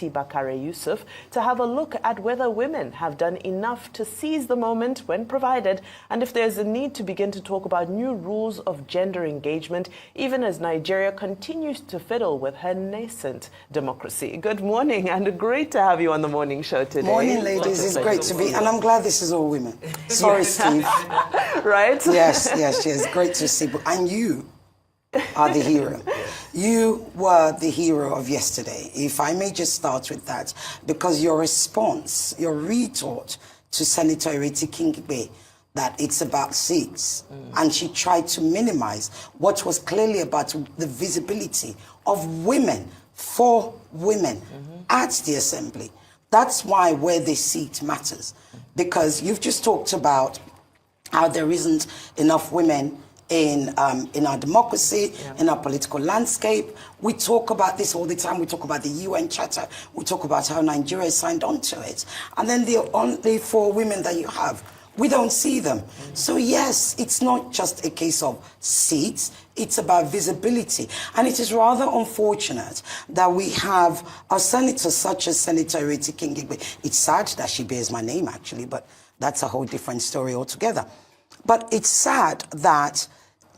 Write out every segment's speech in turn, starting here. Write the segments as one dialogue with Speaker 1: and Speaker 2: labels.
Speaker 1: Ati Bakare Yusuf to have a look at whether women have done enough to seize the moment when provided, and if there's a need to begin to talk about new rules of gender engagement, even as Nigeria continues to fiddle with her nascent democracy. Good morning, and great to have you on the morning show today.
Speaker 2: Morning, ladies. It's great to be, and I'm glad this is all women. Sorry, Steve.
Speaker 1: Right?
Speaker 2: Yes. Great to see. And you are the hero. You were the hero of yesterday. If I may just start with that, because your response, your retort to Senator Ireti Kingigbe, that it's about seats, and she tried to minimize what was clearly about the visibility of women for women at the assembly. That's why where they seat matters, because you've just talked about how there isn't enough women in our democracy, in our political landscape. We talk about this all the time. We talk about the UN Charter. We talk about how Nigeria signed on to it. And then the only 4 women that you have, we don't see them. So yes, it's not just a case of seats, it's about visibility. And it is rather unfortunate that we have a senator such as Senator Ireti Kingigbe. It's sad that she bears my name, actually, but that's a whole different story altogether. But it's sad that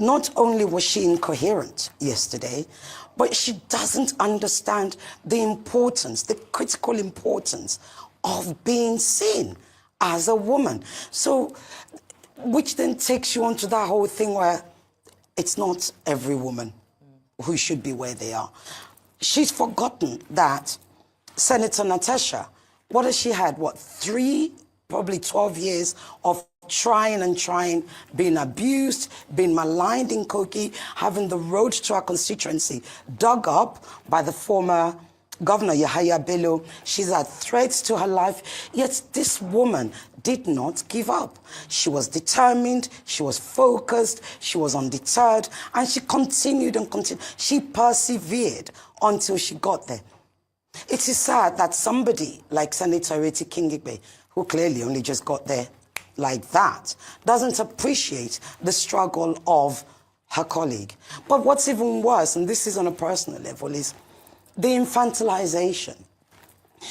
Speaker 2: not only was she incoherent yesterday, but she doesn't understand the importance, the critical importance of being seen as a woman. So, which then takes you on to that whole thing where it's not every woman who should be where they are. She's forgotten that Senator Natasha, what has she had? What, 3, probably 12 years of trying, being abused, being maligned in Kogi, having the road to our constituency dug up by the former Governor Yahaya Bello. She's had threats to her life, yet this woman did not give up. She was determined, she was focused, she was undeterred, and she continued and continued. She persevered until she got there. It is sad that somebody like Senator Ireti Kingigbe, who clearly only just got there like that, doesn't appreciate the struggle of her colleague. But what's even worse, and this is on a personal level, is the infantilization.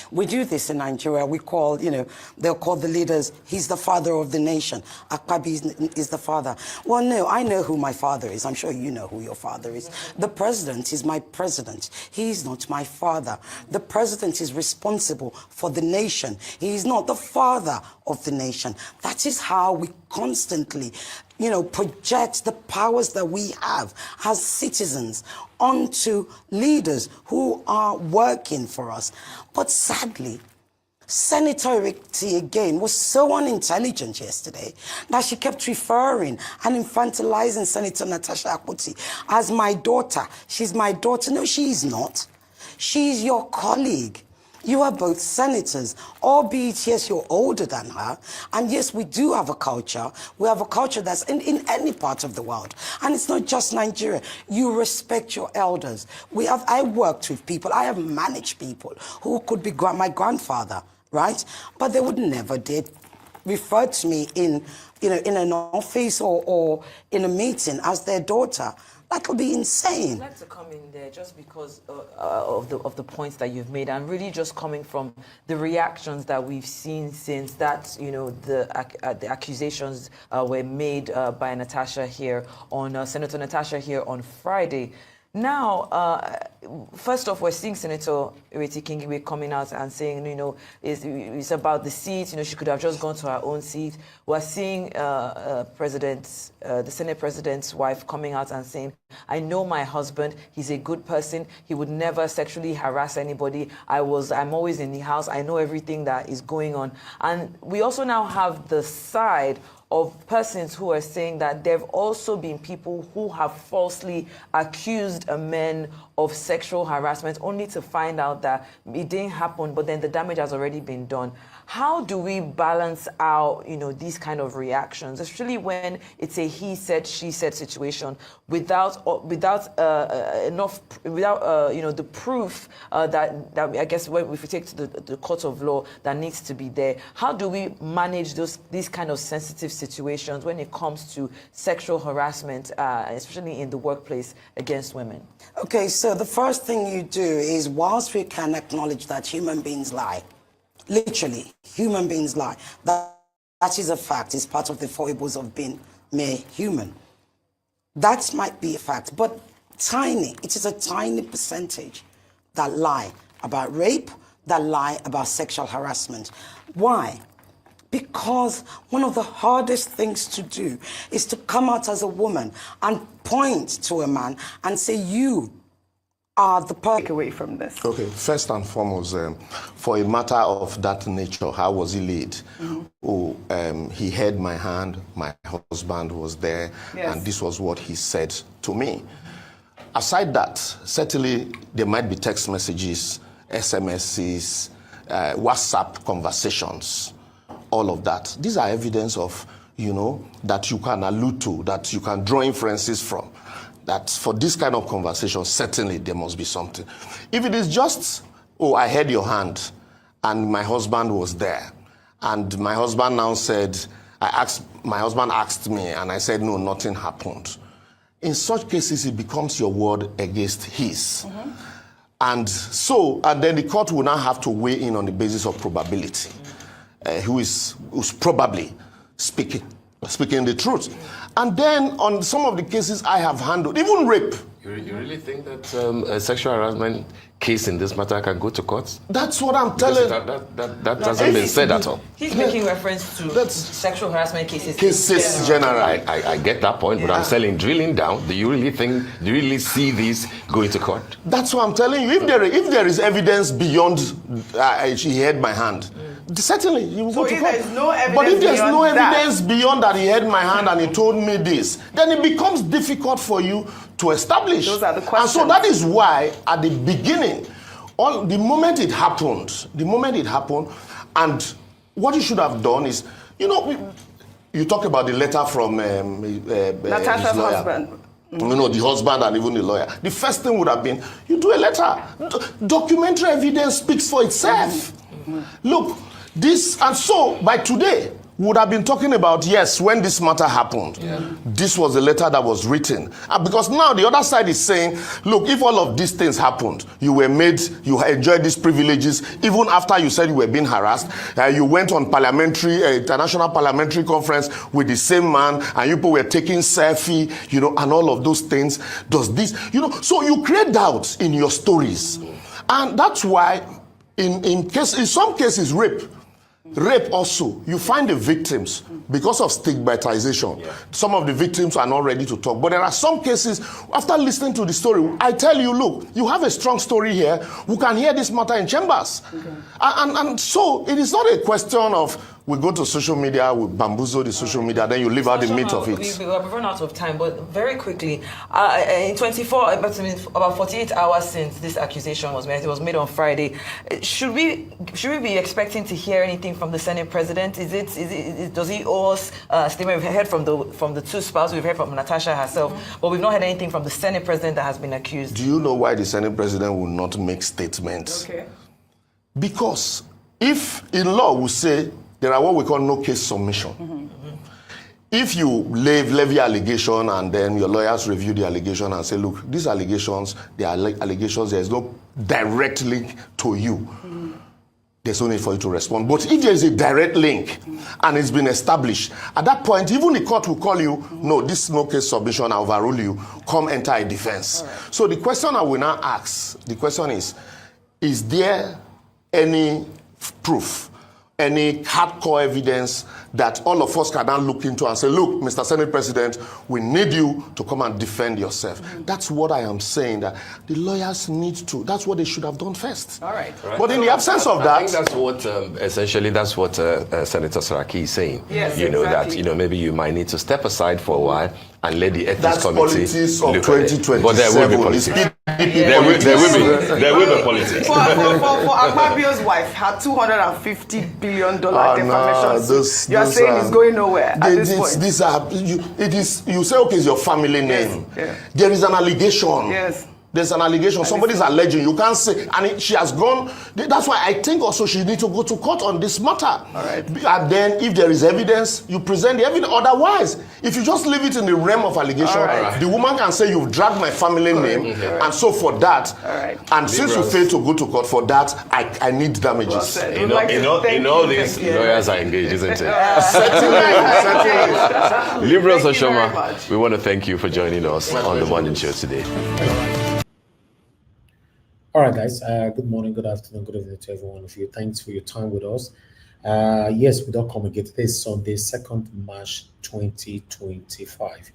Speaker 2: We do this in Nigeria. We call, they'll call the leaders, he's the father of the nation. Akpabio is the father. Well, no, I know who my father is. I'm sure you know who your father is. The president is my president. He is not my father. The president is responsible for the nation. He is not the father of the nation. That is how we constantly, project the powers that we have as citizens onto leaders who are working for us. But sadly, Senator Ireti again was so unintelligent yesterday that she kept referring and infantilizing Senator Natasha Akpoti as my daughter. She's my daughter. No, she is not. She's your colleague. You are both senators, albeit, yes, you're older than her. And yes, we do have a culture. We have a culture that's in any part of the world. And it's not just Nigeria. You respect your elders. I worked with people, I have managed people who could be my grandfather, right? But they would never dare refer to me in an office or in a meeting as their daughter. That would be insane.
Speaker 3: I'd like to come in there just because of the points that you've made, and really just coming from the reactions that we've seen since that, the accusations were made by Natasha here on Senator Natasha here on Friday. Now, first off, we're seeing Senator Ireti Kingigbe coming out and saying, it's about the seat. She could have just gone to her own seat. We're seeing the Senate president's wife coming out and saying, I know my husband. He's a good person. He would never sexually harass anybody. I'm always in the house. I know everything that is going on. And we also now have the side of persons who are saying that there have also been people who have falsely accused a man of sexual harassment, only to find out that it didn't happen, but then the damage has already been done. How do we balance out, these kind of reactions, especially when it's a he said, she said situation, without the proof that I guess if we take to the court of law that needs to be there? How do we manage these kind of sensitive situations when it comes to sexual harassment, especially in the workplace against women?
Speaker 2: Okay, so the first thing you do is, whilst we can acknowledge that human beings lie, literally, human beings lie, that is a fact, it's part of the foibles of being mere human. That might be a fact, but it is a tiny percentage that lie about rape, that lie about sexual harassment. Why? Because one of the hardest things to do is to come out as a woman and point to a man and say, you are the person.
Speaker 1: Take away from this.
Speaker 4: Okay, first and foremost, for a matter of that nature, how was he laid? He held my hand, my husband was there, and this was what he said to me. Aside that, certainly there might be text messages, SMSs, WhatsApp conversations, all of that. These are evidence of, that you can allude to, that you can draw inferences from. That for this kind of conversation, certainly there must be something. If it is just, I held your hand, and my husband was there, and my husband now said, my husband asked me, and I said, no, nothing happened. In such cases, it becomes your word against his. And then the court will now have to weigh in on the basis of probability, who's probably speaking the truth. And then on some of the cases I have handled, even rape.
Speaker 5: You really think that a sexual harassment case in this matter can go to court?
Speaker 4: That's what I'm telling.
Speaker 5: That hasn't been said at all.
Speaker 3: He's making reference to sexual harassment cases.
Speaker 4: Cases general.
Speaker 5: I get that point, but I'm saying, drilling down, do you really see these going to court?
Speaker 4: That's what I'm telling you. If there is evidence beyond he held my hand, certainly you will go to court. But if there's no evidence beyond that he held my hand and he told me this, then it becomes difficult for you to establish.
Speaker 1: Those are the questions.
Speaker 4: And so that is why at the beginning, the moment it happened, and what you should have done is, you talk about the letter from
Speaker 1: Natasha's
Speaker 4: his lawyer.
Speaker 1: husband.
Speaker 4: The husband and even the lawyer. The first thing would have been, you do a letter. Documentary evidence speaks for itself. Look, this, and so by today, we would have been talking about, yes, when this matter happened, this was the letter that was written. Because now the other side is saying, look, if all of these things happened, you enjoyed these privileges, even after you said you were being harassed, you went on international parliamentary conference with the same man, and you people were taking selfie, and all of those things. Does this, so you create doubts in your stories. And that's why, in some cases, rape also, you find the victims, because of stigmatization, some of the victims are not ready to talk. But there are some cases, after listening to the story, I tell you, look, you have a strong story here, we can hear this matter in chambers. And so it is not a question of, we go to social media, we bamboozle the social media, then you leave out the meat of it.
Speaker 3: We've run out of time, but very quickly, in about 48 hours since this accusation was made, it was made on Friday, should we be expecting to hear anything from the Senate President? Does he owe us a statement? We've heard from the two spouses, we've heard from Natasha herself, but we've not heard anything from the Senate President that has been accused.
Speaker 4: Do you know why the Senate President will not make statements?
Speaker 1: Okay.
Speaker 4: Because if in law we say there are what we call no case submission. If you levy allegation and then your lawyers review the allegation and say, look, these allegations, they are allegations, there is no direct link to you. There's no need for you to respond. But if there is a direct link and it's been established, at that point, even the court will call you, no, this is no case submission, I overrule you, come enter a defense. So the question I will now ask, the question is there any proof, any hardcore evidence that all of us can now look into and say, look, Mr. Senate President, we need you to come and defend yourself. That's what I am saying, that the lawyers need to, that's what they should have done first.
Speaker 1: All right.
Speaker 4: But in the absence of that...
Speaker 5: I think that's what, essentially, that's what Senator Saraki is saying.
Speaker 1: Yes,
Speaker 5: exactly. That, maybe you might need to step aside for a while and let the ethics committee
Speaker 4: politics of 2027.
Speaker 5: But there will be politics. There will be politics.
Speaker 1: For Akpabio's wife, her $250 billion defamation suit, you are saying it's going nowhere at this point.
Speaker 4: You say, okay, it's your family name.
Speaker 1: Yes.
Speaker 4: There is an allegation.
Speaker 1: Yes.
Speaker 4: There's an allegation. Somebody's alleging. You can't say. And she has gone. That's why I think also she needs to go to court on this matter.
Speaker 1: All right.
Speaker 4: And then if there is evidence, you present the evidence. Otherwise, if you just leave it in the realm of allegation, the woman can say you've dragged my family name. And so for that, and since you failed to go to court for that, I need damages.
Speaker 5: In all these, lawyers are engaged, isn't it?
Speaker 4: Certainly.
Speaker 5: Liberals Oshoma, we want to thank you for joining us on the morning show today.
Speaker 6: All right, guys. Good morning, good afternoon, good evening to every one of you. Thanks for your time with us. Yes, we don't come again. Today is Sunday, 2nd March 2025.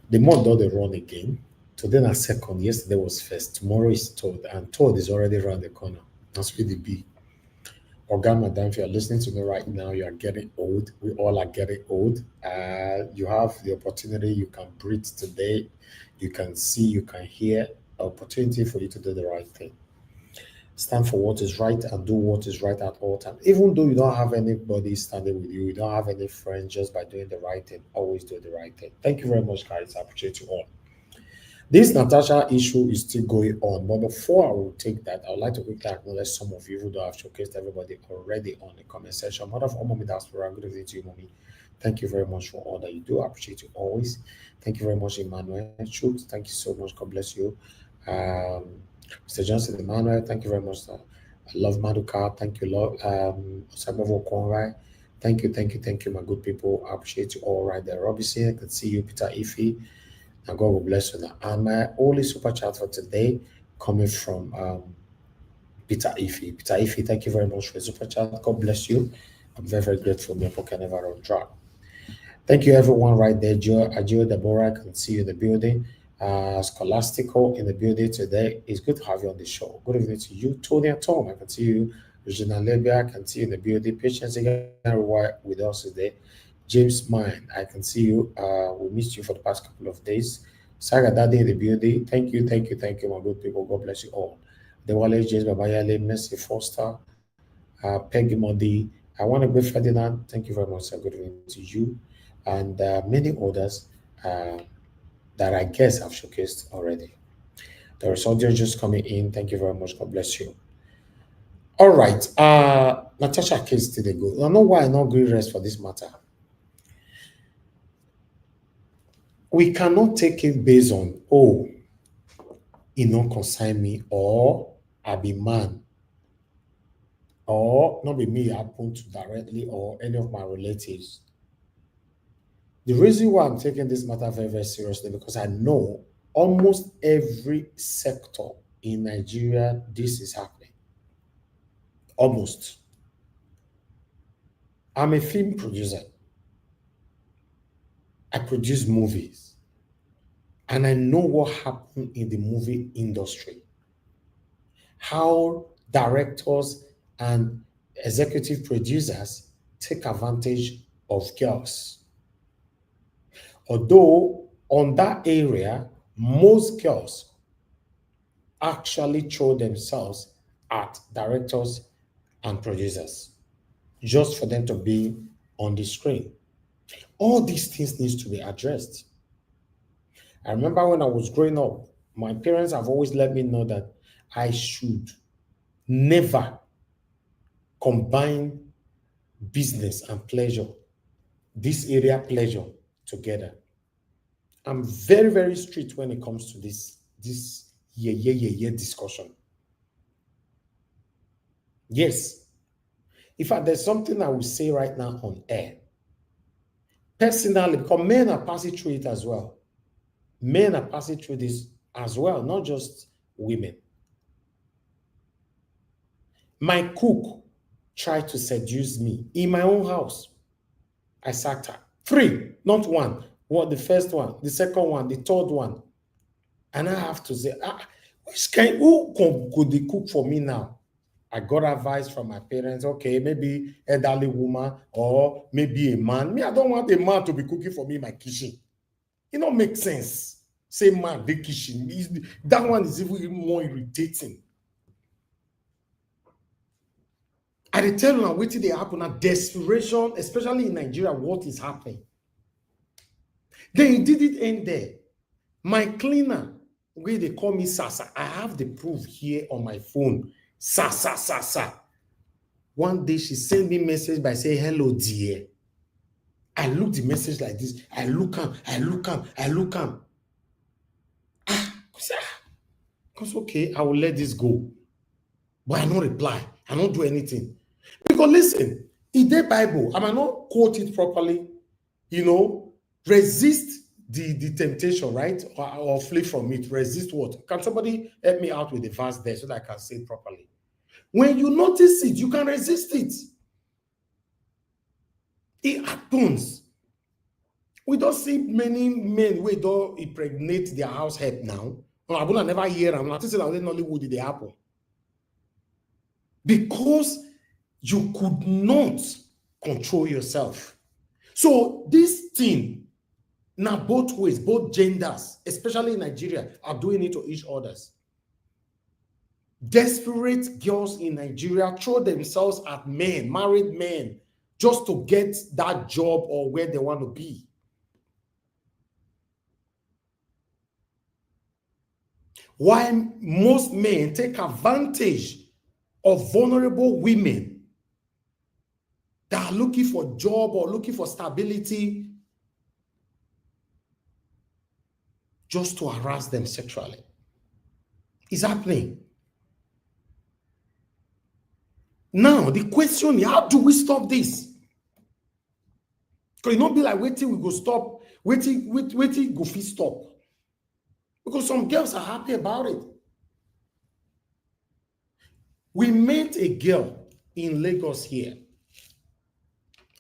Speaker 6: The month doesn't run again. Today is 2nd. Yesterday was 1st. Tomorrow is 3rd. And 3rd is already around the corner. That's really big. Oga, madam, if you're listening to me right now, you are getting old. We all are getting old. You have the opportunity. You can breathe today. You can see, you can hear. Opportunity for you to do the right thing. Stand for what is right and do what is right at all times. Even though you don't have anybody standing with you, you don't have any friends, just by doing the right thing, always do the right thing. Thank you very much, guys. I appreciate you all. This Natasha issue is still going on, but before I will take that, I would like to quickly acknowledge some of you who don't have showcased everybody already on the comment section. Mother of all, Mommy Diaspora, good evening to you, Mommy. Thank you very much for all that you do. I appreciate you always. Thank you very much, Emmanuel Schultz. Thank you so much. God bless you. Mr. Johnson Emmanuel, thank you very much, sir. I love Maduka. Thank you, Lord. Osamovo Konrai. Thank you, my good people. I appreciate you all right there. Robinson, I can see you, Peter Ife. And God will bless you now. And my only super chat for today coming from Peter Ife. Peter Ife, thank you very much for the super chat. God bless you. I'm very, very grateful. My pocket never run dry. Thank you, everyone, right there. Ajio Deborah, I can see you in the building. Scholastical in the building today. It's good to have you on the show. Good evening to you, Tony and Tom. I can see you. Regina Lebia, I can see you in the building. Patience again with us today. James Mine, I can see you. We missed you for the past couple of days. Saga Daddy in the building. Thank you, my good people. God bless you all. Dewale James Babayale, Mercy Foster, Peggy Modi. I want to be Ferdinand. Thank you very much, sir. Good evening to you. And many others that I guess I've showcased already. There is audio just coming in. Thank you very much. God bless you. All right. Natasha case today go. I don't know why I not agree rest for this matter. We cannot take it based on, it not concern me, or I be man, or not be me happen to directly, or any of my relatives. The reason why I'm taking this matter very, very seriously, because I know almost every sector in Nigeria, this is happening. Almost. I'm a film producer. I produce movies. And I know what happened in the movie industry. How directors and executive producers take advantage of girls. Although on that area, most girls actually throw themselves at directors and producers just for them to be on the screen. All these things need to be addressed. I remember when I was growing up, my parents have always let me know that I should never combine business and pleasure, this area pleasure, together. I'm very, very strict when it comes to this discussion. Yes. In fact, there's something I will say right now on air. Personally, because men are passing through it as well. Men are passing through this as well, not just women. My cook tried to seduce me in my own house. I sacked her. 3, not 1. What, the first one, the second one, the third one. And I have to say, who could they cook for me now? I got advice from my parents, okay, maybe elderly woman or maybe a man. Me, I don't want a man to be cooking for me in my kitchen. It don't make sense. Say man, the kitchen. That one is even more irritating. I tell you now, wait till they happen. Now, desperation, especially in Nigeria, what is happening? Then it didn't end there. My cleaner Okay, they call me Sasa. I have the proof here on my phone. Sasa. One day she sent me a message by saying, hello, dear. I look the message like this. I look am. Because okay, I will let this go. But I don't reply. I don't do anything. Because listen, in the Bible, I might not quote it properly, resist the temptation, right? Or flee from it. Resist what? Can somebody help me out with the verse there so that I can say it properly? When you notice it, you can resist it. It happens. We don't see many men who don't impregnate their house help now. I will never hear them. I think that Nollywood did happen. Because you could not control yourself. So this thing, now both ways, both genders, especially in Nigeria, are doing it to each others. Desperate girls in Nigeria throw themselves at men, married men, just to get that job or where they want to be. While most men take advantage of vulnerable women that are looking for a job or looking for stability just to harass them sexually. It's happening. Now, the question is, how do we stop this? Because it not be like waiting we go stop, waiting go fit stop. Because some girls are happy about it. We met a girl in Lagos here.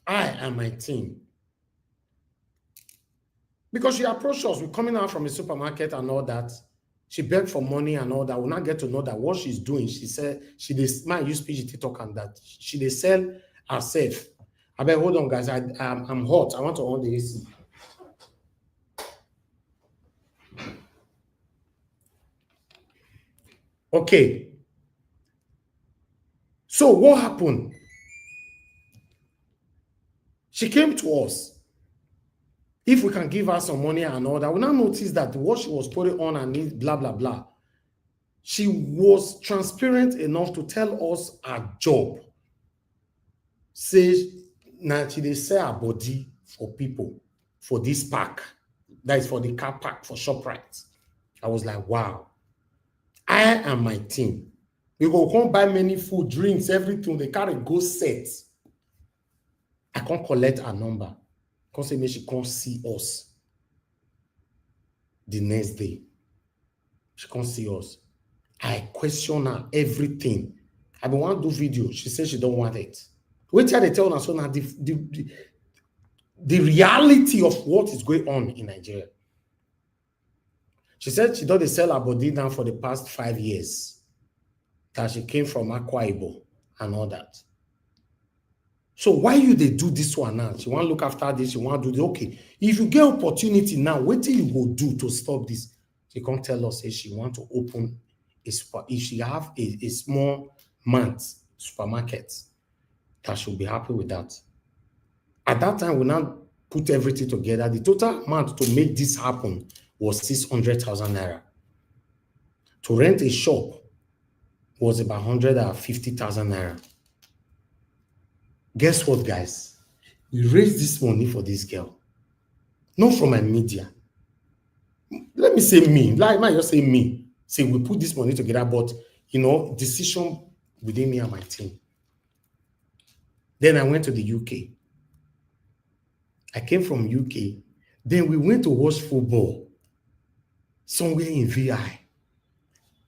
Speaker 6: I and my team. Because she approached us, we're coming out from the supermarket and all that. She begged for money and all that. We'll not get to know that what she's doing. She said, she might use PGT talk and that. She they sell herself. I bet, hold on, guys. I'm hot. I want to on the AC. Okay. So what happened? She came to us. If we can give her some money and all that, we now notice that what she was putting on her knees, blah, blah, blah. She was transparent enough to tell us her job. Say, now she dey sell her body for people, for this park. That is for the car park, for ShopRite. I was like, wow. I and my team, we go come buy many food, drinks, everything. They carry go sets. I can't collect her number. Can't say she can't see us the next day. She can't see us. I question her everything. I been want to do video. She said she don't want it. Wait till they tell her so now the reality of what is going on in Nigeria. She said she don't sell her body now for the past 5 years. That she came from Akpabio and all that. So why you they do this one now? She want to look after this, she want to do this. Okay, if you get opportunity now, what do you go do to stop this? She can't tell us if she want to open if she have a small supermarket, that she'll be happy with that. At that time, we now put everything together. The total amount to make this happen was 600,000 naira. To rent a shop was about 150,000 naira. Guess what, guys? We raised this money for this girl. Not from my media. Let me say me. Like, might just say me. Say we put this money together, but, decision within me and my team. Then I went to the UK. I came from UK. Then we went to watch football somewhere in VI.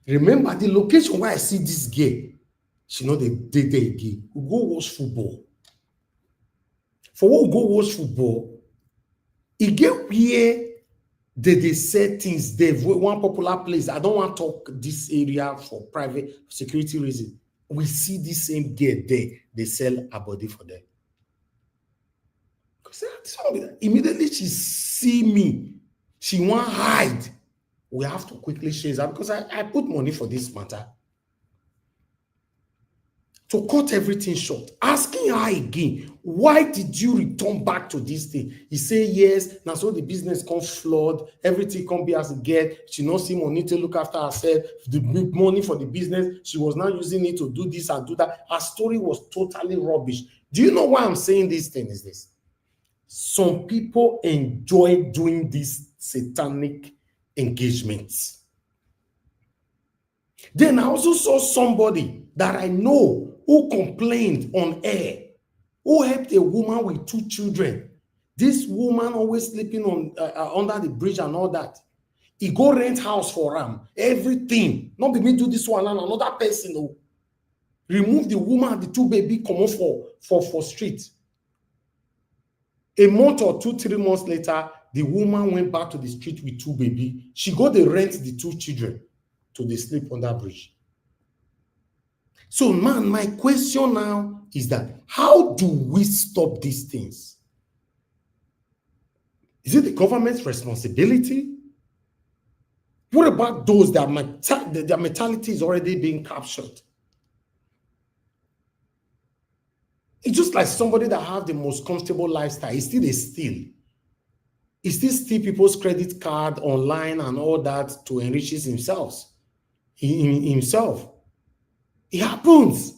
Speaker 6: Remember the location where I see this girl. She know the day again. We go watch football. For what we go watch football, it get where they say things there. One popular place. I don't want to talk this area for private security reasons. We see this same girl there. They sell a body for them. Immediately she see me. She want hide. We have to quickly chase her because I put money for this matter. To cut everything short, asking her again, why did you return back to this thing? He say yes. Now so the business comes flawed, everything can't be as it get. She not see money to look after herself. The money for the business, she was now using it to do this and do that. Her story was totally rubbish. Do you know why I'm saying this thing is this? Some people enjoy doing these satanic engagements. Then I also saw somebody that I know who complained on air, who helped a woman with 2 children. This woman always sleeping on under the bridge and all that. He go rent house for him, everything. Not be me do this one and another person. No. Remove the woman and the 2 baby, come on for street. A month or 2, 3 months later, the woman went back to the street with 2 baby. She go to rent the 2 children to the sleep on that bridge. So, man, my question now is that how do we stop these things? Is it the government's responsibility? What about those that their mentality is already being captured? It's just like somebody that have the most comfortable lifestyle. It's still a steal. He still steal people's credit card online and all that to enrich himself. It happens.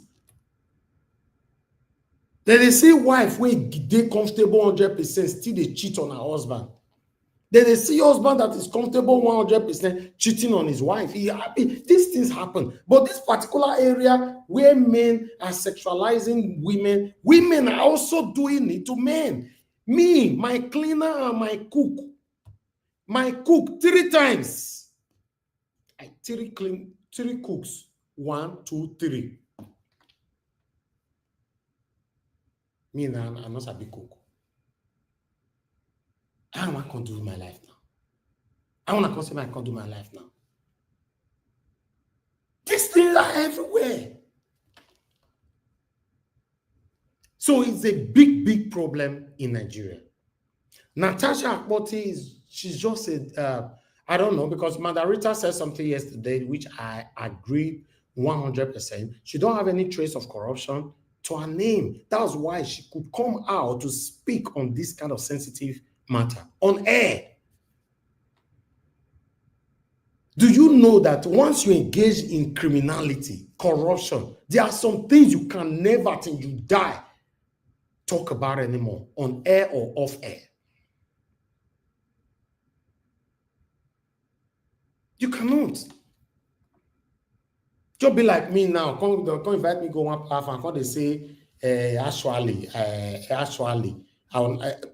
Speaker 6: Then they see wife where they comfortable 100%, still they cheat on her husband. Then they see husband that is comfortable 100% cheating on his wife. These things happen. But this particular area where men are sexualizing women, women are also doing it to men. Me, my cleaner and my cook 3 times. 3 cooks. 1, 2, 3. Me now, I'm not a big cook. I want to do my life now. I want to consider I can do my life now. These things are everywhere. So it's a big, big problem in Nigeria. Natasha Akpabio she's just said, I don't know, because Mandarita said something yesterday, which I agree 100%. She don't have any trace of corruption to her name. That's why she could come out to speak on this kind of sensitive matter on air. Do you know that once you engage in criminality, corruption, there are some things you can never, till you die, talk about anymore on air or off air? You cannot. Just be like me now. Come invite me go one path and come they say actually.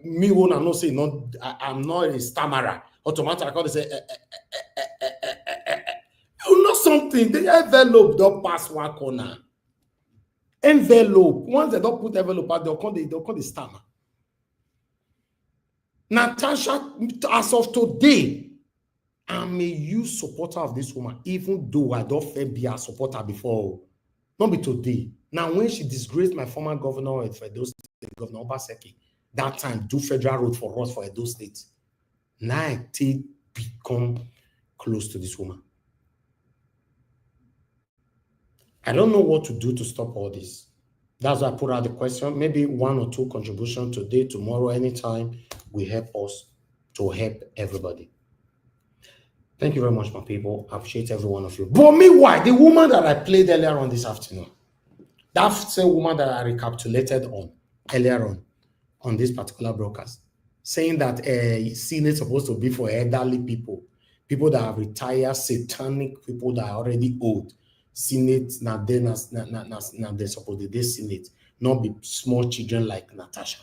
Speaker 6: Me won't know say not. I'm not a stammerer. Automatically I come they say you know something. The envelope don't pass one corner. Envelope. Once they don't put envelope out, they'll come the stammer. Natasha, as of today, I'm a huge supporter of this woman, even though I don't be a supporter before. Not be today. Now, when she disgraced my former governor of Edo State, Governor Obaseki, that time do federal road for us for Edo State. Now I become close to this woman. I don't know what to do to stop all this. That's why I put out the question. Maybe 1 or 2 contributions today, tomorrow, anytime will help us to help everybody. Thank you very much, my people. I appreciate every one of you. But meanwhile, the woman that I played earlier on this afternoon, that same woman that I recapitulated on earlier on this particular broadcast, saying that Senate is supposed to be for elderly people that have retired, satanic people that are already old. Senate, now they're supposed to be Senate, not be small children like Natasha.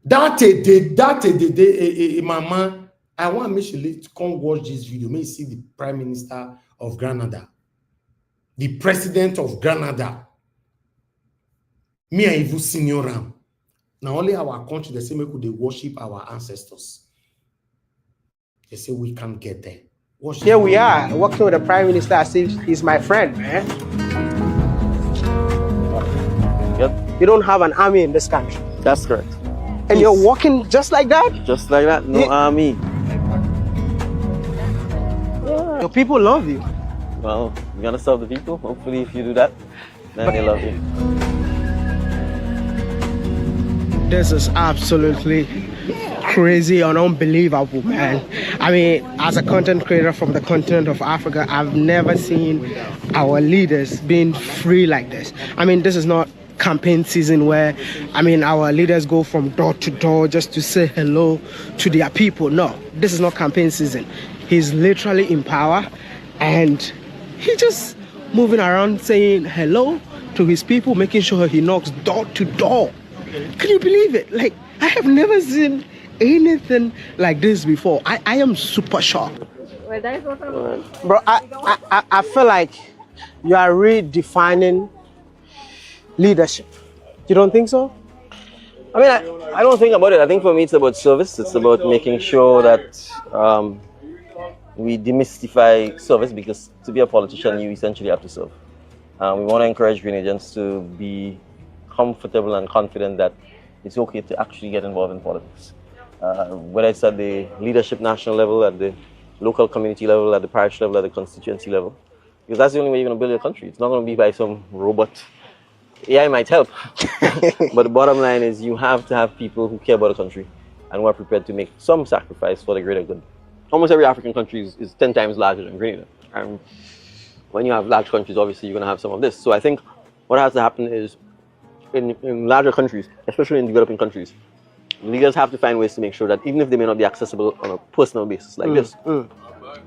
Speaker 6: That day, mama, I want Michelle to come watch this video. May see the Prime Minister of Grenada, the President of Grenada. Me and Ivu senior ram. Now only our country, they say we could worship our ancestors. They say we can't get there.
Speaker 7: Here we are, working with the Prime Minister as if he's my friend, man.
Speaker 8: Yep.
Speaker 7: You don't have an army in this country.
Speaker 8: That's correct.
Speaker 7: And you're walking just like that?
Speaker 8: Just like that, no army.
Speaker 7: Your people love you.
Speaker 8: Well, you're gonna serve the people. Hopefully, if you do that, then they love you.
Speaker 7: This is absolutely crazy and unbelievable, man. I mean, as a content creator from the continent of Africa, I've never seen our leaders being free like this. I mean, this is not campaign season where, I mean, our leaders go from door to door just to say hello to their people. No, this is not campaign season. He's literally in power and he just moving around saying hello to his people, making sure he knocks door to door. Can you believe it? Like, I have never seen anything like this before. I am super shocked. Bro, I feel like you are redefining leadership. You don't think so?
Speaker 8: I mean, I don't think about it. I think for me, it's about service. It's about making sure that we demystify service, because to be a politician, you essentially have to serve. We want to encourage Grenadians to be comfortable and confident that it's okay to actually get involved in politics. Whether it's at the leadership national level, at the local community level, at the parish level, at the constituency level. Because that's the only way you're going to build your country. It's not going to be by some robot. AI might help. But the bottom line is you have to have people who care about the country and who are prepared to make some sacrifice for the greater good. Almost every African country is 10 times larger than Grenada. And when you have large countries, obviously you're going to have some of this. So I think what has to happen is in larger countries, especially in developing countries, leaders have to find ways to make sure that even if they may not be accessible on a personal basis like this, that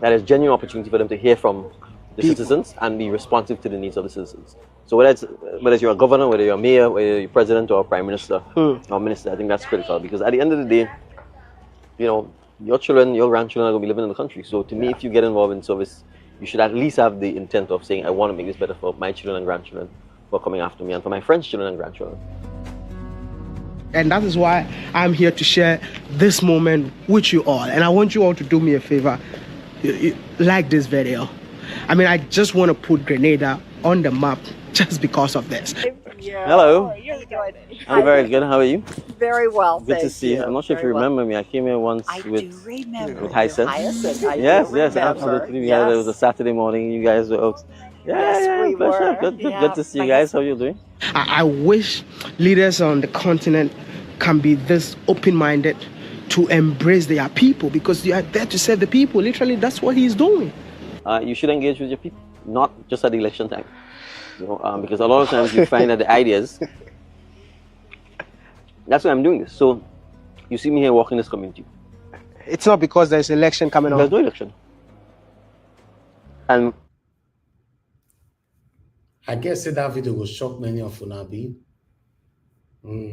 Speaker 8: there's genuine opportunity for them to hear from the citizens and be responsive to the needs of the citizens. So whether you're a governor, whether you're a mayor, whether you're a president or a prime minister or minister, I think that's critical, because at the end of the day, you know, your children, your grandchildren are going to be living in the country. So to me, if you get involved in service, you should at least have the intent of saying, I want to make this better for my children and grandchildren who are coming after me, and for my friends' children and grandchildren.
Speaker 7: And that is why I'm here to share this moment with you all. And I want you all to do me a favor, like this video. I mean, I just want to put Grenada on the map just because of this.
Speaker 8: Hello.
Speaker 9: You're good.
Speaker 8: I'm very good. How are you?
Speaker 9: Very well.
Speaker 8: Good to see you. I'm not sure if you remember me. I came here once with Hyacinth. Yes, absolutely.
Speaker 9: Yes.
Speaker 8: It was a Saturday morning. You guys were out.
Speaker 9: We
Speaker 8: for sure.
Speaker 9: were.
Speaker 8: Good to see you guys. How are you doing?
Speaker 7: I wish leaders on the continent can be this open-minded to embrace their people, because you are there to serve the people. Literally, that's what he's doing.
Speaker 8: You should engage with your people, not just at the election time. You know, because a lot of times you find that the ideas. That's why I'm doing this. So you see me here walking this community.
Speaker 7: It's not because there's an election coming up.
Speaker 8: There's no election. And
Speaker 6: I guess that video will shock many of Unabi.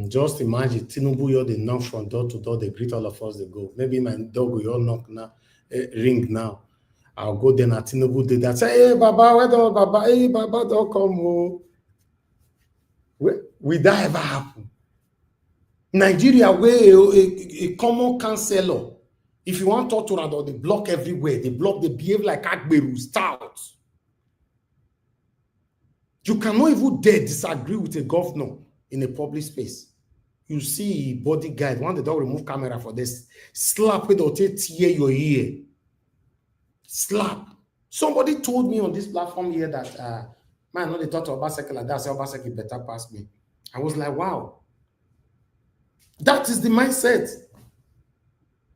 Speaker 6: Just imagine Tinubu, you're the knock from door to door, they greet all of us, they go. Maybe my dog will knock now, ring now. I'll go there and Tinubu did that. Say, hey, Baba, where do Baba? Hey, Baba, don't come home. Will that ever happen? Nigeria, where a common councillor, if you want to talk to them, they block everywhere. They behave like Akpabio, stout. You cannot even dare disagree with a governor in a public space. You see bodyguard, one they don't remove camera for this, slap it or tear your ear. Slap. Somebody told me on this platform here that, man, no, they thought Obaseki like that, say Obaseki better pass me. I was like, wow. That is the mindset.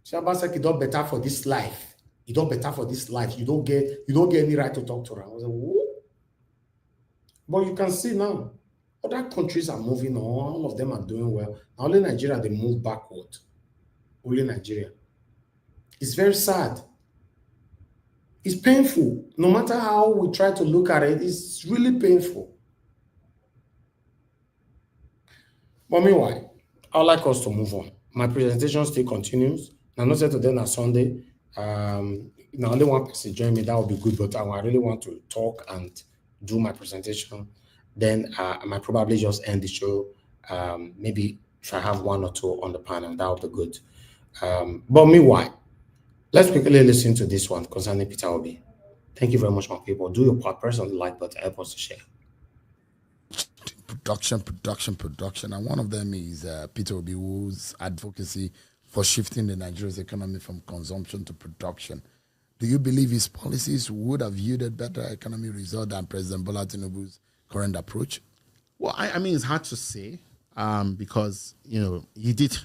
Speaker 6: Say Obaseki don't better for this life. You don't better for this life. You don't get any right to talk to her. I was like, whoa. But you can see now, other countries are moving on. All of them are doing well. Now only Nigeria, they move backward. Only Nigeria. It's very sad. It's painful. No matter how we try to look at it, it's really painful. But meanwhile, I would like us to move on. My presentation still continues. Now, not today on Sunday. Now only one person join me, that would be good, but I really want to talk and do my presentation. Then I might probably just end the show. Maybe if I have one or two on the panel, that would be good. But meanwhile, let's quickly listen to this one concerning Peter Obi. Thank you very much, my people. Do your part, press on the like button, help us to share.
Speaker 10: Production. And one of them is Peter Obi, whose advocacy for shifting the Nigeria's economy from consumption to production. Do you believe his policies would have yielded better economic result than President Bola Tinubu's current approach?
Speaker 11: Well, I mean, it's hard to say because, he did,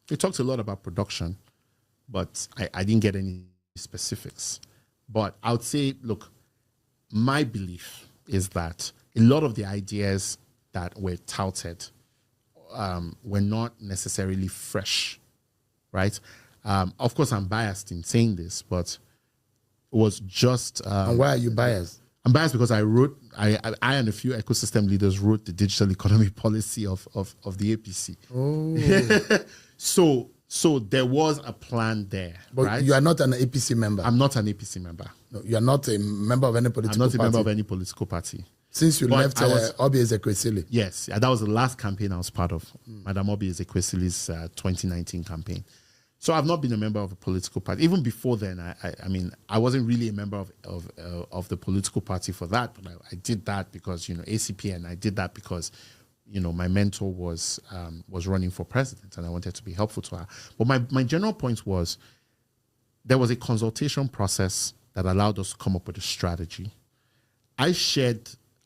Speaker 11: he talked a lot about production, but I didn't get any specifics. But I would say, look, my belief is that a lot of the ideas that were touted were not necessarily fresh, right? Of course, I'm biased in saying this, but it was just...
Speaker 10: and why are you biased?
Speaker 11: I'm biased because I and a few ecosystem leaders wrote the digital economy policy of the APC.
Speaker 10: Oh.
Speaker 11: So there was a plan there,
Speaker 10: but
Speaker 11: right?
Speaker 10: You are not an APC member.
Speaker 11: I'm not an APC member.
Speaker 10: No, you are not a member of any political party.
Speaker 11: I'm not a member of any political party.
Speaker 10: Since you left Obi Ezekwesili.
Speaker 11: Yes, that was the last campaign I was part of, Madam Obi Ezekwesili's 2019 campaign. So I've not been a member of a political party. Even before then, I mean, I wasn't really a member of the political party for that, but I did that because, ACP, and I did that because, my mentor was running for president and I wanted to be helpful to her. But my general point was there was a consultation process that allowed us to come up with a strategy. I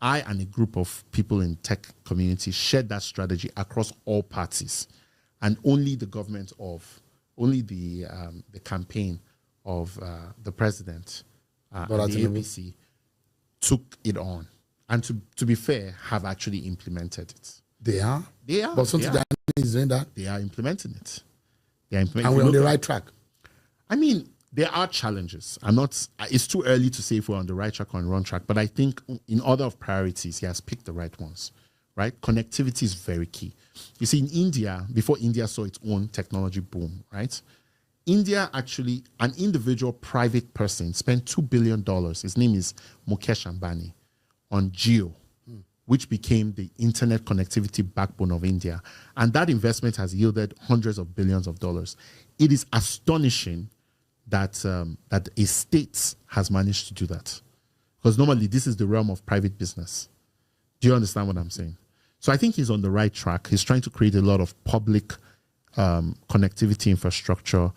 Speaker 11: and a group of people in tech community shared that strategy across all parties, and only the campaign of the president and the APC took it on, and to be fair, have actually implemented it.
Speaker 10: They are?
Speaker 11: They are.
Speaker 10: But something that is doing that?
Speaker 11: They are implementing it.
Speaker 10: And we're on the right track.
Speaker 11: I mean, there are challenges. It's too early to say if we're on the right track or on the wrong track, but I think in order of priorities, he has picked the right ones, right? Connectivity is very key. You see, in India, before India saw its own technology boom, right? India actually, an individual private person spent $2 billion, his name is Mukesh Ambani, on Jio, which became the internet connectivity backbone of India. And that investment has yielded hundreds of billions of dollars. It is astonishing that a state has managed to do that. Because normally this is the realm of private business. Do you understand what I'm saying? So I think he's on the right track. He's trying to create a lot of public connectivity infrastructure.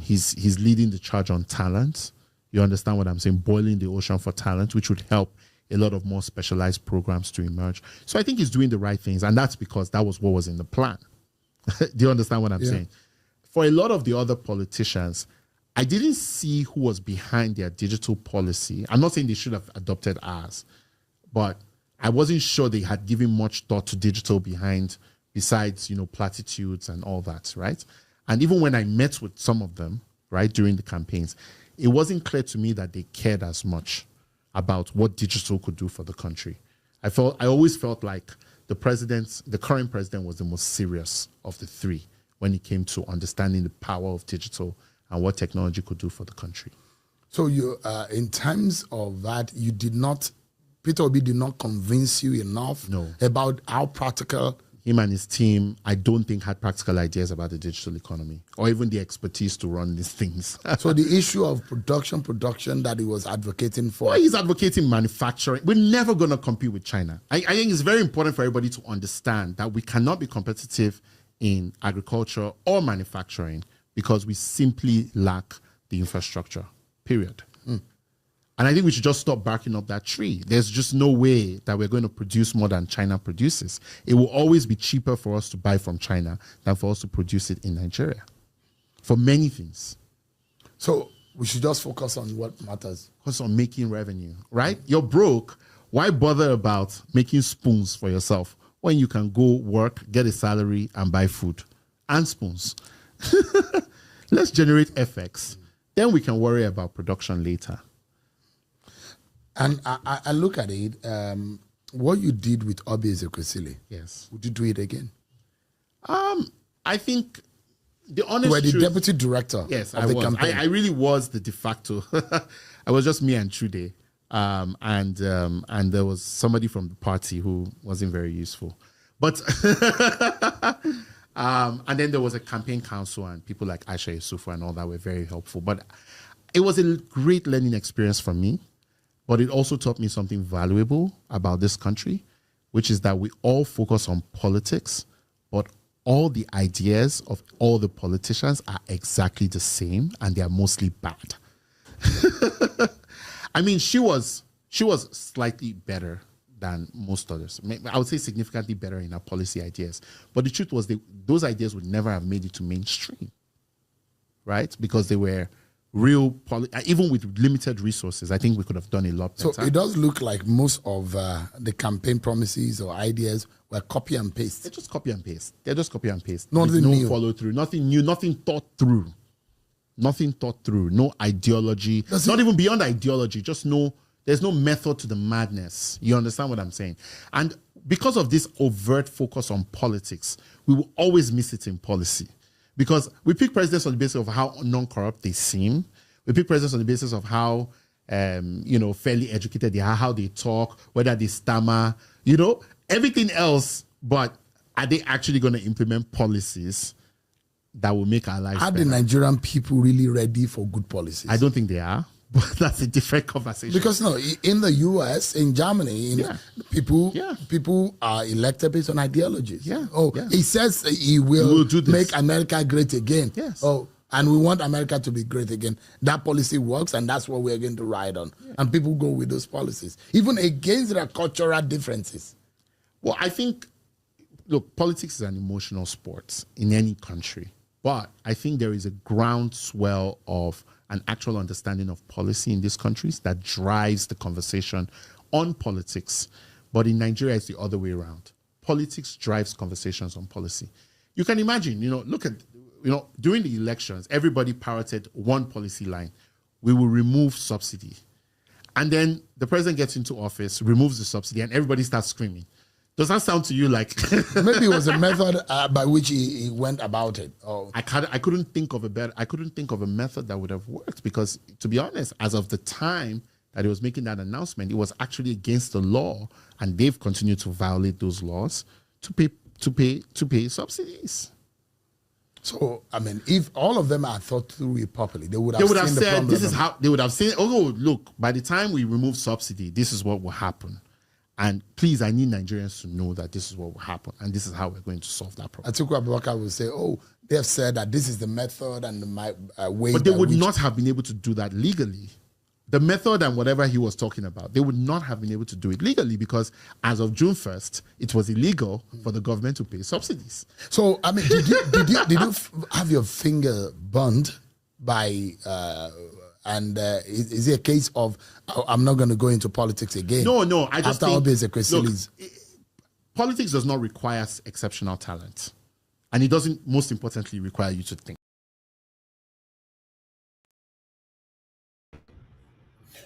Speaker 11: He's leading the charge on talent. You understand what I'm saying? Boiling the ocean for talent, which would help a lot of more specialized programs to emerge. So I think he's doing the right things, and that's because that was what was in the plan. Do you understand what I'm saying? For a lot of the other politicians, I didn't see who was behind their digital policy. I'm not saying they should have adopted ours, but I wasn't sure they had given much thought to digital besides, platitudes and all that, right? And even when I met with some of them, right, during the campaigns, it wasn't clear to me that they cared as much about what digital could do for the country. I always felt like the current president was the most serious of the three when it came to understanding the power of digital and what technology could do for the country.
Speaker 10: So you, in terms of that, Peter Obi did not convince you enough about how practical.
Speaker 11: Him and his team, I don't think, had practical ideas about the digital economy or even the expertise to run these things.
Speaker 10: So the issue of production that he was advocating for.
Speaker 11: Well, he's advocating manufacturing. We're never going to compete with China. I think it's very important for everybody to understand that we cannot be competitive in agriculture or manufacturing because we simply lack the infrastructure, period. And I think we should just stop barking up that tree. There's just no way that we're going to produce more than China produces. It will always be cheaper for us to buy from China than for us to produce it in Nigeria for many things.
Speaker 10: So we should just focus on what matters.
Speaker 11: Focus on making revenue, right? You're broke. Why bother about making spoons for yourself when you can go work, get a salary, and buy food and spoons? Let's generate FX. Then we can worry about production later.
Speaker 10: And I look at it, what you did with Obi Ezekwesili.
Speaker 11: Yes.
Speaker 10: Would you do it again?
Speaker 11: I think the honest
Speaker 10: truth... You were the
Speaker 11: truth,
Speaker 10: deputy director
Speaker 11: of the campaign. I really was the de facto. I was just me and Trude. And there was somebody from the party who wasn't very useful. But and then there was a campaign council and people like Aisha Yusufu and all that were very helpful. But it was a great learning experience for me. But it also taught me something valuable about this country, which is that we all focus on politics, but all the ideas of all the politicians are exactly the same and they are mostly bad. I mean, she was slightly better than most others. I would say significantly better in her policy ideas. But the truth was those ideas would never have made it to mainstream, right? Because they were real, even with limited resources, I think we could have done a lot better.
Speaker 10: So it does look like most of the campaign promises or ideas were copy and paste.
Speaker 11: They're just copy and paste. They're just copy and paste.
Speaker 10: Nothing
Speaker 11: no
Speaker 10: new.
Speaker 11: Follow through. Nothing new. Nothing thought through. Nothing thought through. No ideology. Not even beyond ideology. Just there's no method to the madness. You understand what I'm saying? And because of this overt focus on politics, we will always miss it in policy. Because we pick presidents on the basis of how non-corrupt they seem. We pick presidents on the basis of how, fairly educated they are, how they talk, whether they stammer, everything else. But are they actually going to implement policies that will make our lives
Speaker 10: better? Are the Nigerian people really ready for good policies?
Speaker 11: I don't think they are. But that's a different conversation.
Speaker 10: Because in the US, in Germany, people are elected based on ideologies. He says he will make America great again.
Speaker 11: Yes.
Speaker 10: And we want America to be great again. That policy works, and that's what we're going to ride on. And people go with those policies, even against their cultural differences.
Speaker 11: Well, I think, look, politics is an emotional sport in any country. But I think there is a groundswell of an actual understanding of policy in these countries that drives the conversation on politics. But in Nigeria, it's the other way around. Politics drives conversations on policy. You can imagine, look at, during the elections, everybody parroted one policy line. We will remove subsidy. And then the president gets into office, removes the subsidy, and everybody starts screaming. Does that sound to you like...
Speaker 10: Maybe it was a method by which he went about it.
Speaker 11: I couldn't think of a method that would have worked because, to be honest, as of the time that he was making that announcement, it was actually against the law, and they've continued to violate those laws to pay subsidies.
Speaker 10: So, I mean, if all of them are thought through it properly, they would have said,
Speaker 11: this is how... They would have said, oh, look, by the time we remove subsidy, this is what will happen. And please, I need Nigerians to know that this is what will happen and this is how we're going to solve that problem.
Speaker 10: Atiku Abubakar will say, they have said that this is the method and the way.
Speaker 11: But they would not have been able to do that legally. The method and whatever he was talking about, they would not have been able to do it legally because as of June 1st, it was illegal for the government to pay subsidies.
Speaker 10: So, I mean, did you have your finger burned by... And is it a case of I'm not going to go into politics again?
Speaker 11: No. I just
Speaker 10: after all this,
Speaker 11: politics does not require exceptional talent, and it doesn't. Most importantly, require you to think.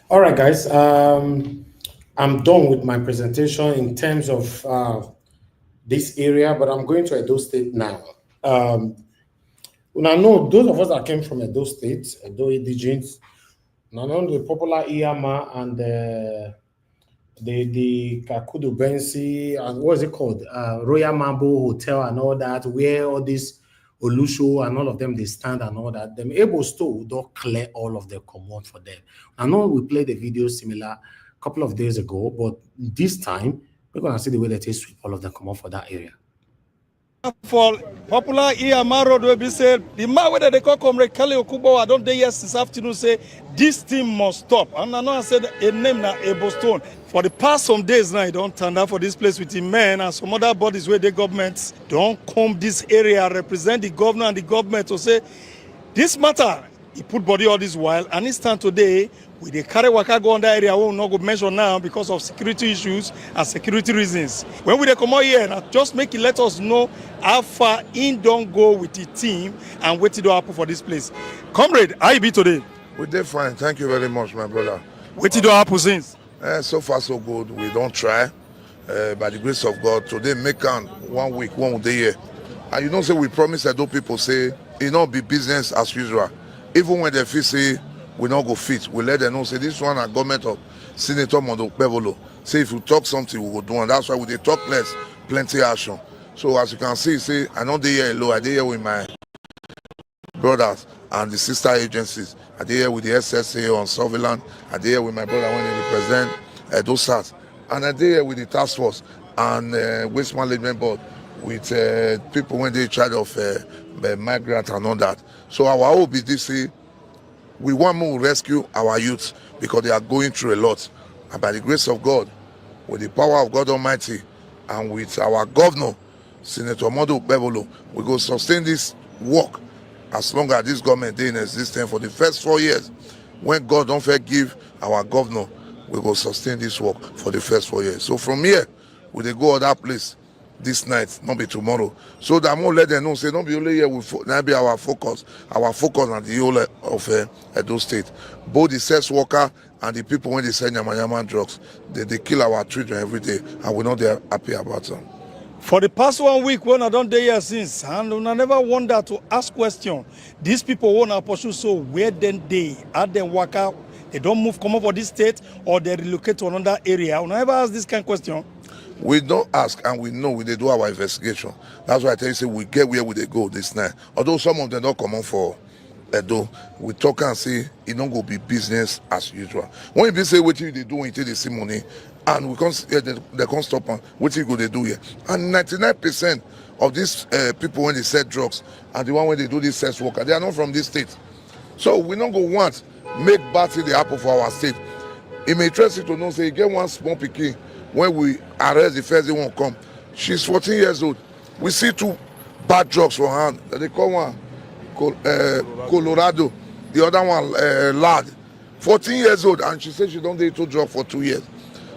Speaker 6: All right, guys. I'm done with my presentation in terms of this area, but I'm going to Edo State now. Now, know those of us that came from Edo State, Edo indigenes. Now, the popular Iyama and the Kakudu Bensi and what is it called? Royal Mambo Hotel and all that, where all this Olusho and all of them they stand and all that. Them able to don't clear all of their command for them. I know we played a video similar a couple of days ago, but this time we're gonna see the way that they sweep all of them command for that area.
Speaker 12: For popular Iyama Road, where we said the man where they call Comrade Kelly Okubo, I don't dare yes this afternoon say this thing must stop. And I know I said a name now Ebo Stone. For the past some days now, he don't turn up for this place with the men and some other bodies where the governments don't come this area, represent the governor and the government to say this matter. He put body all this while, and it's time today with the carry waka go on that area. We will not go mention now because of security issues and security reasons. When we come out here, now just make it let us know how far in don't go with the team and what to do happen for this place. Comrade, how you be today?
Speaker 13: We did fine. Thank you very much, my brother.
Speaker 12: What to do happen since?
Speaker 13: So far so good. We don't try. By the grace of God, today make 1 week, 1 day here. And you know, say we promise that those people say it not be business as usual. Even when they feel say we not go fit, we let them know say this one a government of Senator Mondo Pevolo. Say if you talk something, we will do, and that's why we they talk less, plenty action. So as you can see, say I know they here alone, I dey here with my brothers and the sister agencies. I dey here with the SSA on surveillance. I dey here with my brother when they represent those SARS, and I dey here with the task force and waste management board with people when they in charge of migrant and all that. So our hope is this: say we want to rescue our youth because they are going through a lot. And by the grace of God, with the power of God Almighty, and with our governor, Senator Modu Bebolo, we go sustain this work as long as this government is in existence for the first 4 years. When God don't forgive our governor, we will sustain this work for the first 4 years. So from here, we dey go other place this night, not be tomorrow. So that more let them know, say, not be only here, that be our focus. Our focus on the whole of Edo State. Both the sex worker and the people when they sell yamayama drugs, they kill our children every day, and we're not there happy about them.
Speaker 12: For the past 1 week, when I don't dey here since, and I never wonder to ask question. These people want to pursue, so where then they are them work out? They don't move, come up for this state, or they relocate to another area. I never ask this kind of question.
Speaker 13: We don't ask, and we know we they do our investigation. That's why I tell you, say we get where we they go this night. Although some of them don't come on for Edo, we talk and say it don't go be business as usual. When you be say what you they do until they see money, and we can't they can't stop on what you go they do here. And 99% of these people when they sell drugs and the one when they do this sex worker, they are not from this state. So we don't go want make bad thing the happen for our state. It may interest you to know, say you get one small pikin when we arrest the first day won't come. She's 14 years old. We see 2 bad drugs for her. They call one Colorado, the other one Lad. 14 years old, and she said she don't do 2 drugs for 2 years.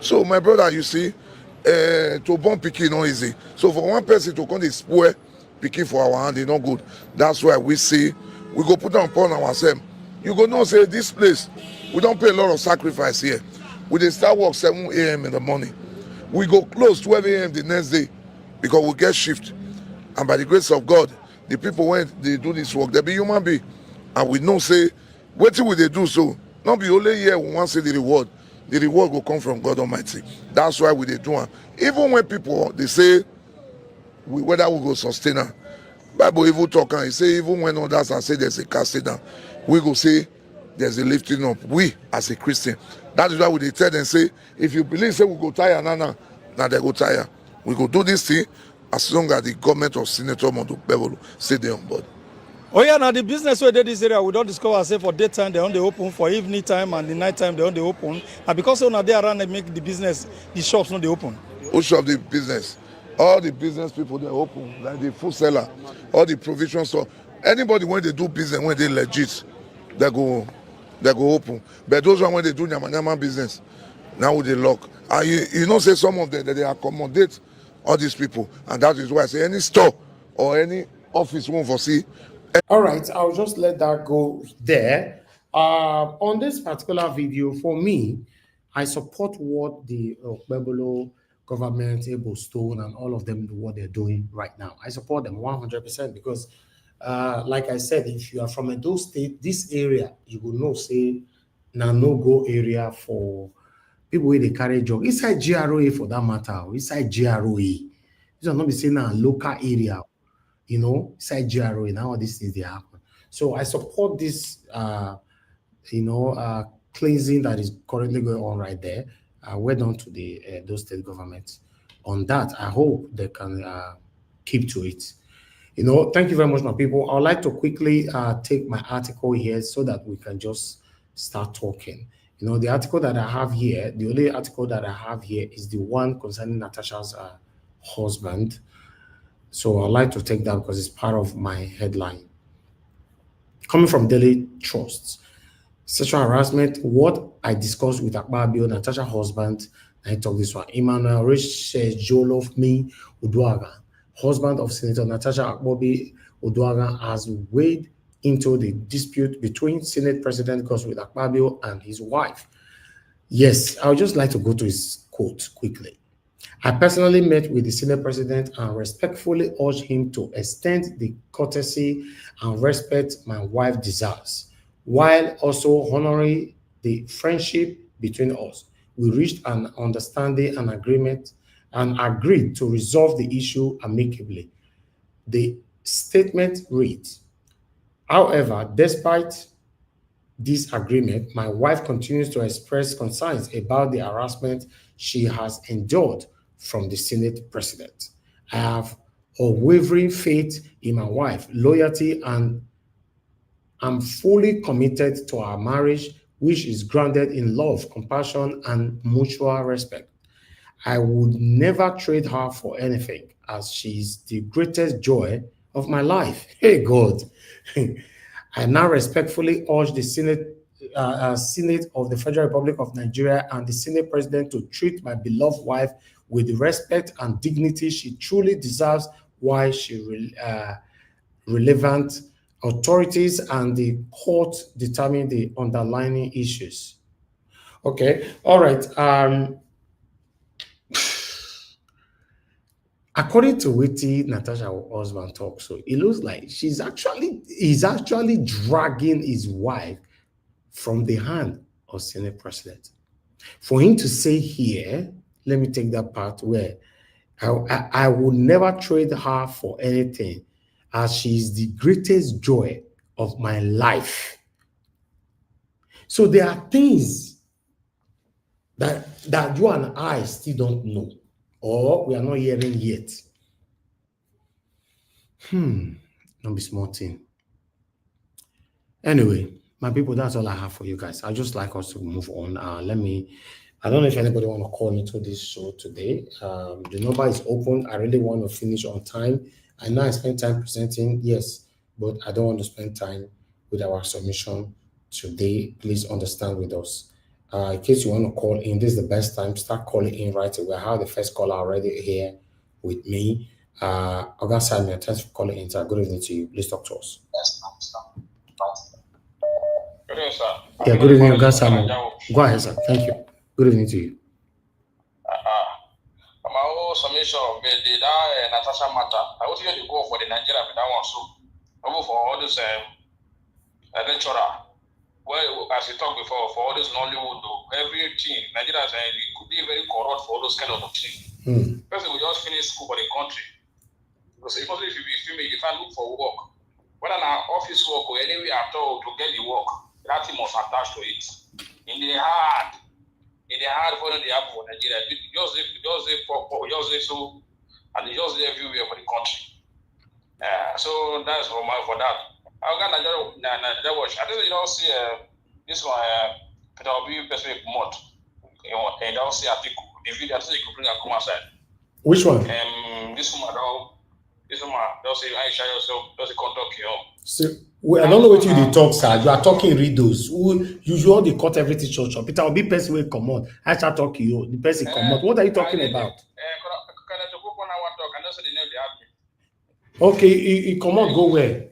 Speaker 13: So my brother, you see, to born pikin not easy. So for one person to come dey spoil pikin for our hand, it's not good. That's why we see we go put down upon ourselves. You go know say this place, we don't pay a lot of sacrifice here. We dey start work 7 a.m. in the morning. We go close 12 a.m. the next day because we get shift. And by the grace of God, the people when they do this work, they be human being. And we know say, what will they do so? Not be only here we want to see the reward. The reward will come from God Almighty. That's why we they do it. Even when people they say whether we go sustain her. Bible even talk and he say even when others are say there's a casting down, we go say there's a lifting up. We as a Christian. That is why we they tell them say if you believe say we go tire now they go tire. We go do this thing as long as the government of Senator Modu Bebolo say they on board.
Speaker 12: Oh yeah, now the business where they this area, we don't discover say for daytime they only open, for evening time and the night time they only open. And because now they around they make the business, the shops not they open.
Speaker 13: Who shop the business? All the business people they open, like the food seller, all the provision store. Anybody when they do business, when they legit, they go open. But those one when they do nyama business, now they lock. And you know say some of them that they accommodate all these people, and that is why I say any store or any office won't foresee.
Speaker 6: All right, I'll just let that go there. On this particular video, for me, I support what the Akpabio government, Able Stone, and all of them, what they're doing right now. I support them 100% because, like I said, if you are from Edo State, this area, you will know, say, no-go area for people where they carry jog. Inside GROA for that matter, inside GROA. This will not be saying a local area. You know, inside GROA, now all these things they happen. So I support this, cleansing that is currently going on right there. Well done to those state governments on that. I hope they can keep to it. You know, thank you very much, my people. I would like to quickly take my article here so that we can just start talking. You know, the article that I have here, the only article that I have here is the one concerning Natasha's husband. So I'd like to take that because it's part of my headline. Coming from Daily Trust, sexual harassment, what I discussed with Akpabio, Natasha's husband, I talk this one. Emmanuel Rich Jolofmi Uduaga, husband of Senator Natasha Akpabio Uduaga, has weighed into the dispute between Senate President Godswill Akpabio and his wife. Yes, I would just like to go to his quote quickly. I personally met with the Senate President and respectfully urged him to extend the courtesy and respect my wife deserves, while also honoring the friendship between us. We reached an understanding and agreement and agreed to resolve the issue amicably. The statement reads, however, despite this agreement, my wife continues to express concerns about the harassment she has endured from the Senate President. I have unwavering faith in my wife, loyalty, and I'm fully committed to our marriage, which is grounded in love, compassion, and mutual respect. I would never trade her for anything, as she's the greatest joy of my life. Hey, God. I now respectfully urge the Senate of the Federal Republic of Nigeria and the Senate President to treat my beloved wife with the respect and dignity she truly deserves while relevant authorities and the court determine the underlying issues. Okay, all right. According to Witty, Natasha husband talks, so it looks like he's actually dragging his wife from the hand of Senate President. For him to say here, let me take that part where I would never trade her for anything, as she is the greatest joy of my life. So there are things that you and I still don't know, or we are not hearing yet. Don't be small thing. Anyway, my people, that's all I have for you guys. I just like us to move on. I don't know if anybody want to call into this show today. The number is open. I really want to finish on time. I know I spent time presenting, yes, but I don't want to spend time with our submission today. Please understand with us. In case you want to call in, this is the best time. Start calling in right away. I have the first caller already here with me. Oga Samuel, thanks for calling in. Good evening to you. Please talk to us.
Speaker 14: Good evening, sir.
Speaker 6: Yeah, good evening, Oga Samuel. Go ahead, sir. Thank you. Good evening to you.
Speaker 14: My whole submission of the Natasha matter, I want you to go for the Nigeria, but that one so. I go for all those lecturer. Well, as we talked before, for all this Nollywood, everything, Nigeria could be very corrupt for all those kind of things. First, we just finish school for the country. Because if you be female, you can't look for work. Whether an office work or anywhere at all to get the work, that thing must attach to it. In the hard for the app for Nigeria, just so, and just everywhere for the country. So that's for that. I got Nigeria watch. I think you don't see this one. It will be best way promote. And don't see article. The video I think you could bring a come outside.
Speaker 6: Which one?
Speaker 14: This one don't say Aisha yourself. Don't say conduct here.
Speaker 6: So, I don't know what you talk, sir. You are talking riddles. Usually they cut everything short. Peter will be person will come out. I start talking you. The person come out. What are you talking about? Okay, he come out. Go where?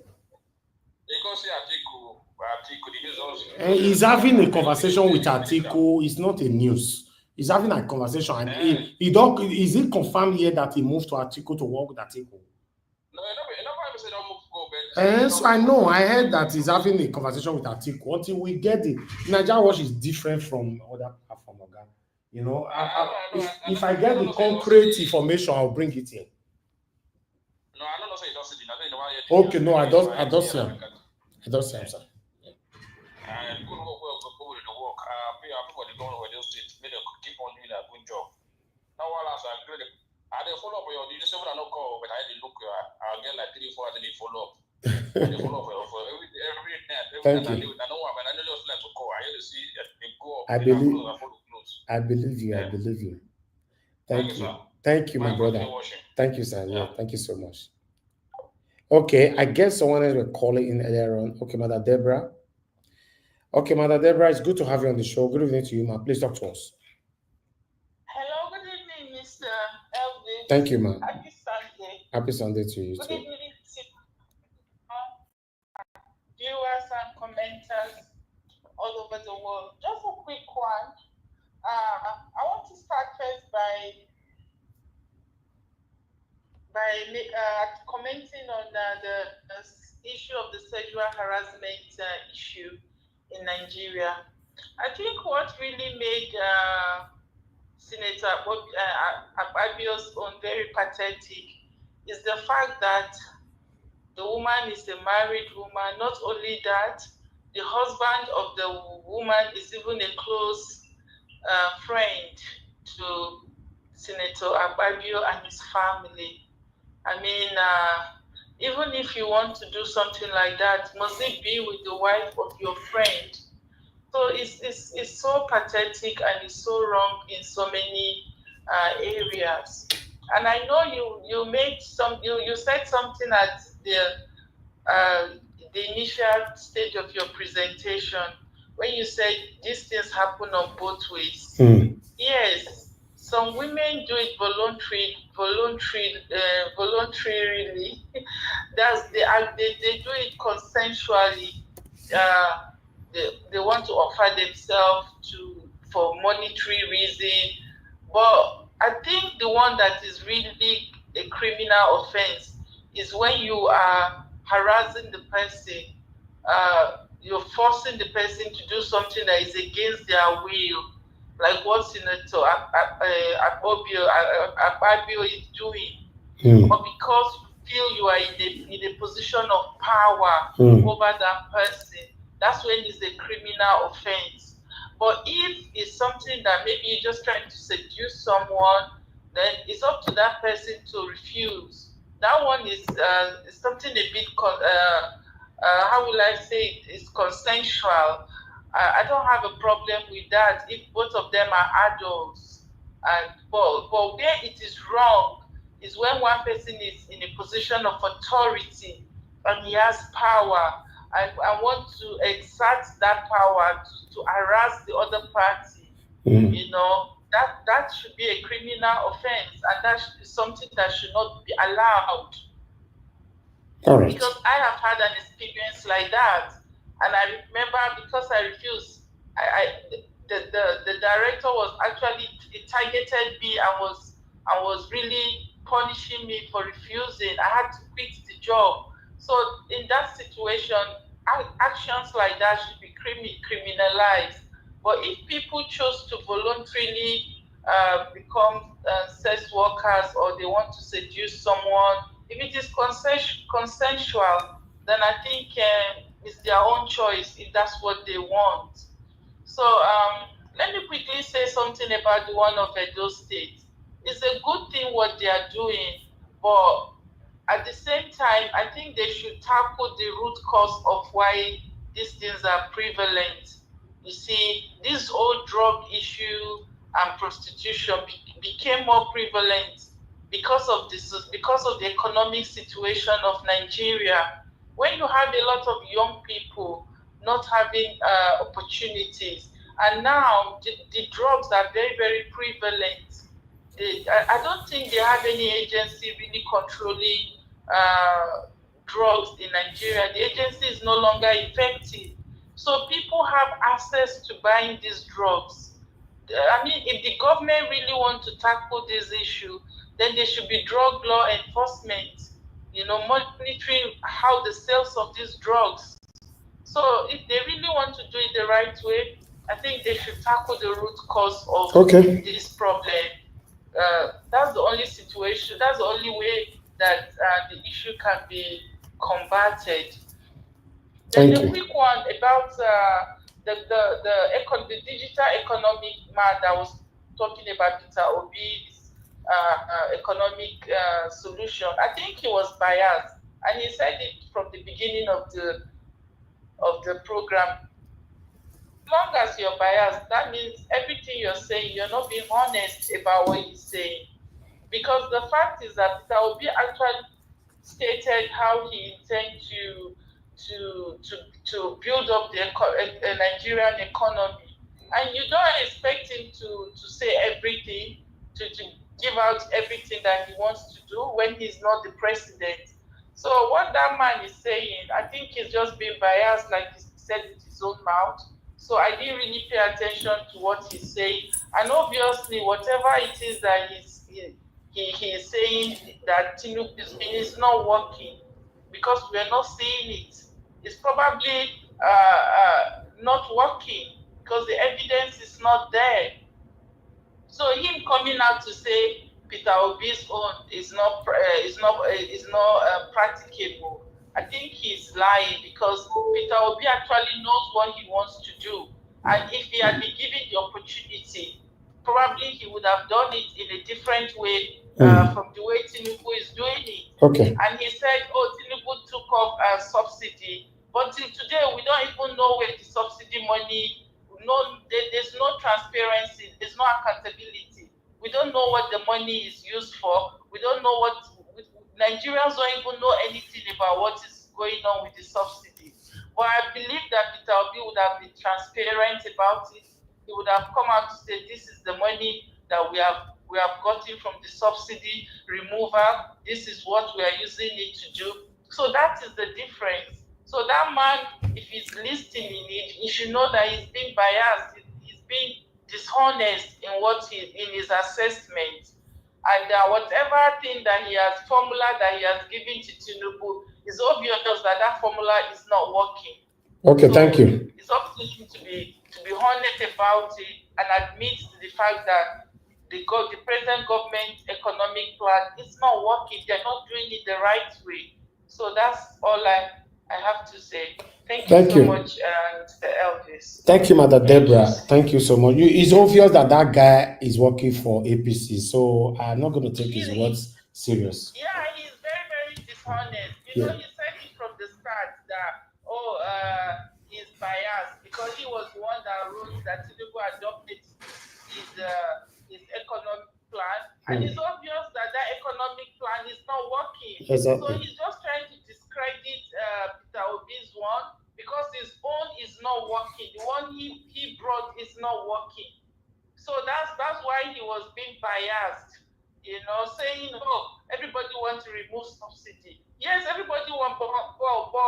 Speaker 6: And he's having a conversation with Atiku. It's not a news. He's having a conversation, and is it confirmed here that he moved to Atiku to work with Atiku? So I know. I heard that he's having a conversation with Atiku. Until we get it, Nigeria Watch is different from other platform. You know, if I get the concrete information, I'll bring it in.
Speaker 14: No, I don't say he does it.
Speaker 6: Okay, no, I don't see him. I don't see him, sir.
Speaker 14: And good work, people the government of those states, they keep on doing a good job. Now, while I agree, I didn't follow up your. You just say what I don't call, but I didn't look. I'll get like 3-4 hours and they follow up. They follow up for every
Speaker 6: Thank you.
Speaker 14: I know, but I know just like to call. I used to see they go up.
Speaker 6: I believe you. I believe you. Thank you. Thank you, my brother. Thank you, sir. Yeah, thank you so much. Okay, I guess someone else will call it in earlier on. Okay, Mother Deborah. Okay, Mother Deborah, it's good to have you on the show. Good evening to you, ma. Please talk to us.
Speaker 15: Hello, good evening, Mr. Elvin.
Speaker 6: Thank you, ma.
Speaker 15: Happy Sunday.
Speaker 6: Happy Sunday to you,
Speaker 15: good
Speaker 6: too.
Speaker 15: Evening to viewers and commenters all over the world. Just a quick one. I want to start first by commenting on the issue of the sexual harassment issue in Nigeria. I think what really made Senator Akpabio's own very pathetic is the fact that the woman is a married woman. Not only that, the husband of the woman is even a close friend to Senator Akpabio and his family. I mean, even if you want to do something like that, must it be with the wife of your friend? So it's so pathetic and it's so wrong in so many areas. And I know you made you said something at the initial stage of your presentation when you said these things happen on both ways. Yes, some women do it voluntarily. They do it consensually. They want to offer themselves for monetary reason. But I think the one that is really a criminal offense is when you are harassing the person, you're forcing the person to do something that is against their will, like what Senator Akpabio is doing, or because you feel you are in a position of power over that person. That's when it's a criminal offense. But if it's something that maybe you're just trying to seduce someone, then it's up to that person to refuse. That one is something a bit, how will I say it? It's consensual. I don't have a problem with that if both of them are adults. But where it is wrong is when one person is in a position of authority and he has power and want to exert that power to harass the other party. You know, that should be a criminal offense, and that should be something that should not be allowed.
Speaker 6: All right.
Speaker 15: Because I have had an experience like that, and I remember because I refused, the director was actually targeted me and was really punishing me for refusing. I had to quit the job. So in that situation, actions like that should be criminalized. But if people chose to voluntarily become sex workers, or they want to seduce someone, if it is consensual, then I think it's their own choice if that's what they want. So let me quickly say something about the one of Edo State. It's a good thing what they are doing, but at the same time, I think they should tackle the root cause of why these things are prevalent. You see, this whole drug issue and prostitution became more prevalent because of the economic situation of Nigeria. When you have a lot of young people not having opportunities, and now the drugs are very, very prevalent. I don't think they have any agency really controlling drugs in Nigeria. The agency is no longer effective. So people have access to buying these drugs. I mean, if the government really want to tackle this issue, then there should be drug law enforcement, monitoring how the sales of these drugs. So if they really want to do it the right way, I think they should tackle the root cause of this problem. That's the only situation, that's the only way that the issue can be combated. Then the quick one about the digital economic man that was talking about Peter Obi's economic solution. I think he was biased, and he said it from the beginning of the program. As long as you're biased, that means everything you're saying, you're not being honest about what you're saying. Because the fact is that Peter Obi actually stated how he intends to build up the Nigerian economy. And you don't expect him to say everything, to give out everything that he wants to do when he's not the president. So what that man is saying, I think he's just being biased, like he said with his own mouth. So I didn't really pay attention to what he's saying. And obviously, whatever it is that he is saying that Tinubu is doing is not working, because we are not seeing it. It's probably not working because the evidence is not there. So him coming out to say Peter Obi's own is not practicable, I think he's lying, because Peter Obi actually knows what he wants to do. And if he had been given the opportunity, probably he would have done it in a different way from the way Tinubu is doing it.
Speaker 6: Okay.
Speaker 15: And he said, oh, Tinubu took off a subsidy. But till today, we don't even know where the subsidy money, there's no transparency, there's no accountability. We don't know what the money is used for. We don't know what, Nigerians don't even know anything about what is going on with the subsidy. But I believe that Peter Obi would have been transparent about it. He would have come out to say, this is the money that we have gotten from the subsidy removal. This is what we are using it to do. So that is the difference. So that man, if he's listening in it, he should know that he's being biased. He's being dishonest in his assessment. And whatever thing that he has, formula that he has given to Tinubu, it's obvious that formula is not working.
Speaker 6: Okay, so thank you.
Speaker 15: It's up to him to be honest about it and admit the fact that the present government economic plan is not working. They're not doing it the right way. So that's all I have to say. Thank you so much, Mr. Elvis.
Speaker 6: Thank you, Mother Deborah. Thank you so much. It's obvious that guy is working for APC, so I'm not going to take his words serious.
Speaker 15: Yeah, he's very, very dishonest. You know, he said it from the start that, he's biased because he was the one that wrote that Tinubu adopted his economic plan, and it's obvious that economic plan is not working.
Speaker 6: Exactly.
Speaker 15: So he's just trying to discredit Peter Obi's one because his own is not working. The one he brought is not working. So that's why he was being biased, you know, saying, oh, everybody wants to remove subsidy. Yes, everybody wants, but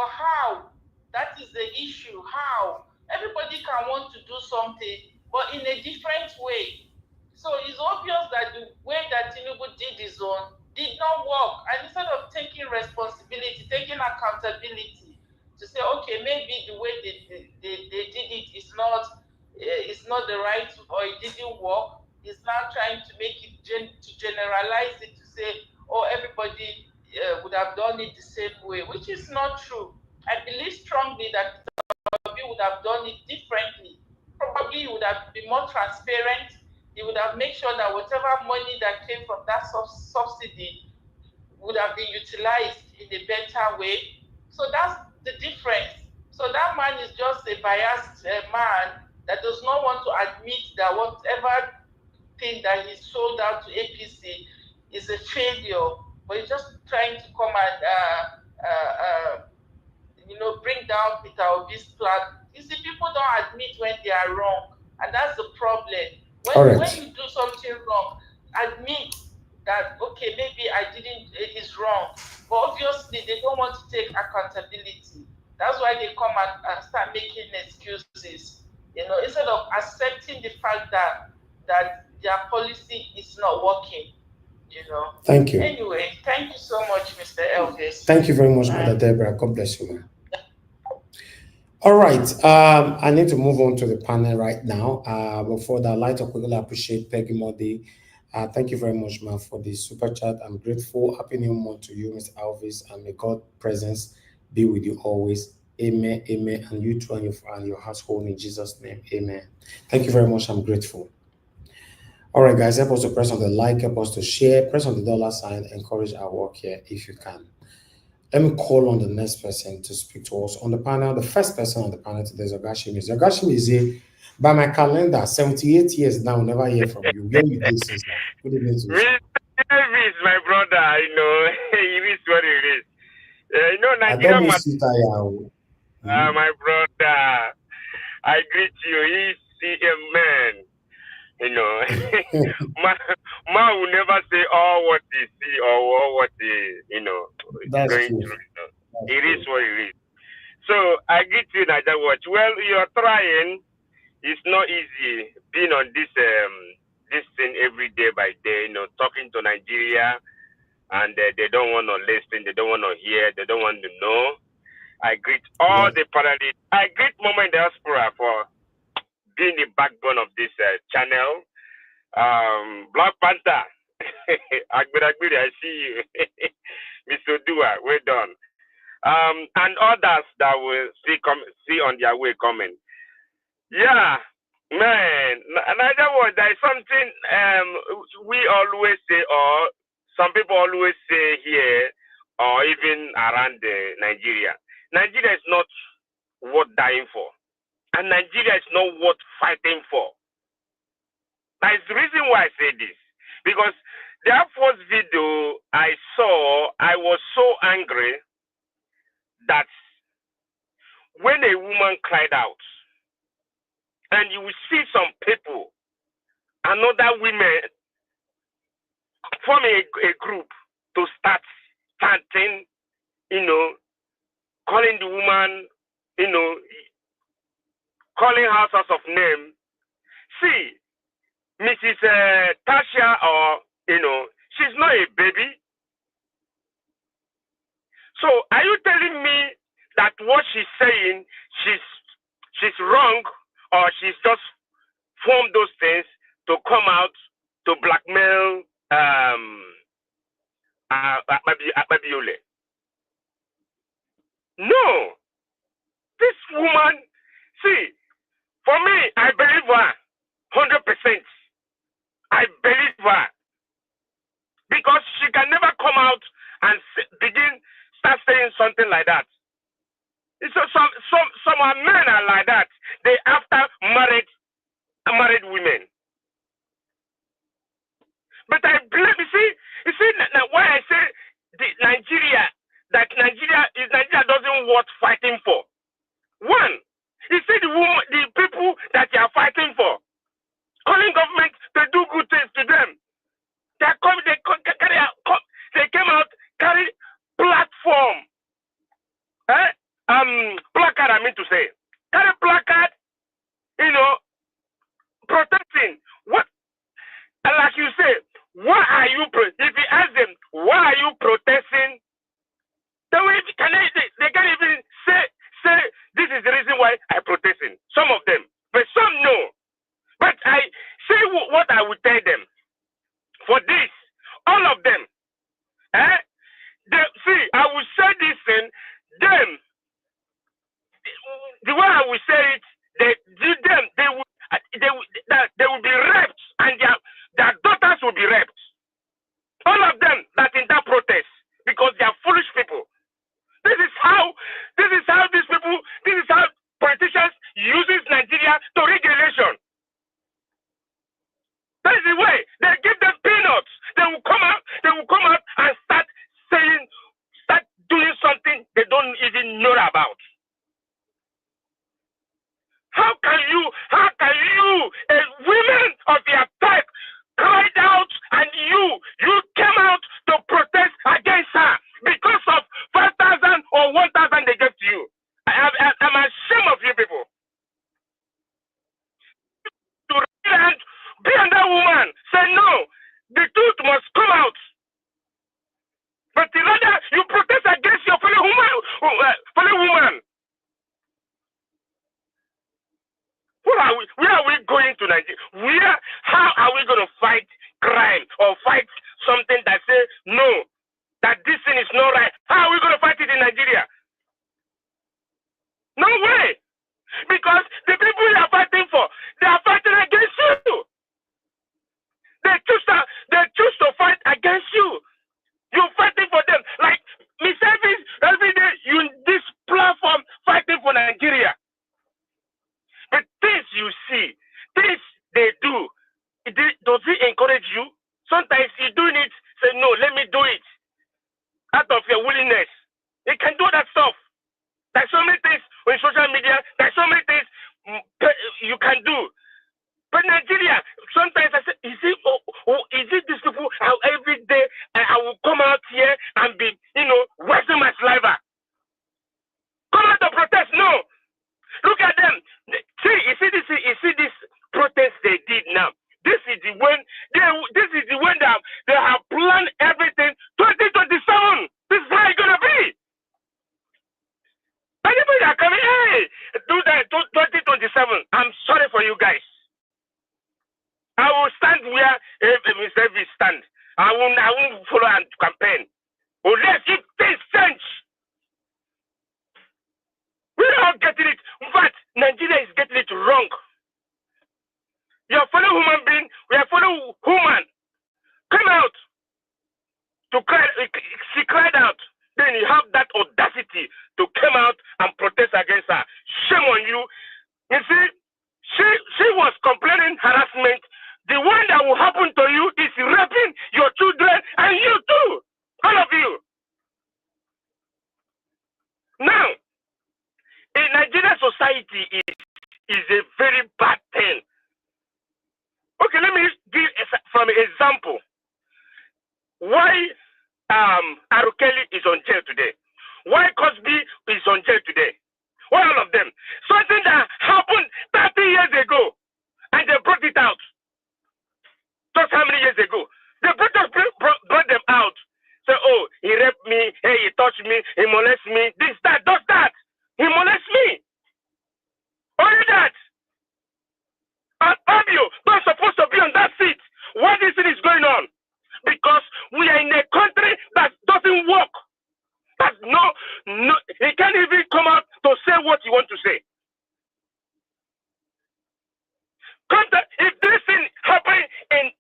Speaker 15: how? That is the issue. How? Everybody can want to do something, but in a different way. So it's obvious that the way that Tinubu did his own did not work. And instead of taking responsibility, taking accountability to say, okay, maybe the way they did it is not the right, or it didn't work, he's now trying to make it to generalize it to say, oh, everybody would have done it the same way, which is not true. I believe strongly that Obi would have done it differently. Probably he would have been more transparent. He would have made sure that whatever money that came from that subsidy would have been utilized in a better way. So that's the difference. So that man is just a biased man that does not want to admit that whatever thing that he sold out to APC is a failure, but he's just trying to come and bring down Peter Obi's plan. You see, people don't admit when they are wrong, and that's the problem. When you do something wrong, admit that, okay, maybe it is wrong, but obviously they don't want to take accountability. That's why they come and start making excuses, instead of accepting the fact that their policy is not working,
Speaker 6: Thank you.
Speaker 15: Anyway, thank you so much, Mr. Elvis.
Speaker 6: Thank you very much, Mother Deborah. God bless you, man. All right, I need to move on to the panel right now. Before that, I'd like to quickly appreciate Peggy Modi. Thank you very much, man, for the super chat. I'm grateful. Happy New Month to you, Mr. Elvis, and may God's presence be with you always. Amen, amen, and you too and your household in Jesus' name. Amen. Thank you very much. I'm grateful. All right, guys, help us to press on the like, help us to share, press on the dollar sign, encourage our work here if you can. Let me call on the next person to speak to us on the panel. The first person on the panel today is Ogashimi. Ogashimi is here. By my calendar, 78 years now, never hear from you. Where you did since that? Good evening to you.
Speaker 16: Elvis, my brother, it is what it is. Nigeria.
Speaker 6: I don't miss you, Taya.
Speaker 16: My brother, I greet you. He's a man. Man will never say all what he see or all what he,
Speaker 6: That's
Speaker 16: going
Speaker 6: true.
Speaker 16: through. It is what it is. So I greet you, Nigeria Watch. Well, you're trying. It's not easy being on this thing every day by day. Talking to Nigeria, and they don't want to listen. They don't want to hear. They don't want to know. I greet all the parallels. I greet Mama in Diaspora for being the backbone of this channel. Black Panther, Agbiragbiri, I see you. Mr. Dua, well done. And others that will see on their way coming. Yeah, man. Another word, there is something we always say, or some people always say here, or even around Nigeria, Nigeria is not worth dying for. And Nigeria is not worth fighting for. That is the reason why I say this. Because that first video I saw, I was so angry that when a woman cried out, and you will see some people, another women, form a group to start chanting, calling the woman, calling her sorts of name. See, Mrs. Tasha, or, she's not a baby. So are you telling me that what she's saying, she's wrong, or she's just formed those things to come out to blackmail Akpabio? No. This woman, see, for me, I believe her 100%. I believe her. Because she can never come out and start saying something like that. So some men are like that. They after married women. But I believe, you see why I say Nigeria doesn't worth fighting for. One, you see the people that you are fighting for, calling government to do good things to them. They came out, carry platform. Placard, I mean to say. Carry placard, protesting. What? And like you say, why are you, if you ask them, why are you protesting? They can't even say, this is the reason why I'm protesting. Some of them. But some know. But I say what I would tell them. For this, all of them, I will say this thing, them, the way I will say it, they will be raped, and their daughters will be raped. All of them that in that protest, because they are foolish people. This is how politicians uses Nigeria to rig election. That is the way. They give them peanuts. They will come out and start doing something they don't even know about. How can you, women of your type, cried out and you came out to protest against her because of 5,000 or 1,000 they gave to you? I'm ashamed of you people. To be under woman, say no, the truth must come out. But rather you protest against your fellow woman. Where are we going to Nigeria? How are we going to fight crime or fight something that says no, that this thing is not right? How are we going to fight it in Nigeria? No way. Because the people you are fighting for, they are fighting against you. They choose to fight against you. You're fighting for them. Like Miss Elvis, every day you this platform fighting for Nigeria. But things you see, things they do, does it encourage you? Sometimes you doing it, say no, let me do it. Out of your willingness. You can do that stuff. There's so many things on social media, there's so many things you can do. But Nigeria, sometimes I say, is it these people how every day I will come out here and be, wasting my saliva? Come out to protest? No. Look at them. See, you see this protest they did now. This is the one that they have planned everything. 2027. This is how it's gonna be. And people that are coming, hey, do that 2027. I'm sorry for you guys. I will stand where Mr. Elvis stand. I won't follow and campaign. Unless if things change. We're not getting it. In fact, Nigeria is getting it wrong. Your fellow human being, your fellow human, come out. you. You see, she was complaining harassment. The one that will happen to you is raping your children and you too, all of you. Now, in Nigerian society is a very bad thing. Okay, let me give from an example. Why Arukeli is on jail today? Why Cosby is on jail today? Why all of them? Something that happened 30 years ago, and they brought it out. Just how many years ago? They brought them out. So, oh, he raped me, hey, he touched me, he molested me, this, that, does that. He molests me. Only that. Akpabio not supposed to be on that seat. Why this thing is going on? Because we are in a country that doesn't work. That no, he can't even come out to say what he wants to say. If this thing happen in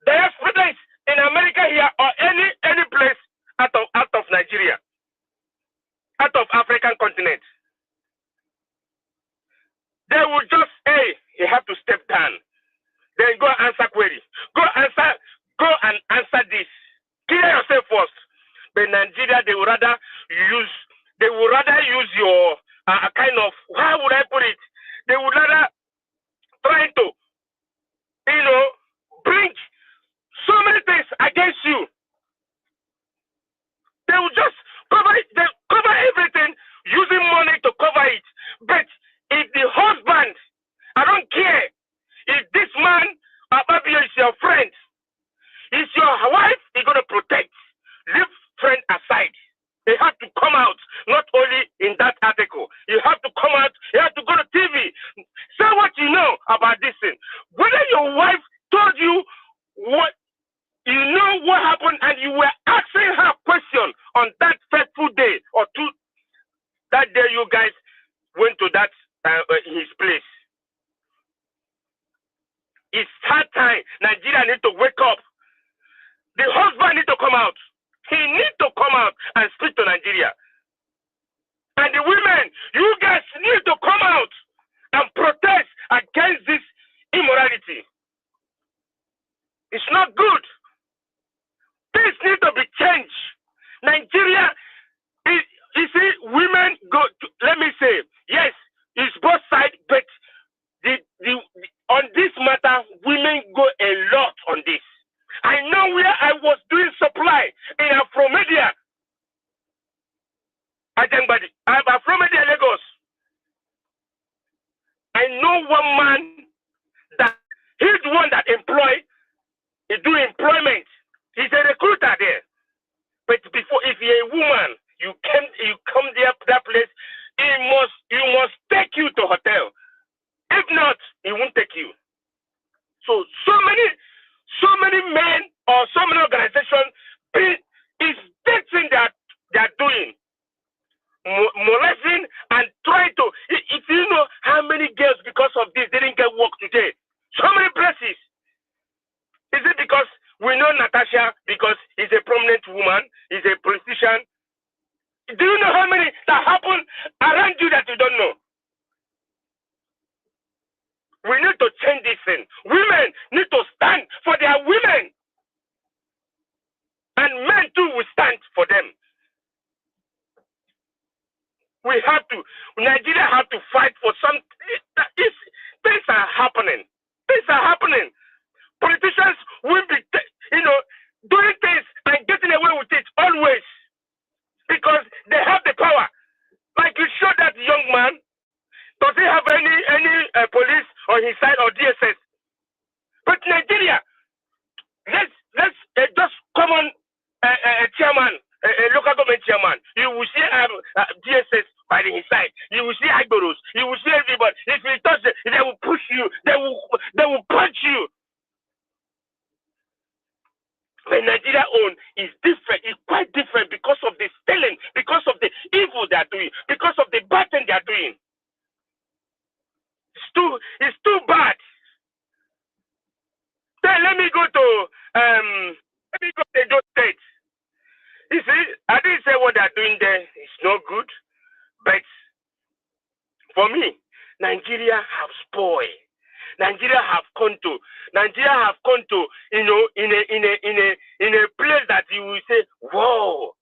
Speaker 16: diaspora, in America here or any place out of Nigeria, out of African continent, they will just, hey, you have to step down. Then go answer query. Go and answer this. Clear yourself first. But in Nigeria, they would rather use your kind of, how would I put it? They would rather try to, bring so many things against you. They will just cover everything using money to cover it. But if the husband, I don't care if this man, Akpabio, is your friend, is your wife, you're going to protect. Leave friend aside. They have to come out, not only in that article. You have to come out, you have to go to TV. Say what you know about this thing. Whether your wife told you what, you know what happened, and you were asking her question on that fateful day or two, that day you guys went to that his place. It's hard time. Nigeria need to wake up. The husband need to come out. He need to come out and speak to Nigeria. And the women, you guys need to come out and protest against this immorality. It's not good. Things need to be changed. Nigeria, you see, women go to, let me say, yes, it's both sides, but on this matter, women go a lot on this. I know where I was doing supply in Afromedia. I'm Afromedia Lagos. I know one man that he's the one that he do employment. He's a recruiter there. But before, if you're a woman, you come there that place, you must take you to hotel. If not, he won't take you. So many men or so many organizations is that thing that they're doing. Molesting and trying to, if you know how many girls because of this didn't get work today. So many places. Is it because we know Natasha because he's a prominent woman, he's a politician? Do you know how many that happen around you that you don't know? We need to change this thing. Women need to stand for their women. And men too will stand for them. We have to, Nigeria have to fight for some, things are happening. Things are happening. Politicians will be, doing things and getting away with it always. Because they have the power. Like you showed that young man, does he have any police on his side or DSS? But Nigeria, let's just common chairman, a local government chairman. You will see DSS by his side. You will see Igboros. You will see everybody. If you touch it, they will push you. They will punch you. When Nigeria own is different, it's quite different because of the stealing, because of the evil they are doing, because of the bad thing they are doing. It's too bad. Then let me go to those states. You see, I didn't say what they're doing there is no good, but For me, Nigeria have spoiled. Nigeria have come to, you know, in a place that you will say, whoa.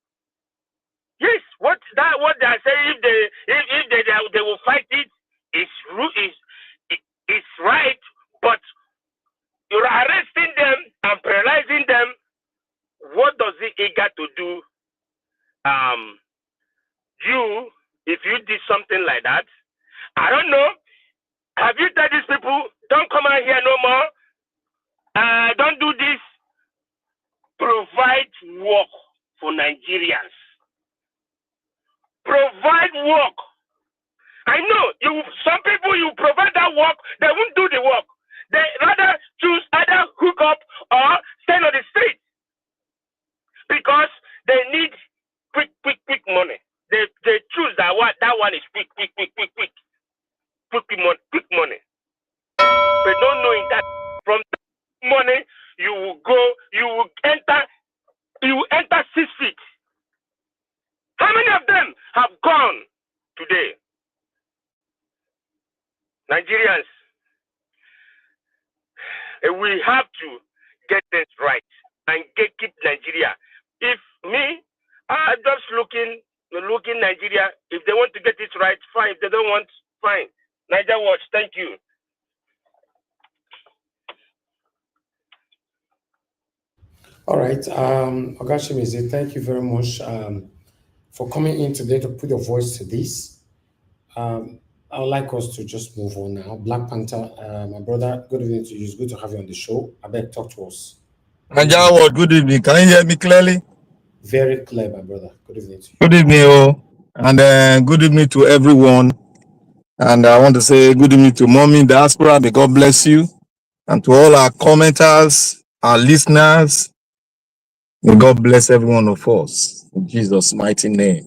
Speaker 16: Yes, what they are saying, if they will fight it, is right, but you're arresting them and paralyzing them. What does it got to do? You, if you did something like that, I don't know. Have you told these people, don't come out here no more? Don't do this. Provide work for Nigerians. Provide work. I know some people, you provide that work, they won't do the work. They rather choose either hook up or stand on the street because they need quick money. They choose that one is quick money. But not knowing that from that money you will enter 6 feet. How many of them have gone today? Nigerians, we have to get this right and keep Nigeria. If me, I'm just looking Nigeria. If they want to get it right, fine. If they don't want, fine. Niger Watch, thank you.
Speaker 6: All right, Ogashimizi, thank you very much for coming in today to put your voice to this. I would like us to just move on now. Black Panther, my brother, good evening to you. It's good to have you on the show. I beg, talk to us.
Speaker 12: Niger Watch, good evening. Can you hear me clearly?
Speaker 6: Very clear, my brother. Good evening to you.
Speaker 12: Good evening, and good evening to everyone. And I want to say good evening to Mommy Diaspora. May God bless you. And to all our commenters, our listeners, may God bless every one of us. In Jesus' mighty name.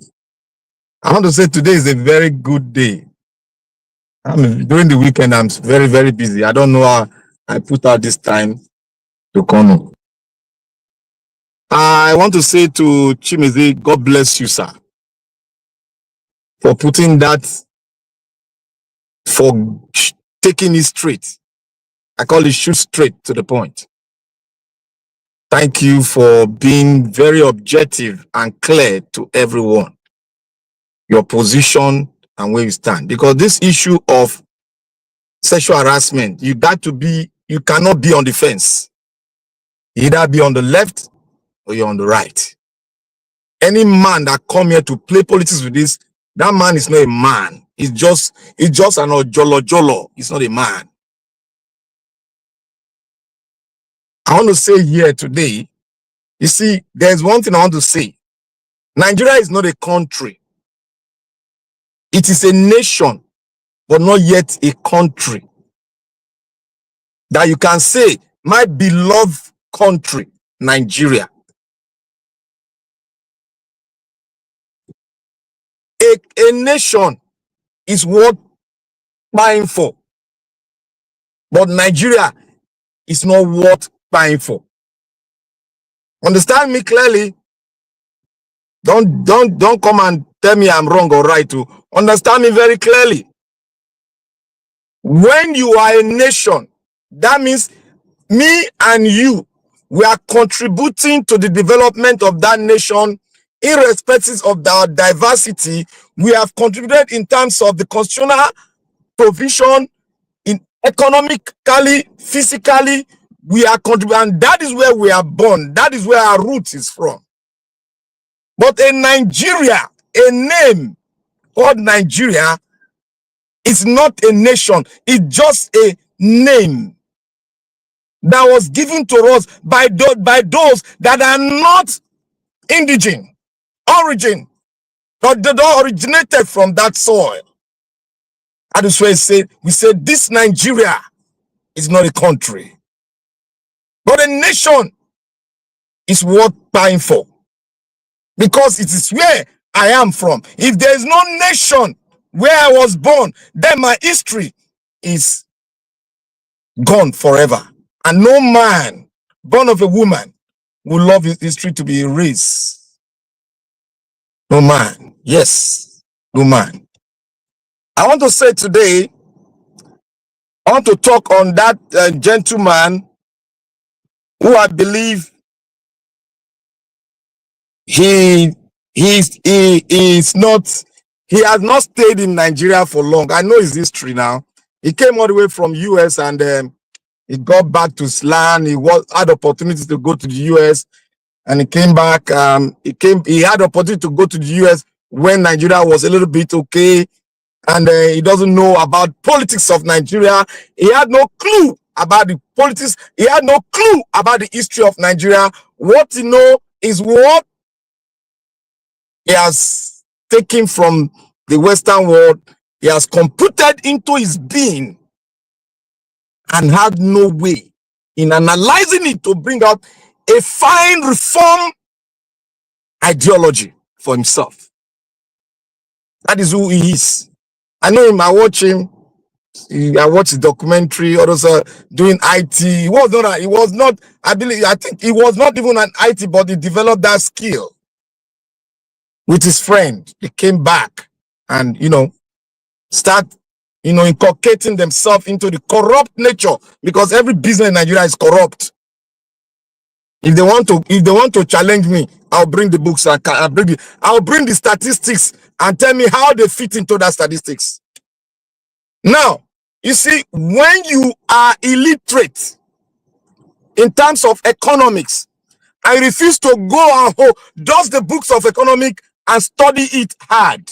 Speaker 12: I want to say today is a very good day. During the weekend, I'm very, very busy. I don't know how I put out this time to come. I want to say to Chimeze, God bless you, sir, for putting that, for taking it straight. I call it shoot straight to the point. Thank you for being very objective and clear to everyone, your position and where you stand. Because this issue of sexual harassment, you cannot be on the fence. You either be on the left or you're on the right. Any man that come here to play politics with this, that man is not a man. It's just an ojolo. It's not a man. I want to say here today, you see, there's one thing I want to say. Nigeria is not a country. It is a nation, but not yet a country. That you can say, my beloved country, Nigeria. A nation is worth buying for, but Nigeria is not worth buying for. Understand me clearly. Don't come and tell me I'm wrong or right. To understand me very clearly. When you are a nation, that means me and you, we are contributing to the development of that nation, irrespective of our diversity. We have contributed in terms of the constitutional provision, in economically, physically, we are contributing, and that is where we are born. That is where our roots is from. But in Nigeria, a name called Nigeria is not a nation. It's just a name that was given to us by those that are not indigenous origin, but they don't originated from that soil. That is why we say this Nigeria is not a country, but a nation is worth dying for, because it is where I am from. If there is no nation where I was born, then my history is gone forever. And no man born of a woman will love his history to be erased. No man. Yes, no man. I want to say today, I want to talk on that gentleman who I believe he has not stayed in Nigeria for long. I know his history now. He came all the way from US and he got back to Slan. He had opportunities to go to the US and he came back. He had opportunity to go to the US when Nigeria was a little bit okay, and he doesn't know about politics of Nigeria. He had no clue about the politics. He had no clue about the history of Nigeria. What he know is what he has taken from the Western world. He has computed into his being and had no way in analyzing it to bring out a fine reform ideology for himself. That is who he is. I know him, I watch him. I watched the documentary, others doing IT. He was not, I think he was not even an IT, but he developed that skill with his friend. They came back and, start, inculcating themselves into the corrupt nature, because every business in Nigeria is corrupt. If they want to challenge me, I'll bring the books. I'll bring the statistics and tell me how they fit into that statistics. Now, you see, when you are illiterate in terms of economics, I refuse to go and dust the books of economic and study it hard.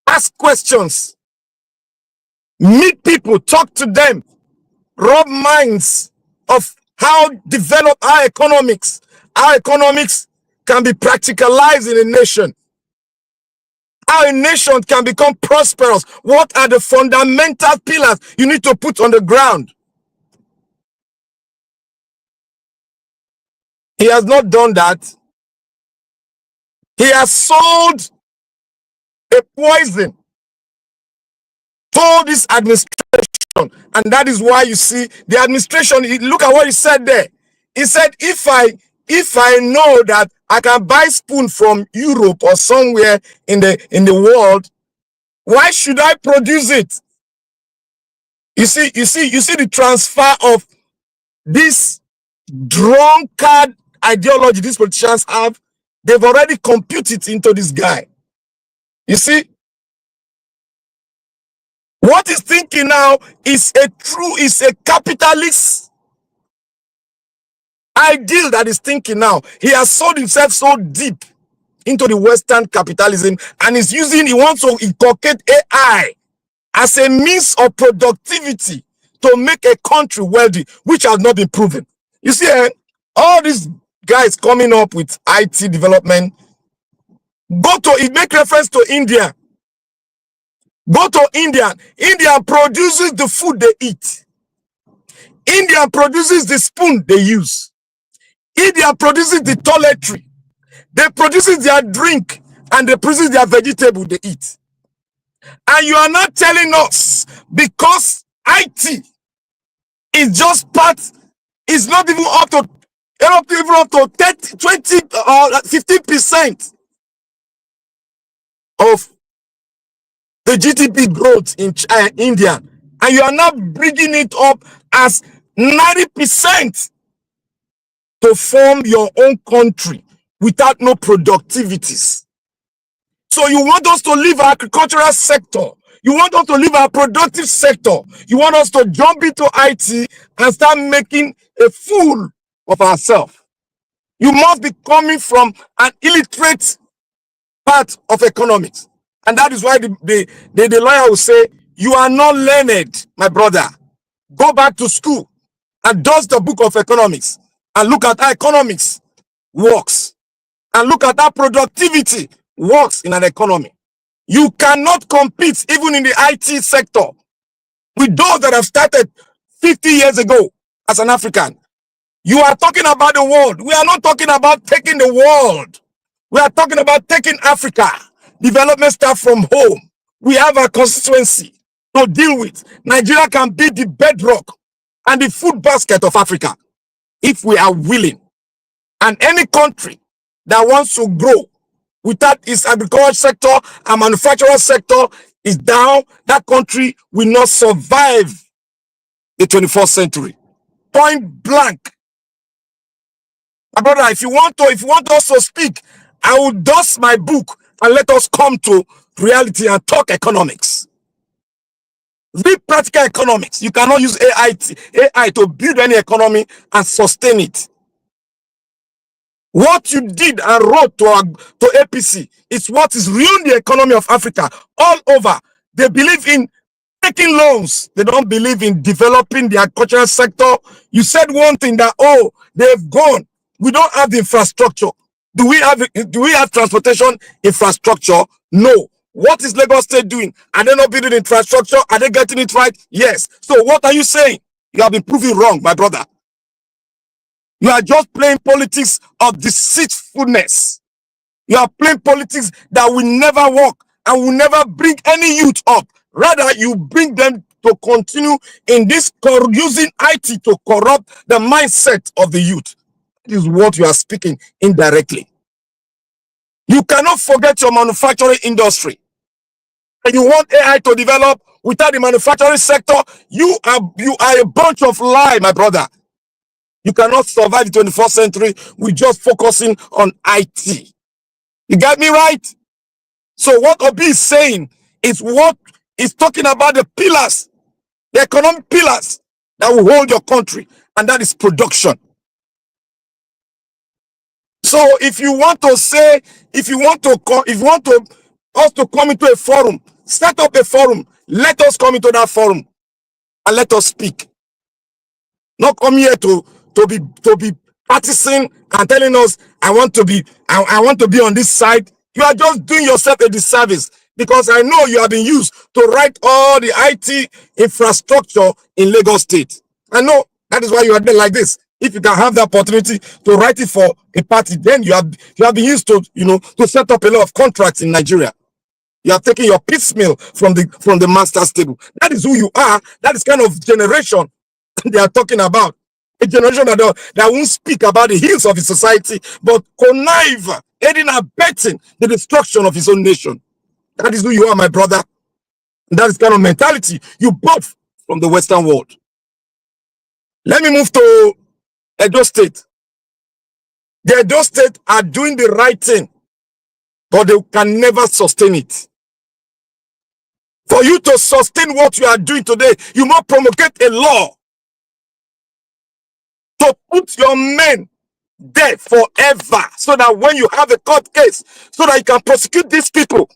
Speaker 12: Ask questions. Meet people, talk to them, rub minds of how develop our economics. Our economics can be practicalized in a nation. How a nation can become prosperous. What are the fundamental pillars you need to put on the ground? He has not done that. He has sold a poison to this administration. And that is why you see the administration, look at what he said there. He said, if I know that I can buy spoon from Europe or somewhere in the world, why should I produce it? You see the transfer of this drunkard ideology these politicians have. They've already computed into this guy. You see, what he's thinking now is a capitalist ideal that is thinking now. He has sold himself so deep into the Western capitalism, and he wants to inculcate AI as a means of productivity to make a country wealthy, which has not been proven. You see, all these guys coming up with IT development, make reference to India. Go to India. India produces the food they eat. India produces the spoon they use. India produces the toiletry. They produce their drink and they produce their vegetable they eat. And you are not telling us because IT is just part, is not even up to 30, 20 or 15% of the GDP growth in India, and you are not bringing it up as 90% to form your own country without no productivities. So you want us to leave our agricultural sector. You want us to leave our productive sector. You want us to jump into IT and start making a fool of ourselves. You must be coming from an illiterate part of economics. And that is why the lawyer will say, you are not learned, my brother. Go back to school and dust the book of economics and look at how economics works. And look at how productivity works in an economy. You cannot compete even in the IT sector with those that have started 50 years ago as an African. You are talking about the world. We are not talking about taking the world. We are talking about taking Africa. Development starts from home. We have a constituency to deal with. Nigeria can be the bedrock and the food basket of Africa if we are willing. And any country that wants to grow without its agricultural sector and manufacturing sector is down, that country will not survive the 21st century. Point blank. My brother, if you want to also speak, I will dust my book and let us come to reality and talk economics. Read practical economics. You cannot use AI to build any economy and sustain it. What you did and wrote to APC is what is ruining the economy of Africa all over. They believe in taking loans. They don't believe in developing the agricultural sector. You said one thing that, oh, they've gone. We don't have the infrastructure. Do we have transportation infrastructure? No. What is Lagos State doing? Are they not building infrastructure? Are they getting it right? Yes. So what are you saying? You have been proven wrong, my brother. You are just playing politics of deceitfulness. You are playing politics that will never work and will never bring any youth up. Rather, you bring them to continue in this using IT to corrupt the mindset of the youth. That is what you are speaking indirectly. You cannot forget your manufacturing industry. And you want AI to develop without the manufacturing sector, you are a bunch of lies, my brother. You cannot survive the 21st century with just focusing on IT. You got me right? So what Obi is saying is what is talking about the pillars, the economic pillars that will hold your country, and that is production. So if you want to us to come into a forum, set up a forum, let us come into that forum and let us speak. Not come here to be practicing and telling us I want to be on this side. You are just doing yourself a disservice, because I know you have been used to write all the IT infrastructure in Lagos State. I know that is why you are there like this. If you can have the opportunity to write it for a party, then you have been used to to set up a lot of contracts in Nigeria. You are taking your piecemeal from the master's table. That is who you are. That is kind of generation they are talking about. A generation that won't speak about the ills of his society, but connive, aiding and abetting the destruction of his own nation. That is who you are, my brother. And that is kind of mentality you bought from the Western world. Let me move to Edo State. The Edo State are doing the right thing, but they can never sustain it. For you to sustain what you are doing today, you must promulgate a law to put your men there forever, so that when you have a court case, so that you can prosecute these people,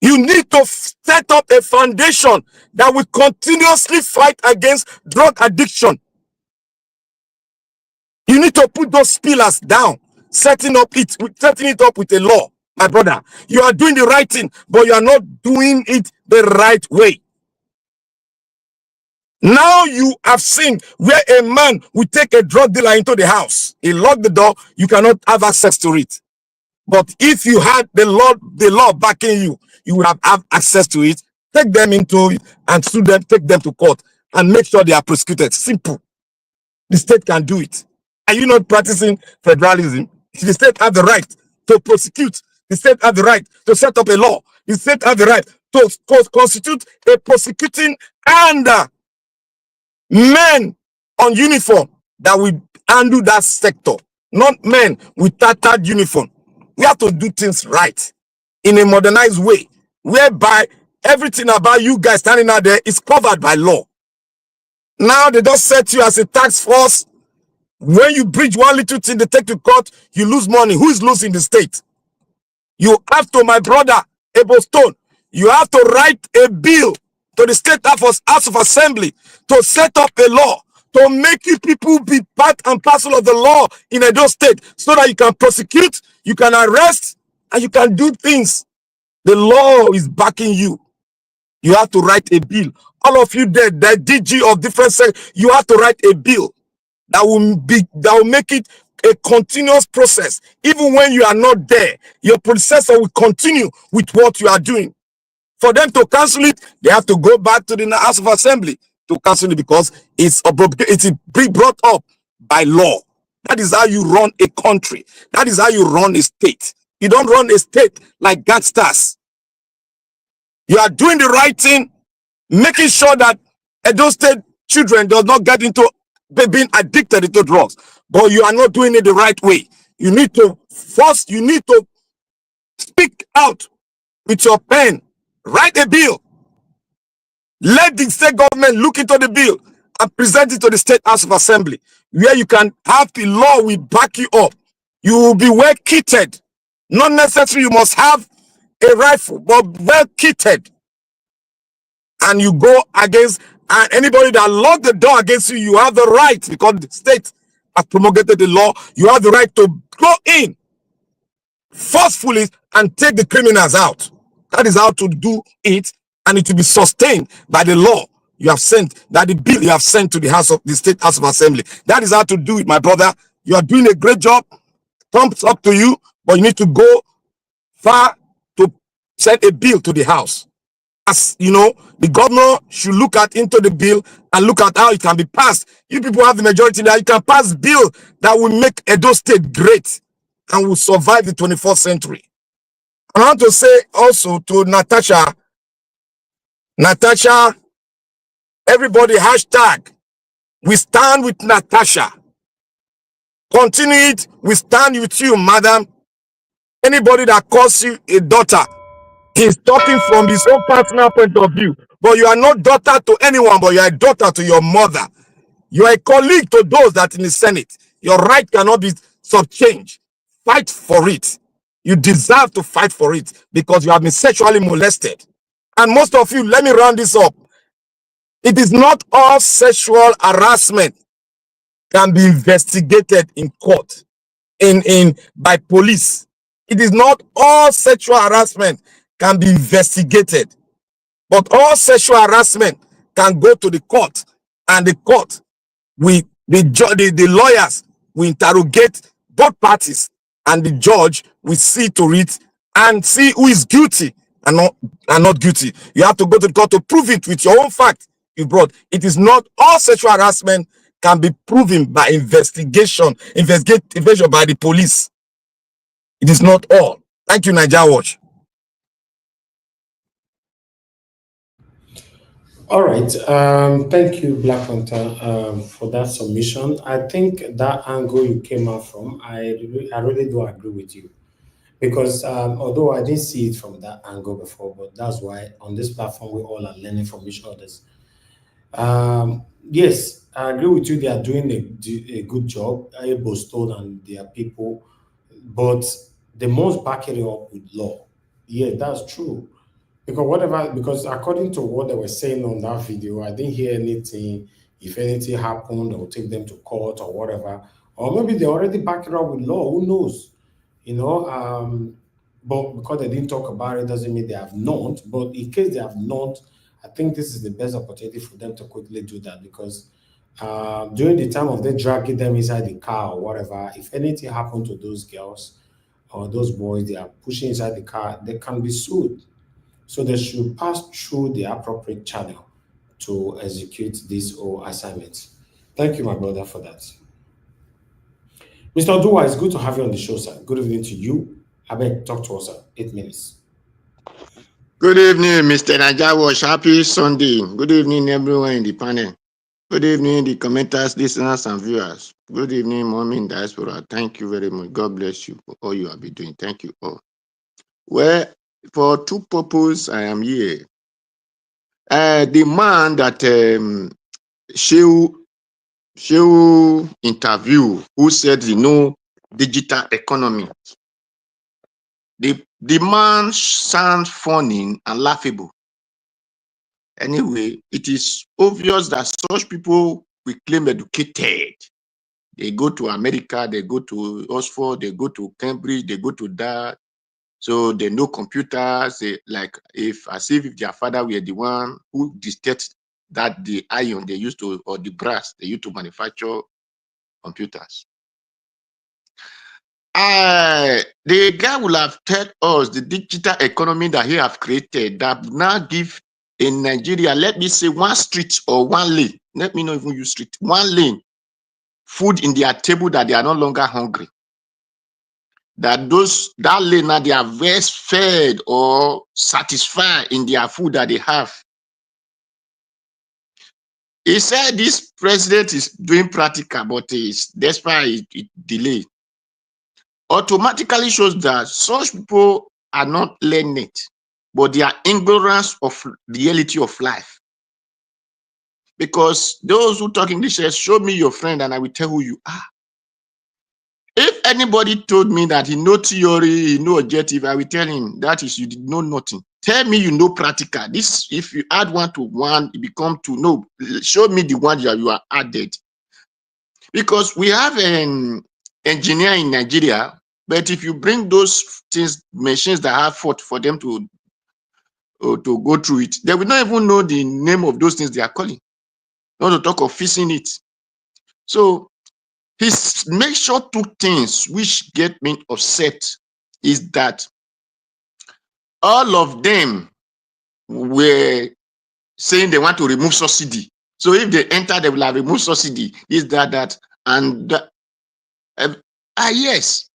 Speaker 12: you need to set up a foundation that will continuously fight against drug addiction. You need to put those pillars down, setting it up with a law. My brother, you are doing the right thing, but you are not doing it the right way. Now you have seen where a man will take a drug dealer into the house. He locked the door, you cannot have access to it. But if you had the law backing you, you would have access to it. Take them into it and sue them, take them to court, and make sure they are prosecuted. Simple. The state can do it. Are you not practicing federalism? The state has the right to prosecute. The state has the right to set up a law. The state has the right to constitute a prosecuting and men on uniform that will handle that sector, not men with tattered uniform. We have to do things right in a modernized way, whereby everything about you guys standing out there is covered by law. Now they just set you as a task force. When you breach one little thing, they take to court, you lose money. Who is losing? The state. You have to, my brother, Ebo Stone, you have to write a bill to the State House of Assembly to set up a law to make you people be part and parcel of the law in Edo State, so that you can prosecute, you can arrest, and you can do things. The law is backing you. You have to write a bill. All of you there, the DG of different sectors, you have to write a bill that will make it a continuous process. Even when you are not there, your predecessor will continue with what you are doing. For them to cancel it, they have to go back to the House of Assembly to cancel it, because it's brought up by law. That is how you run a country. That is how you run a state. You don't run a state like gangsters.
Speaker 17: You are doing the right thing, making sure that Edo State children does not get into being addicted into drugs. But you are not doing it the right way. You need to speak out with your pen, write a bill, let the state government look into the bill and present it to the State House of Assembly, where you can have the law will back you up. You will be well kitted. Not necessarily you must have a rifle, but well kitted. And you go against, and anybody that locked the door against you, you have the right, because the state has promulgated the law, you have the right to go in forcefully and take the criminals out. That is how to do it, and it will be sustained by the law you have sent, that the bill you have sent to the State House of Assembly. That is how to do it, my brother. You are doing a great job. Thumbs up to you, but you need to go far to send a bill to the House. As you know, the governor should look into the bill and look at how it can be passed. You people have the majority now. You can pass bill that will make Edo State great and will survive the 21st century. I want to say also to Natasha, everybody hashtag, we stand with Natasha. Continue it, we stand with you, madam. Anybody that calls you a daughter, he's talking from his own personal point of view. But you are not daughter to anyone, but you are a daughter to your mother. You are a colleague to those that in the Senate. Your right cannot be subchanged. Fight for it. You deserve to fight for it because you have been sexually molested. And most of you, let me round this up. It is not all sexual harassment can be investigated in court, by police. It is not all sexual harassment can be investigated, but all sexual harassment can go to the court, and the court, the lawyers will interrogate both parties, and the judge will see to it and see who is guilty and not guilty. You have to go to the court to prove it with your own fact you brought. It is not all sexual harassment can be proven by investigation by the police. It is not all. Thank you, Nigeria Watch.
Speaker 6: All right. Thank you, Black Hunter, for that submission. I think that angle you came out from, I really do agree with you. Because although I didn't see it from that angle before, but that's why on this platform we all are learning from each other's. Yes, I agree with you. They are doing a good job, Able Stone and their people, but they must back it up with law. Yeah, that's true. Because according to what they were saying on that video, I didn't hear anything. If anything happened, they'll take them to court or whatever. Or maybe they already back it up with law. Who knows? You know, but because they didn't talk about it doesn't mean they have not. But in case they have not, I think this is the best opportunity for them to quickly do that, because during the time of them dragging them inside the car or whatever, if anything happened to those girls or those boys they are pushing inside the car, they can be sued. So they should pass through the appropriate channel to execute this whole assignment. Thank you, my brother, for that. Mr. Dua, it's good to have you on the show, sir. Good evening to you. I beg, talk to us, sir. 8 minutes.
Speaker 18: Good evening, Mr. Najawash. Happy Sunday. Good evening, everyone in the panel. Good evening, the commenters, listeners, and viewers. Good evening, Mommy in Diaspora. Thank you very much. God bless you for all you have been doing. Thank you all. Well, for two purposes, I am here. The man that Shehu interview, who said, digital economy. The man sounds funny and laughable. Anyway, it is obvious that such people we claim educated. They go to America, they go to Oxford, they go to Cambridge, they go to that. So they know computers, as if their father were the one who dictated that the iron they used to, or the brass they used to manufacture computers. The guy will have told us the digital economy that he have created that now give in Nigeria, let me say one street or one lane, let me not even use street, one lane, food in their table that they are no longer hungry. that that learner, they are very fed or satisfied in their food that they have. He said this president is doing practical, but that's why it delayed. Automatically shows that such people are not learning it, but they are ignorance of the reality of life. Because those who talk English say, show me your friend and I will tell who you are. If anybody told me that he know theory, he know objective, I will tell him that is you did know nothing. Tell me you know practical. This, if you add 1 to 1, it become 2. No, show me the one you are added. Because we have an engineer in Nigeria, but if you bring those things, machines that have fought for them to go through it, they will not even know the name of those things they are calling. Not to talk of fixing it. So his major 2 things which get me upset is that all of them were saying they want to remove subsidy. So if they enter, they will have removed subsidy. Is that, and yes.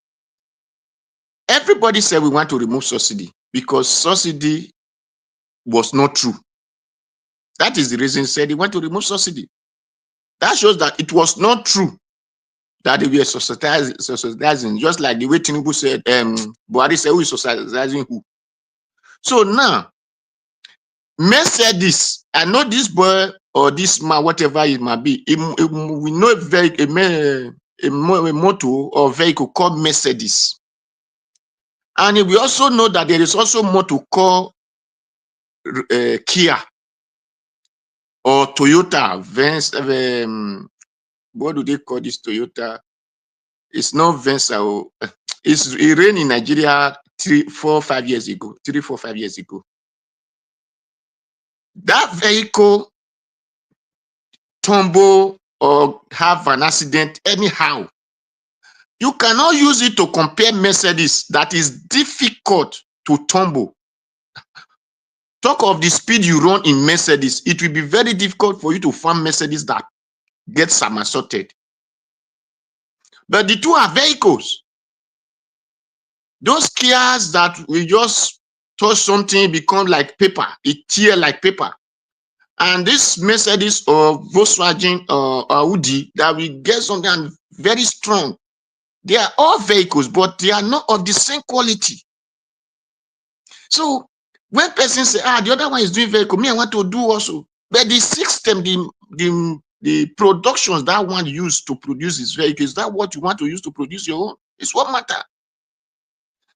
Speaker 18: Everybody said we want to remove subsidy because subsidy was not true. That is the reason he said he want to remove subsidy. That shows that it was not true that they were subsidizing, just like the way Tinubu said, Buhari said, who is subsidizing who? So now, Mercedes, I know this boy or this man, whatever it might be, we know a motor or vehicle called Mercedes. And we also know that there is also motor called Kia or Toyota. What do they call this Toyota? It's not Venza. It ran in Nigeria 3, 4, 5 years ago. That vehicle tumble or have an accident anyhow. You cannot use it to compare Mercedes that is difficult to tumble. Talk of the speed you run in Mercedes, it will be very difficult for you to find Mercedes that gets somersaulted. But the 2 are vehicles. Those Kias that we just touch something, become like paper, it tear like paper. And this Mercedes or Volkswagen or Audi that we get something very strong. They are all vehicles, but they are not of the same quality. So when persons say, the other one is doing vehicle, me, I want to do also. But the system, the productions that one used to produce his vehicle, is that what you want to use to produce your own? It's what matter.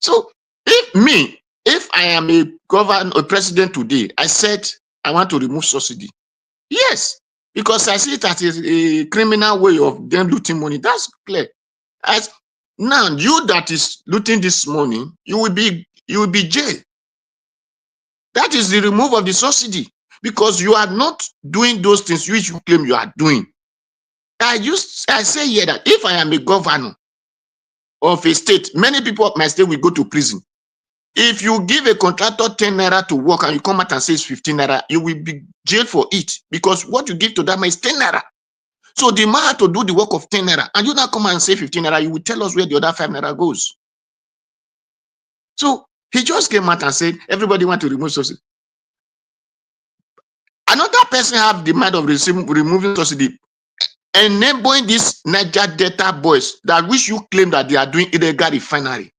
Speaker 18: So if I am a governor or president today, I said I want to remove subsidy. Yes, because I see it as a criminal way of them looting money. That's clear. As now, you that is looting this money, you will be jailed. That is the removal of the subsidy, because you are not doing those things which you claim you are doing. I say here that if I am a governor of a state, many people of my state will go to prison. If you give a contractor 10 naira to work and you come out and say it's 15 naira, you will be jailed for it, because what you give to that man is 10 naira. So the man had to do the work of 10 naira, and you now come and say 15 naira, you will tell us where the other 5 naira goes. So he just came out and said, everybody want to remove subsidy. Another person have the mind of removing subsidy, enabling these Niger Delta boys that which you claim that they are doing illegal refinery.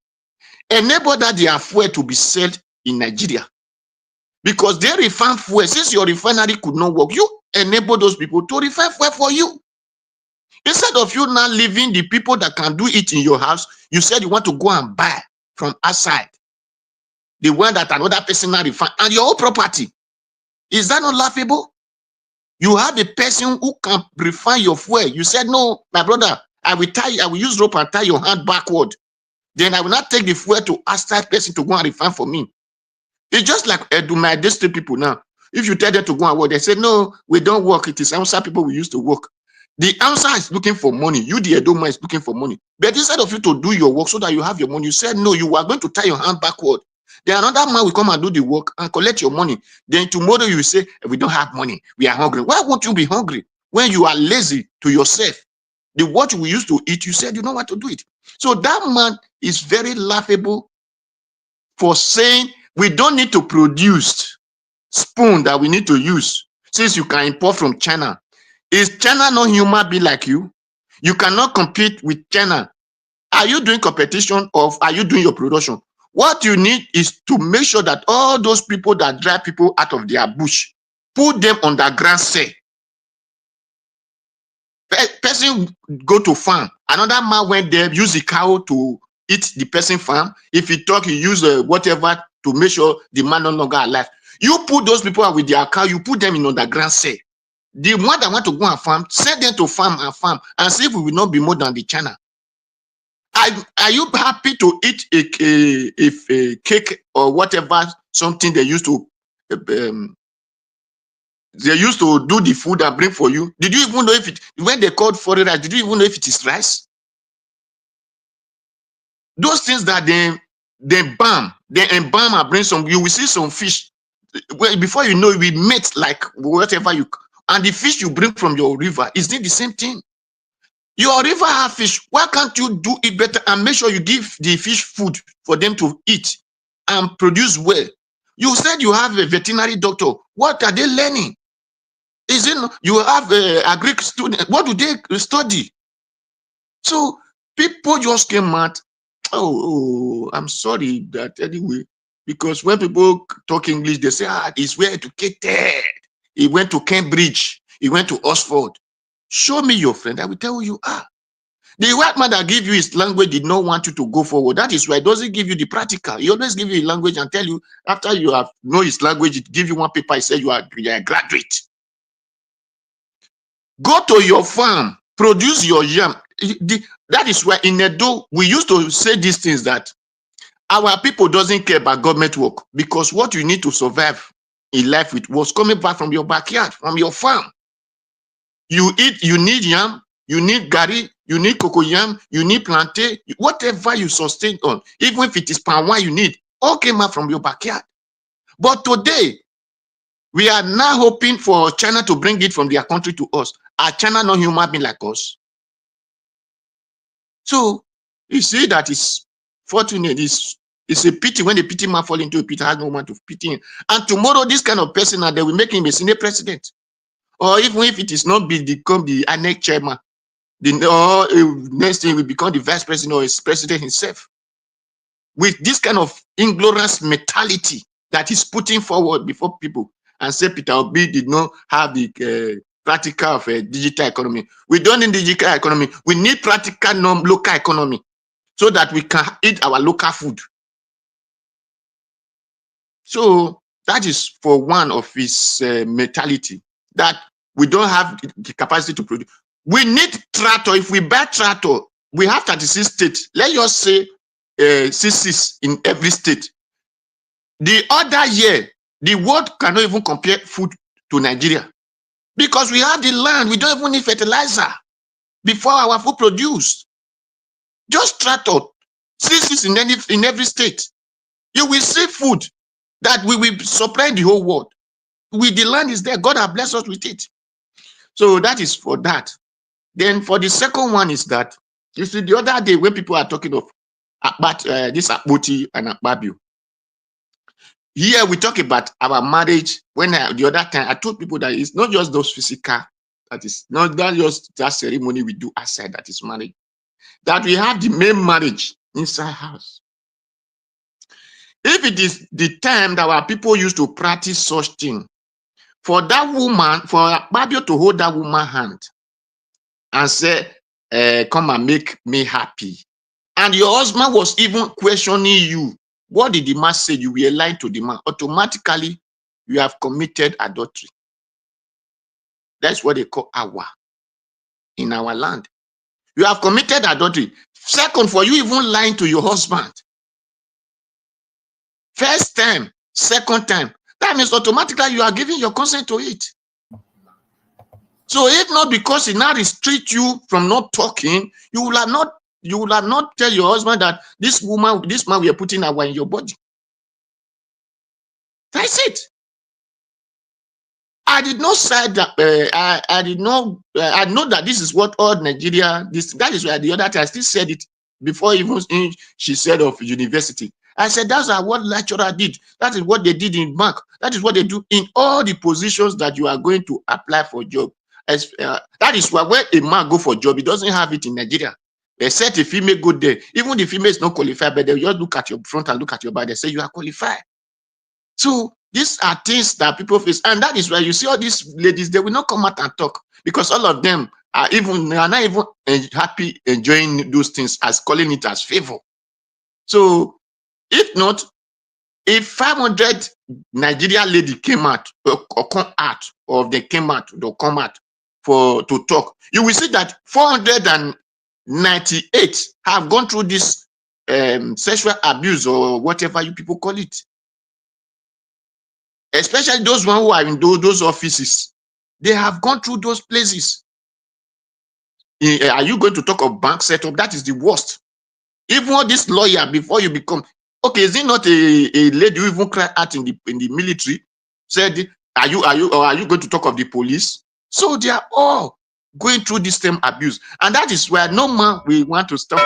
Speaker 18: Enable that they are fuel to be sold in Nigeria. Because they refine fuel. Since your refinery could not work, you enable those people to refine fuel for you. Instead of you now leaving the people that can do it in your house, you said you want to go and buy from outside the one that another person now refine and your own property. Is that not laughable? You have a person who can refine your fuel. You said, no, my brother, I will use rope and tie your hand backward. Then I will not take the fuel to ask that person to go and refine for me. It's just like my district people now. If you tell them to go and work, they say, no, we don't work. It is outside people we used to work. The outside is looking for money. You, the Edoma, is looking for money. But instead of you to do your work so that you have your money, you said, no, you are going to tie your hand backward. Then another man will come and do the work and collect your money. Then tomorrow you will say, we don't have money. We are hungry. Why won't you be hungry when you are lazy to yourself? The what we used to eat, you said you don't want to do it. So that man is very laughable for saying we don't need to produce spoon that we need to use since you can import from China. Is China not human being like you? You cannot compete with China. Are you doing competition or are you doing your production? What you need is to make sure that all those people that drive people out of their bush, put them underground say. Person go to farm, another man went there, use the cow to eat the person farm. If he talk, he use whatever to make sure the man no longer alive. You put those people out with their cow, you put them in underground say. The one that want to go and farm, send them to farm and see if we will not be more than the China. Are you happy to eat a cake or whatever, something they used to do the food and bring for you? Did you even know if it, when they called for it, did you even know if it is rice? Those things that they embalm and bring some, you will see some fish. Well, before you know it, we met like whatever you, and the fish you bring from your river, is it the same thing? Your river have fish. Why can't you do it better and make sure you give the fish food for them to eat and produce well? You said you have a veterinary doctor. What are they learning? Is it you have a Greek student? What do they study? So people just came out. Oh, I'm sorry that anyway, because when people talk English, they say, he's well educated. He went to Cambridge. He went to Oxford. Show me your friend. I will tell who you are. The white man that give you his language did not want you to go forward. That is why it doesn't give you the practical. He always give you a language and tell you, after you have know his language, it give you one paper, he say you are a graduate. Go to your farm, produce your yam. That is why in Edo, we used to say these things that our people doesn't care about government work because what you need to survive in life with was coming back from your backyard, from your farm. You eat, you need yam, you need gari, you need cocoyam, you need plantain, whatever you sustain on, even if it is palm wine you need, all came out from your backyard. But today, we are now hoping for China to bring it from their country to us. Are China not human being like us? So, you see that it's fortunate, it's a pity when the pity man fall into a pit, has no one to pity him. And tomorrow, this kind of person, they will make him a senior president. Or even if it is not become the annex chairman, next thing will become the vice president or his president himself. With this kind of ignorance mentality that he's putting forward before people and say Peter Obi did not have the practical of a digital economy. We don't need digital economy. We need practical local economy so that we can eat our local food. So that is for one of his mentality, that we don't have the capacity to produce. We need tractor. If we buy tractor, we have 36 states. Let us say 66 in every state. The other year, the world cannot even compare food to Nigeria because we have the land. We don't even need fertilizer before our food produced. Just tractor, 66 in every state. You will see food that we will supply the whole world. With the land is there, God has blessed us with it. So that is for that. Then for the second one is that, you see, the other day when people are talking of about this Akpoti and Akpabio, here we talk about our marriage. When the other time I told people that it's not just those physical, that is not just that ceremony we do outside, that is marriage, that we have the main marriage inside house. If it is the time that our people used to practice such thing, for that woman, for Akpabio to hold that woman's hand and say, come and make me happy. And your husband was even questioning you. What did the man say? You were lying to the man. Automatically, you have committed adultery. That's what they call awa in our land. You have committed adultery. Second, for you even lying to your husband. First time, second time. That means automatically you are giving your consent to it. So if not because it now restricts you from not talking, you will have not tell your husband that this woman, this man, we are putting awa in your body. That's it. I did not say that. I did not. I know that this is what all Nigeria. That is why the other time I still said it before even she said of university. I said that's what lecturer did. That is what they did in bank. That is what they do in all the positions that you are going to apply for job. That is why when a man go for job, he doesn't have it in Nigeria. They said a female go there. Even the female is not qualified, but they just look at your front and look at your back. They say you are qualified. So these are things that people face, and that is why you see all these ladies. They will not come out and talk because all of them are not even happy enjoying those things as calling it as favor. So if not, if 500 Nigeria lady came out or come out, or they came out, they'll come out to talk, you will see that 498 have gone through this sexual abuse or whatever you people call it. Especially those ones who are in those offices, they have gone through those places. Are you going to talk of bank setup? That is the worst. Even this lawyer, before you become, okay, is it not a lady who even cried out in the military? Said, are you going to talk of the police? So they are all going through this same abuse, and that is where no man will want to stop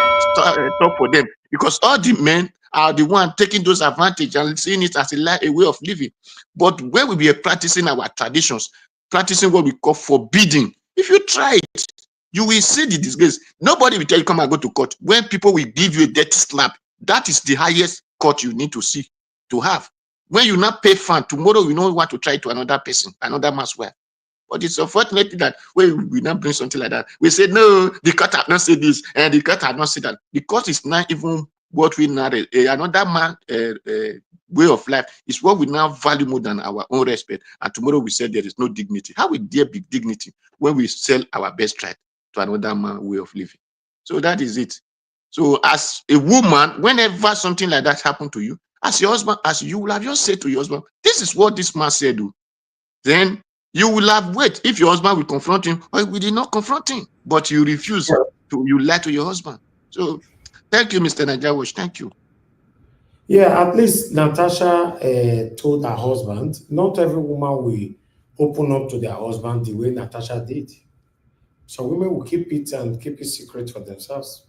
Speaker 18: for them, because all the men are the one taking those advantage and seeing it as a way of living. But when we be practicing our traditions, practicing what we call forbidding, if you try it, you will see the disgrace. Nobody will tell you come and go to court. When people will give you a dirty slap, that is the highest court you need to see to have. When you not pay fine, tomorrow you don't want to try to another person, another man's wife. But it's unfortunate that when we now bring something like that, we say, no, the court have not said this, and the court have not said that. Because it's not even what we now, another man way of life is what we now value more than our own respect. And tomorrow we say there is no dignity. How will there be dignity when we sell our best right to another man way of living? So that is it. So as a woman, whenever something like that happened to you, as your husband, as you will have just said to your husband, this is what this man said. Then you will have wait if your husband will confront him, or we did not confront him, but you refuse you lie to your husband. So thank you, Mr. Najawash. Thank you.
Speaker 6: Yeah, at least Natasha told her husband, not every woman will open up to their husband the way Natasha did. So women will keep it and keep it secret for themselves.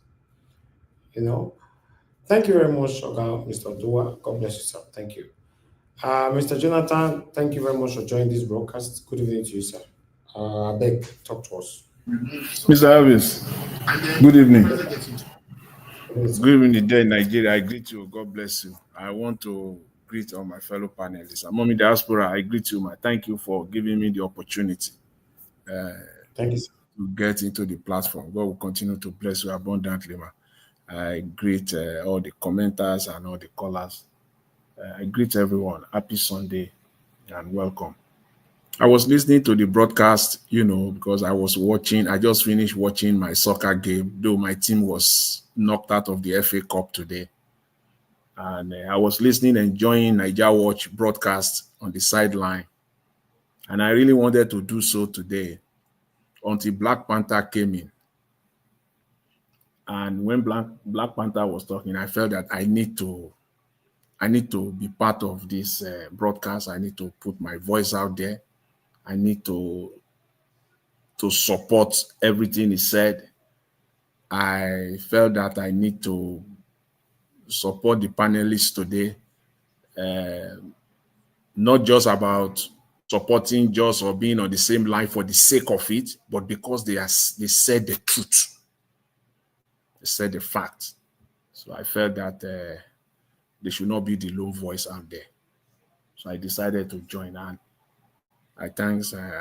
Speaker 6: You know. Thank you very much, Mr. Dua. God bless you, sir. Thank you. Mr. Jonathan, thank you very much for joining this broadcast. Good evening to you, sir. Beg, talk to us.
Speaker 19: Mr. Elvis, good evening. Good evening there in Nigeria. I greet you. God bless you. I want to greet all my fellow panelists. Mommy Diaspora, I greet you, man. Thank you for giving me the opportunity
Speaker 6: thank you, sir,
Speaker 19: to get into the platform. God will continue to bless you abundantly, man. I greet all the commenters and all the callers. I greet everyone. Happy Sunday and welcome. I was listening to the broadcast, because I just finished watching my soccer game, though my team was knocked out of the FA Cup today. And I was listening, enjoying Niger Watch broadcast on the sideline. And I really wanted to do so today until Black Panther came in. And when Black Panther was talking, I felt that I need to be part of this broadcast. I need to put my voice out there. I need to support everything he said. I felt that I need to support the panelists today, not just about supporting just or being on the same line for the sake of it, but because they said the truth. They said the fact. So I felt that they should not be the lone voice out there. So I decided to join, and I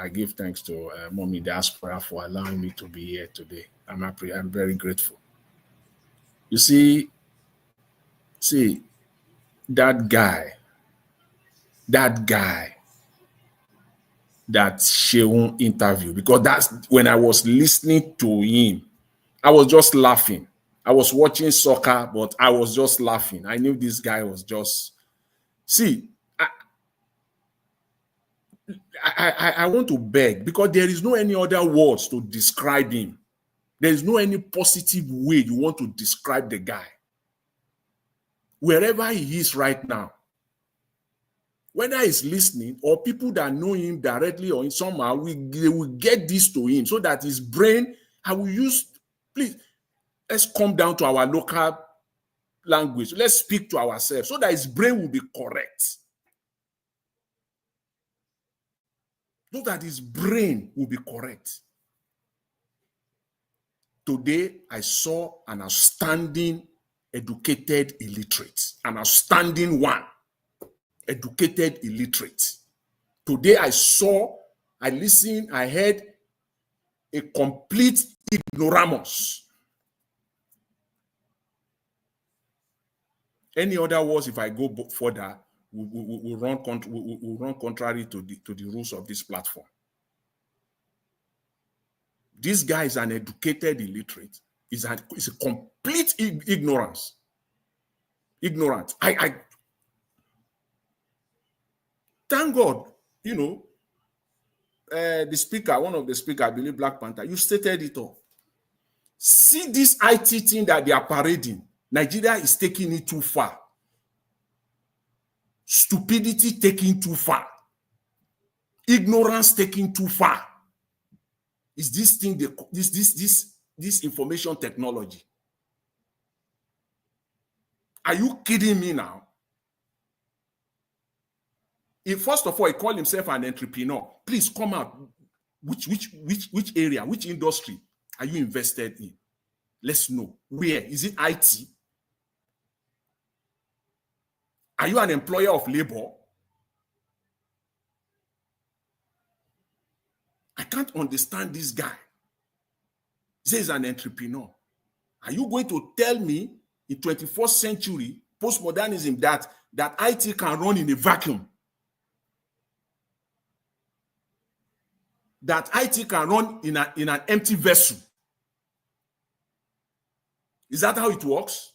Speaker 19: give thanks to Mommy Diaspora for allowing me to be here today. I'm very grateful. You see, that guy that Sheun interview, because that's when I was listening to him, I was just laughing. I was watching soccer, but I was just laughing. I knew this guy was just, I want to beg, because there is no any other words to describe him. There is no any positive way you want to describe the guy. Wherever he is right now, whether he's listening or people that know him directly or in somehow, they will get this to him so that his brain, I will use, please, let's come down to our local language. Let's speak to ourselves so that his brain will be correct. So that his brain will be correct. Today, I saw an outstanding educated illiterate, an outstanding one, educated illiterate. Today, I listened, I heard a complete ignoramus. Any other words, if I go further, will run contrary to the rules of this platform. This guy is an educated illiterate. Is a complete ignorant. I thank God, the speaker, one of the speakers, I believe Black Panther, you stated it all. See this IT thing that they are parading. Nigeria is taking it too far. Stupidity taking too far. Ignorance taking too far. Is this thing, this information technology? Are you kidding me now? First of all, he called himself an entrepreneur. Please come out. Which area, which industry are you invested in? Let's know. Where? Is it IT? Are you an employer of labor? I can't understand this guy. He says he's an entrepreneur. Are you going to tell me in 21st century postmodernism that IT can run in a vacuum? That IT can run in an empty vessel? Is that how it works?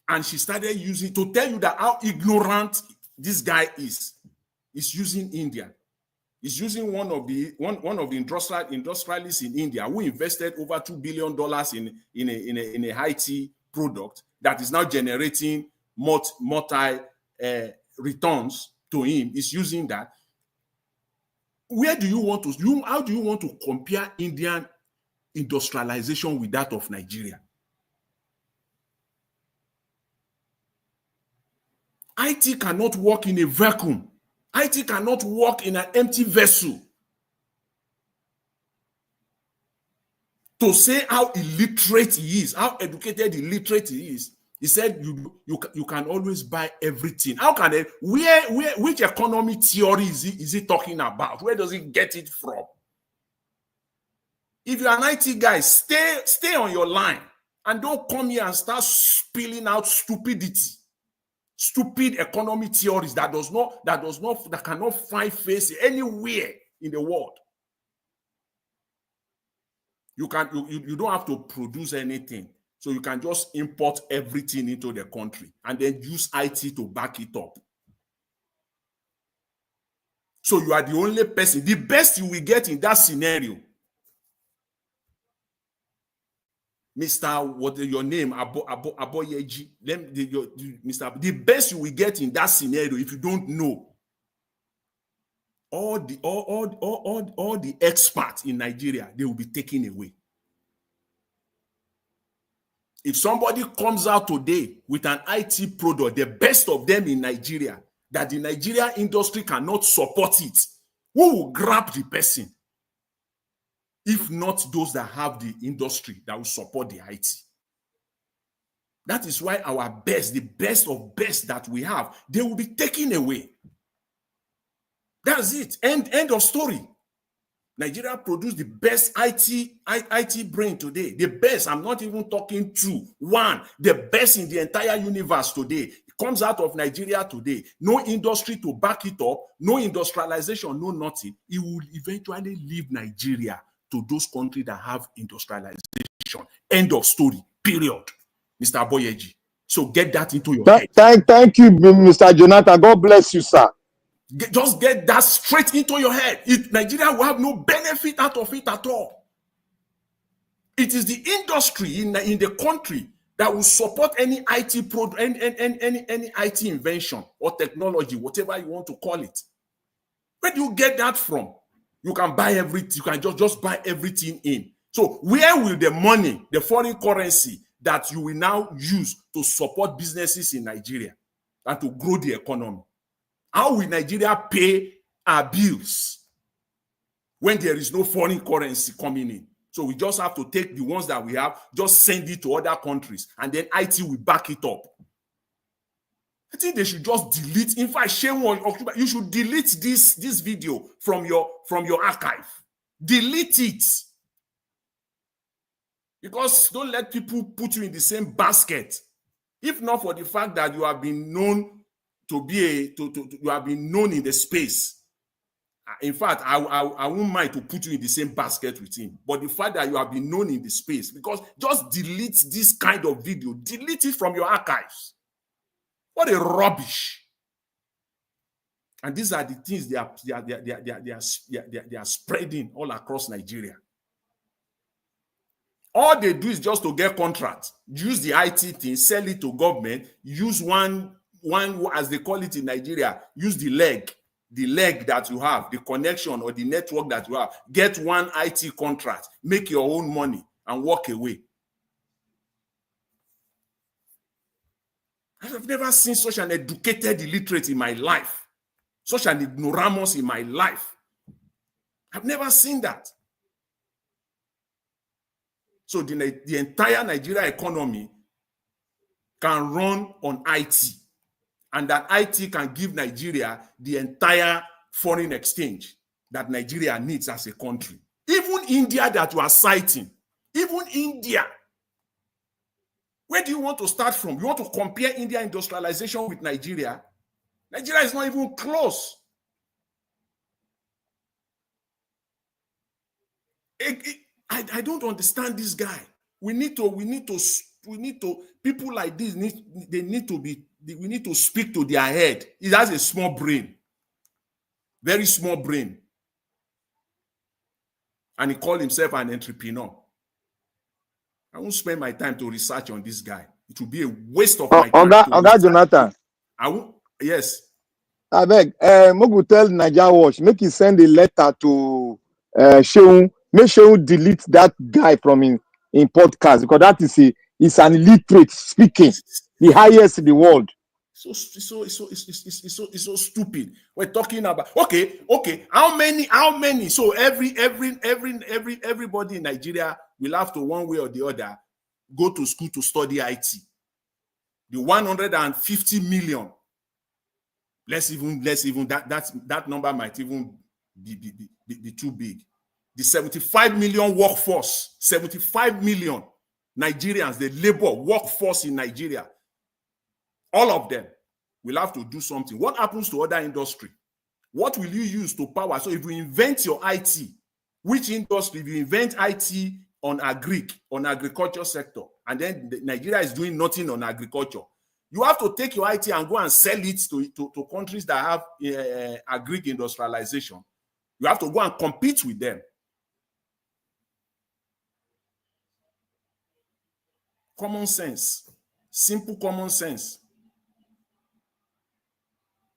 Speaker 19: And she started using, to tell you that how ignorant this guy is using India. He's using one of the industrialists in India who invested over $2 billion in a IT product that is now generating multi returns to him. He's using that. How do you want to compare Indian industrialization with that of Nigeria? IT cannot work in a vacuum. IT cannot work in an empty vessel. To say how illiterate he is, how educated illiterate he is, he said you can always buy everything. How can they? Which economy theory is he talking about? Where does he get it from? If you're an IT guy, stay on your line and don't come here and start spilling out stupidity. Stupid economy theories that cannot find face anywhere in the world. You don't have to produce anything, so you can just import everything into the country and then use IT to back it up. So you are the only person. The best you will get in that scenario, Mr. What your name? Aboyeji. Mr. The best you will get in that scenario, if you don't know, all the experts in Nigeria, they will be taken away. If somebody comes out today with an IT product, the best of them in Nigeria, that the Nigeria industry cannot support it, who will grab the person? If not those that have the industry that will support the IT. That is why our best, the best of best that we have, they will be taken away. That's it. End of story. Nigeria produced the best IT brain today. The best. I'm not even talking two. One, the best in the entire universe today. It comes out of Nigeria today. No industry to back it up. No industrialization. No nothing. It will eventually leave Nigeria to those countries that have industrialization. End of story. Period. Mr. Aboyeji. So get that into your head.
Speaker 17: Thank you, Mr. Jonathan. God bless you, sir.
Speaker 19: Just get that straight into your head. Nigeria will have no benefit out of it at all. It is the industry in the country that will support any IT any IT invention or technology, whatever you want to call it. Where do you get that from? You can buy everything. You can just buy everything in. So where will the money, the foreign currency that you will now use to support businesses in Nigeria and to grow the economy? How will Nigeria pay our bills when there is no foreign currency coming in? So we just have to take the ones that we have, just send it to other countries, and then IT will back it up. I think they should just delete. In fact, you should delete this video from your archive. Delete it. Because don't let people put you in the same basket. If not for the fact that you have been known to be you have been known in the space. In fact, I won't mind to put you in the same basket with him. But the fact that you have been known in the space, because just delete this kind of video, delete it from your archives. What a rubbish! And these are the things they are spreading all across Nigeria. All they do is just to get contracts, use the IT thing, sell it to government, use one as they call it in Nigeria, use the leg that you have, the connection or the network that you have, get one IT contract, make your own money, and walk away. I've never seen such an educated illiterate in my life, such an ignoramus in my life. I've never seen that. So the entire Nigeria economy can run on IT, and that IT can give Nigeria the entire foreign exchange that Nigeria needs as a country. Even India that you are citing, even India. Where do you want to start from? You want to compare India industrialization with Nigeria? Nigeria is not even close. I don't understand this guy. We need to people like this we need to speak to their head. He has a small brain, very small brain, and he called himself an entrepreneur. I won't spend my time to research on this guy. It will be a waste of my time.
Speaker 17: On that, Jonathan.
Speaker 19: I won't. Yes.
Speaker 17: I beg. Mogu tell Naija Watch, make he send a letter to Sheung. Make Sheung delete that guy from in podcast, because that is an illiterate speaking, the highest in the world.
Speaker 19: It's so stupid. We're talking about okay. How many? So everybody in Nigeria will have to, one way or the other, go to school to study IT. The 150 million. Let's even that number might even be too big. The 75 million workforce, 75 million Nigerians, the labor workforce in Nigeria. All of them will have to do something. What happens to other industry? What will you use to power? So if you invent your IT, which industry? If you invent IT on agriculture sector, and then Nigeria is doing nothing on agriculture, you have to take your IT and go and sell it to countries that have agric industrialization. You have to go and compete with them. Common sense, simple common sense.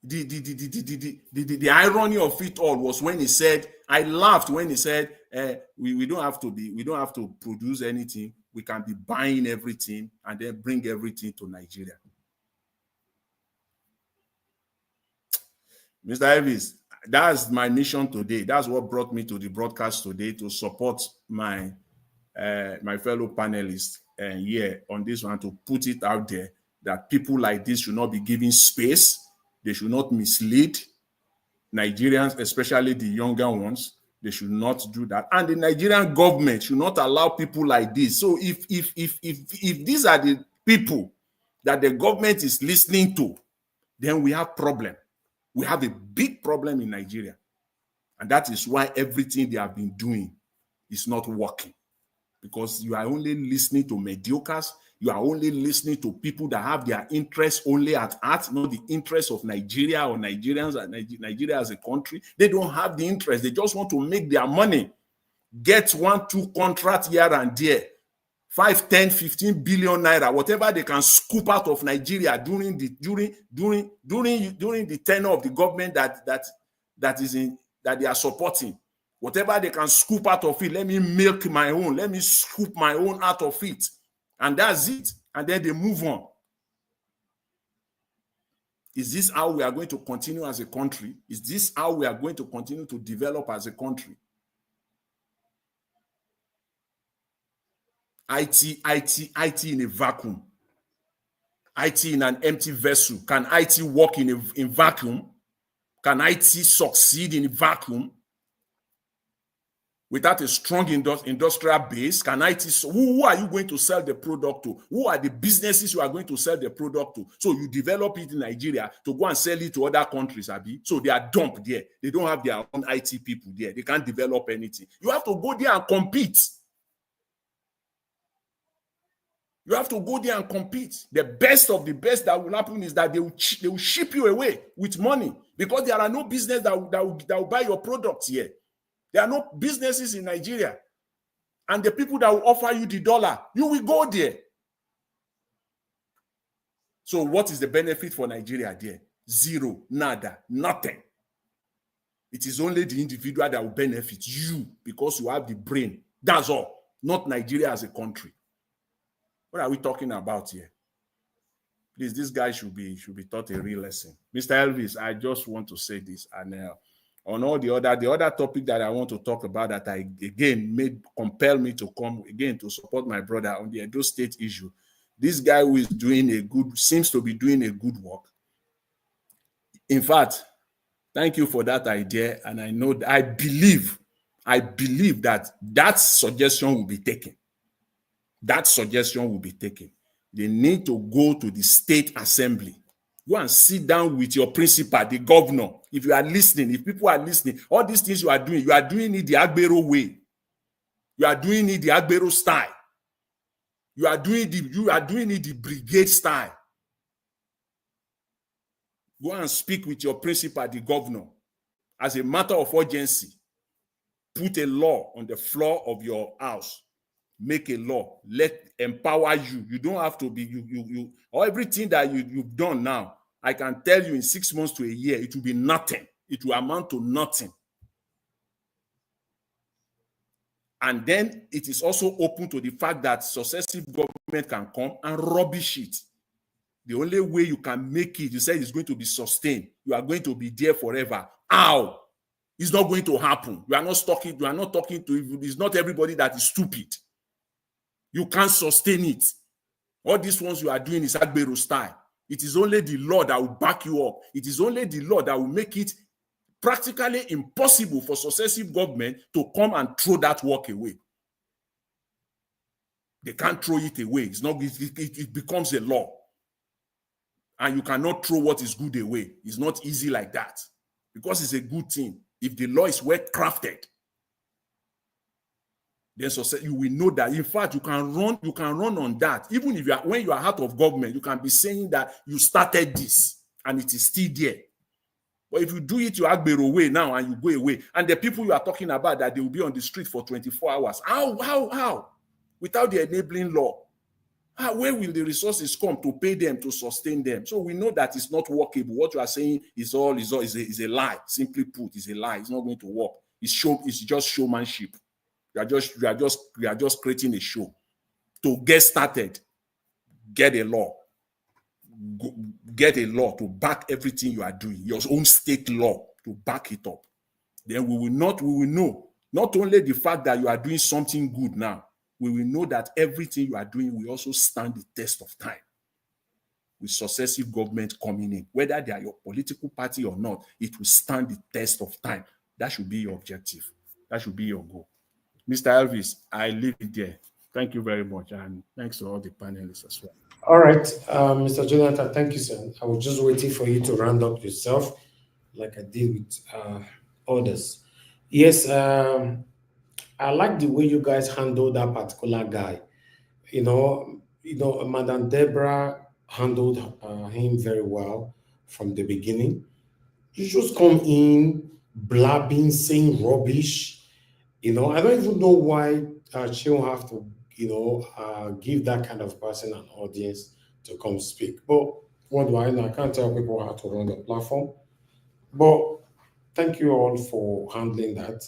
Speaker 19: The irony of it all was when he said, I laughed when he said, we don't have to produce anything. We can be buying everything and then bring everything to Nigeria. Mr. Elvis, that's my mission today. That's what brought me to the broadcast today, to support my fellow panelists here on this one, to put it out there that people like this should not be given space. They should not mislead Nigerians, especially the younger ones. They should not do that. And the Nigerian government should not allow people like this. So if these are the people that the government is listening to, then we have problem. We have a big problem in Nigeria. And that is why everything they have been doing is not working. Because you are only listening to mediocres. You are only listening to people that have their interests only at heart, not the interests of Nigeria or Nigerians and Nigeria as a country. They don't have the interest. They just want to make their money, get 1-2 contracts here and there, 5, 10, 15 billion naira, whatever they can scoop out of Nigeria during the tenure of the government that they are supporting. Whatever they can scoop out of it, let me milk my own, let me scoop my own out of it. And that's it. And then they move on. Is this how we are going to continue as a country? Is this how we are going to continue to develop as a country? IT in a vacuum. IT in an empty vessel. Can IT work in vacuum? Can IT succeed in a vacuum? Without a strong industrial base, can IT, who are you going to sell the product to? Who are the businesses you are going to sell the product to? So you develop it in Nigeria to go and sell it to other countries, Abi. So they are dumped there. They don't have their own IT people there. They can't develop anything. You have to go there and compete. You have to go there and compete. The best of the best that will happen is that they will ship you away with money, because there are no business that will buy your products here. There are no businesses in Nigeria. And the people that will offer you the dollar, you will go there. So what is the benefit for Nigeria there? Zero, nada, nothing. It is only the individual that will benefit, you, because you have the brain. That's all. Not Nigeria as a country. What are we talking about here? Please, this guy should be taught a real lesson. Mr. Elvis, I just want to say this, and on all the other topic that I want to talk about, that I again compel me to come again to support my brother on the Edo State issue. This guy who is seems to be doing a good work. In fact, thank you for that idea, and I believe that suggestion will be taken. That suggestion will be taken. They need to go to the state assembly. Go and sit down with your principal, the governor. If you are listening, if people are listening, all these things you are doing it the Akpabio way. You are doing it the Akpabio style. You are doing it the brigade style. Go and speak with your principal, the governor. As a matter of urgency, put a law on the floor of your house. Make a law. Empower you. You don't have to be or everything that you've done now. I can tell you in 6 months to a year, it will be nothing. It will amount to nothing. And then it is also open to the fact that successive government can come and rubbish it. The only way you can make it, you said it's going to be sustained. You are going to be there forever. How? It's not going to happen. You are not talking to, it's not everybody that is stupid. You can't sustain it. All these ones you are doing is Akpabio style. It is only the law that will back you up. It is only the law that will make it practically impossible for successive government to come and throw that work away. They can't throw it away. It becomes a law. And you cannot throw what is good away. It's not easy like that, because it's a good thing. If the law is well crafted, then you will know that. In fact, you can run on that. Even if when you are out of government, you can be saying that you started this and it is still there. But if you do it your Akpabio way now and you go away, and the people you are talking about that they will be on the street for 24 hours, how? Without the enabling law, where will the resources come to pay them, to sustain them? So we know that it's not workable. What you are saying is a lie. Simply put, it's a lie. It's not going to work. It's just showmanship. You are just creating a show. To get started, get a law. Get a law to back everything you are doing. Your own state law to back it up. Then we will know not only the fact that you are doing something good now, we will know that everything you are doing will also stand the test of time. With successive government coming in, whether they are your political party or not, it will stand the test of time. That should be your objective. That should be your goal. Mr. Elvis, I leave it there. Thank you very much, and thanks to all the panelists as well.
Speaker 6: All right, Mr. Jonathan, thank you, sir. I was just waiting for you to round up yourself, like I did with others. Yes, I like the way you guys handled that particular guy. Madam Deborah handled him very well from the beginning. You just come in blabbing, saying rubbish. I don't even know why she'll have to give that kind of person an audience to come speak. But what do I know? I can't tell people how to run the platform. But thank you all for handling that.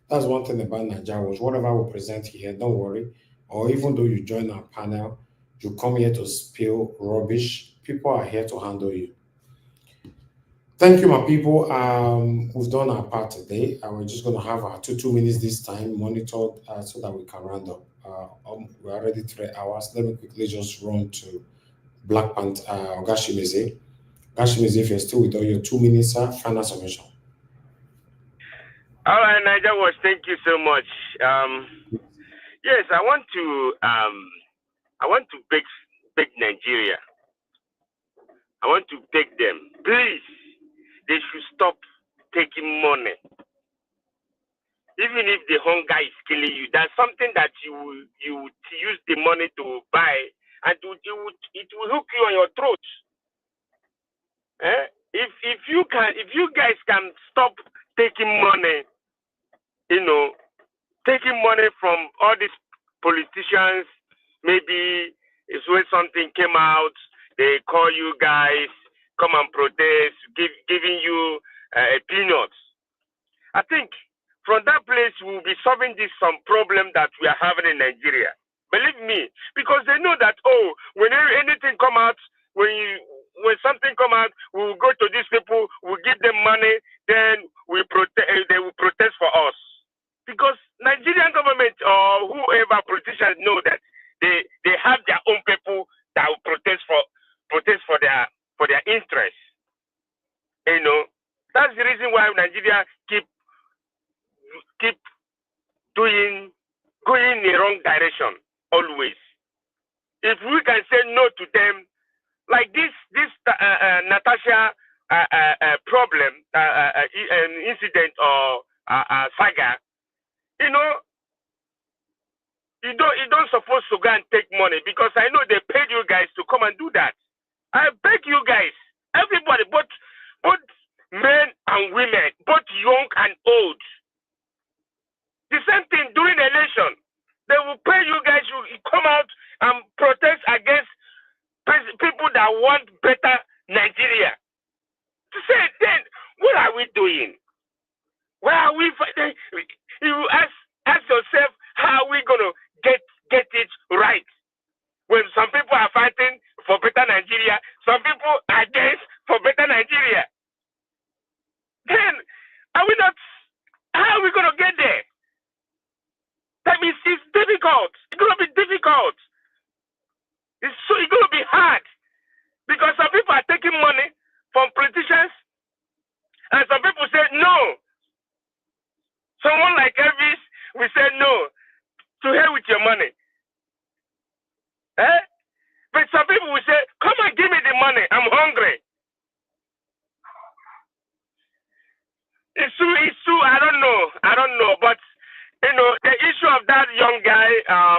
Speaker 6: That's one thing about Nigerians. Whatever we present here, don't worry. Or even though you join our panel, you come here to spill rubbish, people are here to handle you. Thank you, my people. We've done our part today. We're just going to have our 2 minutes this time monitored so that we can round up. We're already 3 hours. Let me quickly just run to Black Panther, Gashimize. Gashimize, if you're still with all your 2 minutes, final submission.
Speaker 16: All right, Niger Watch, thank you so much. Yes, I want to beg Nigeria. I want to beg them, please. They should stop taking money. Even if the hunger is killing you, that's something that you use the money to buy, and it will hook you on your throat. If you guys can stop taking money, taking money from all these politicians, maybe it's when something came out, they call you guys, come and protest, giving you peanuts. I think from that place we will be solving some problem that we are having in Nigeria. Believe me, because they know that when anything come out, when something come out, we will go to these people, we will give them money, then they will protest for us. Because Nigerian government or whoever politicians know that they have their own people that will protest for their interests. That's the reason why Nigeria keep going in the wrong direction always. If we can say no to them, like this Natasha problem, incident or saga, you don't supposed to go and take money, because I know they paid you guys to come and do that. I beg you guys, everybody, both men and women, both young and old. The same thing during the election. They will pay you guys to come out and protest against people that want better Nigeria. To say then, what are we doing? Where are we fighting? You ask yourself, how are we gonna get it right? When some people are fighting for better Nigeria, some people are against for better Nigeria. Then are we not? How are we gonna get there? That means it's difficult. It's gonna be difficult. It's gonna be hard, because some people are taking money from politicians, and some people say no. Someone like Elvis will say no. To hell with your money. But some people will say, come and give me the money. I'm hungry. It's true. I don't know. But the issue of that young guy,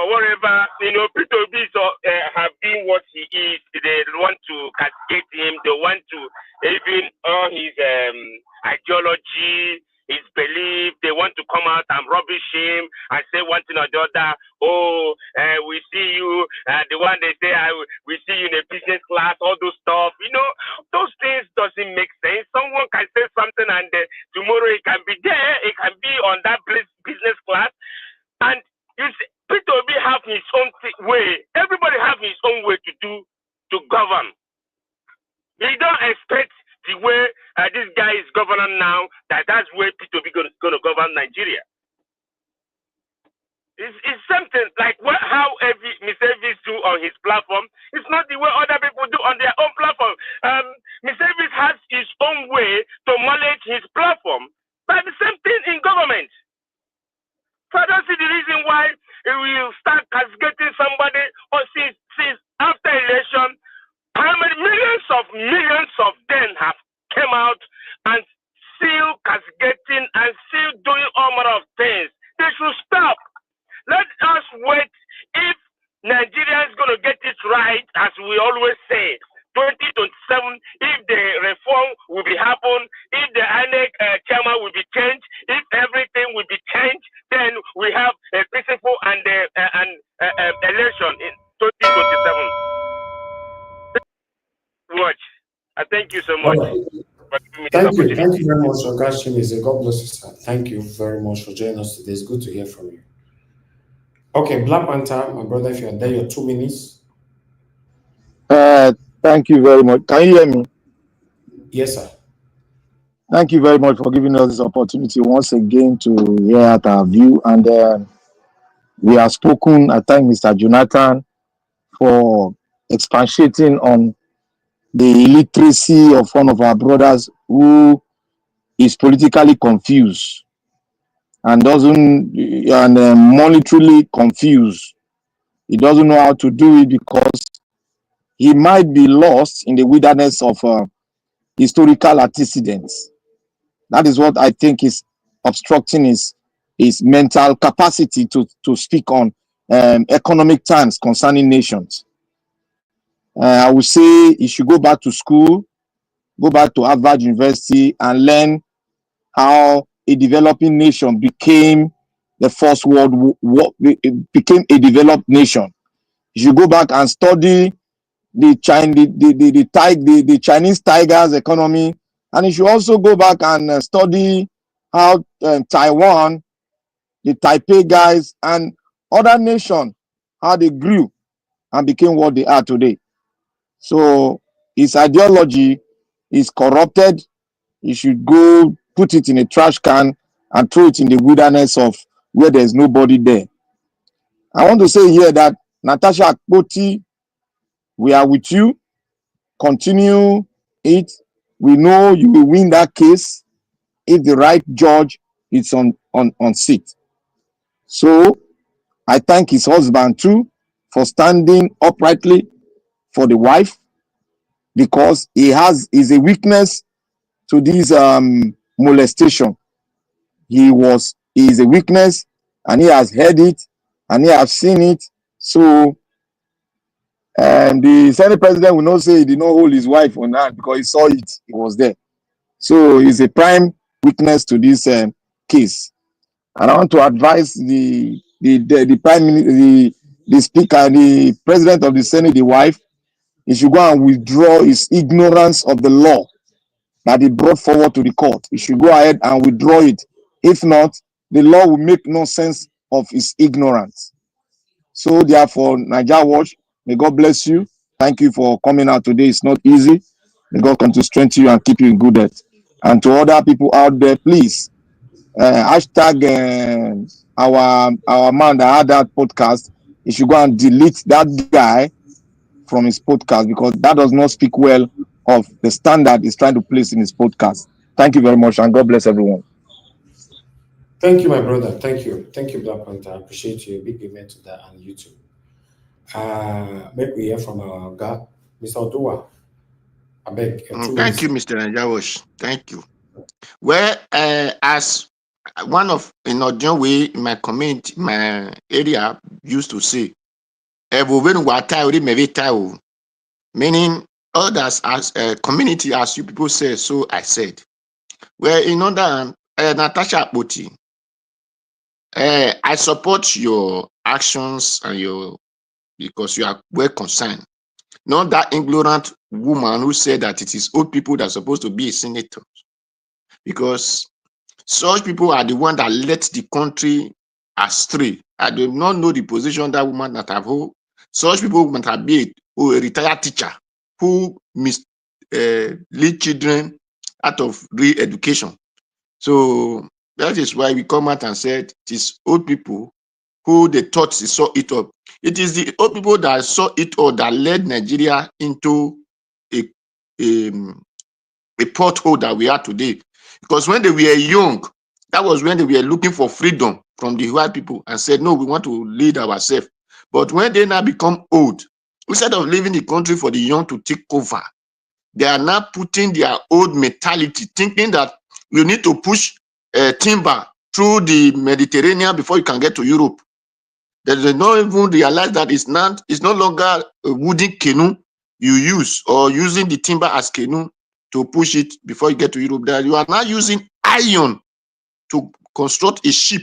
Speaker 16: whatever, Peter B have been what he is. They want to castigate him. They want to even all his ideology, his belief. They want to come out and rubbish him and say one thing or the other. We see you. The one they say, we see you in a business class. All those stuff. Those things doesn't make sense. Someone can say something and tomorrow it can be there. It can be on that business class. And you see, Peter B have his own way. Everybody have his own way to govern. You don't expect the way this guy is governing now, that's where Peter B going to govern Nigeria. It's something like how Mr. Elvis do on his platform. It's not the way other people do on their own platform. Mr. Elvis has his own way to manage his platform. But the same thing in government. So I don't see the reason why he will start castigating somebody or since after election. How many millions of them have come out and still castigating and still doing all manner of things? They should stop. Let us wait. If Nigeria is going to get it right, as we always say, 2027, if the reform will be happen, if the INEC chairman will be changed, if everything will be changed, then we have a peaceful and much
Speaker 6: All right.
Speaker 16: for giving me this
Speaker 6: Thank you.
Speaker 16: opportunity.
Speaker 6: Thank you very much, Oga Chimeze. God bless you, sir. Thank you very much for joining us today. It's good to hear from you. Okay, Black Panther, my brother, if you are there, your 2 minutes.
Speaker 17: Thank you very much. Can you hear me?
Speaker 6: Yes, sir.
Speaker 17: Thank you very much for giving us this opportunity once again to hear out our view. And we have spoken. I thank Mr. Jonathan for expatiating on the illiteracy of one of our brothers who is politically confused and monetarily confused. He doesn't know how to do it because he might be lost in the wilderness of historical antecedents. That is what I think is obstructing his mental capacity to speak on economic terms concerning nations. I would say he should go back to school, go back to Harvard University and learn how a developing nation became the first world war, became a developed nation. You should go back and study the Chinese tigers economy, and you should also go back and study how Taiwan, the Taipei guys, and other nations, how they grew and became what they are today. So his ideology is corrupted. You should go put it in a trash can and throw it in the wilderness of where there's nobody there. I want to say here that Natasha Akpoti, we are with you. Continue it. We know you will win that case if the right judge is on seat. So I thank his husband too for standing uprightly for the wife, because he is a witness to this molestation. He is a witness, and he has heard it and he has seen it. So the Senate president will not say he did not hold his wife on hand because he saw it. He was there. So he's a prime witness to this case. And I want to advise the prime minister, the speaker, the president of the Senate, the wife, he should go and withdraw his ignorance of the law that he brought forward to the court. He should go ahead and withdraw it. If not, the law will make no sense of his ignorance. So therefore, Nigeria Watch, may God bless you. Thank you for coming out today. It's not easy. May God come to strengthen you and keep you in good health. And to other people out there, please, hashtag our man that had that podcast, he should go and delete that guy from his podcast, because that does not speak well of the standard he's trying to place in his podcast. Thank you very much, and God bless everyone.
Speaker 6: Thank you, my brother. Thank you. Thank you, Black Panther. I appreciate you. Big amen to that on YouTube. Make we hear from our guy, Mr. Odua. I beg.
Speaker 18: Thank you, Mr. Najawash. Thank you. Well, as one of John way in my community, my area used to say, meaning others as a community, as you people say, so I said. Well, in other Natasha Akpoti, I support your actions and because you are well concerned. Not that ignorant woman who said that it is old people that are supposed to be a senator. Because such people are the one that led the country astray. I do not know the position that woman that have hold. Such people might have been a retired teacher who lead children out of real education. So that is why we come out and said it is old people who they thought they saw it up. It is the old people that saw it all that led Nigeria into a pothole that we are today. Because when they were young, that was when they were looking for freedom from the white people and said, no, we want to lead ourselves. But when they now become old, instead of leaving the country for the young to take over, they are now putting their old mentality, thinking that you need to push timber through the Mediterranean before you can get to Europe. They don't even realize that it's no longer a wooden canoe you use or using the timber as canoe to push it before you get to Europe. That you are now using iron to construct a ship,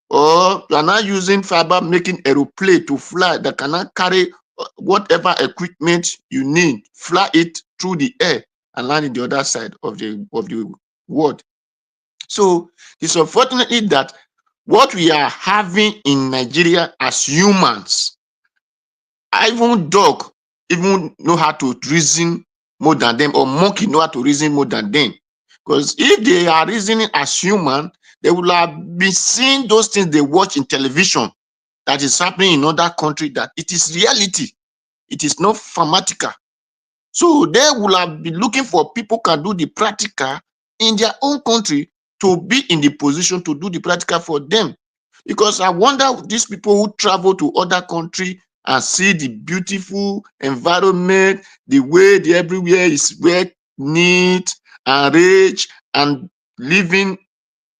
Speaker 18: or you are now using fiber making aeroplane to fly that cannot carry whatever equipment you need, fly it through the air and land in the other side of the world. So it's unfortunately that what we are having in Nigeria as humans, even dog even know how to reason more than them, or monkey know how to reason more than them. Because if they are reasoning as human, they will have been seeing those things they watch in television that is happening in other countries, that it is reality. It is not pharmaceutical. So they will have been looking for people can do the practical in their own country to be in the position to do the practical for them. Because I wonder these people who travel to other countries and see the beautiful environment, the way the everywhere is well, neat and rich and living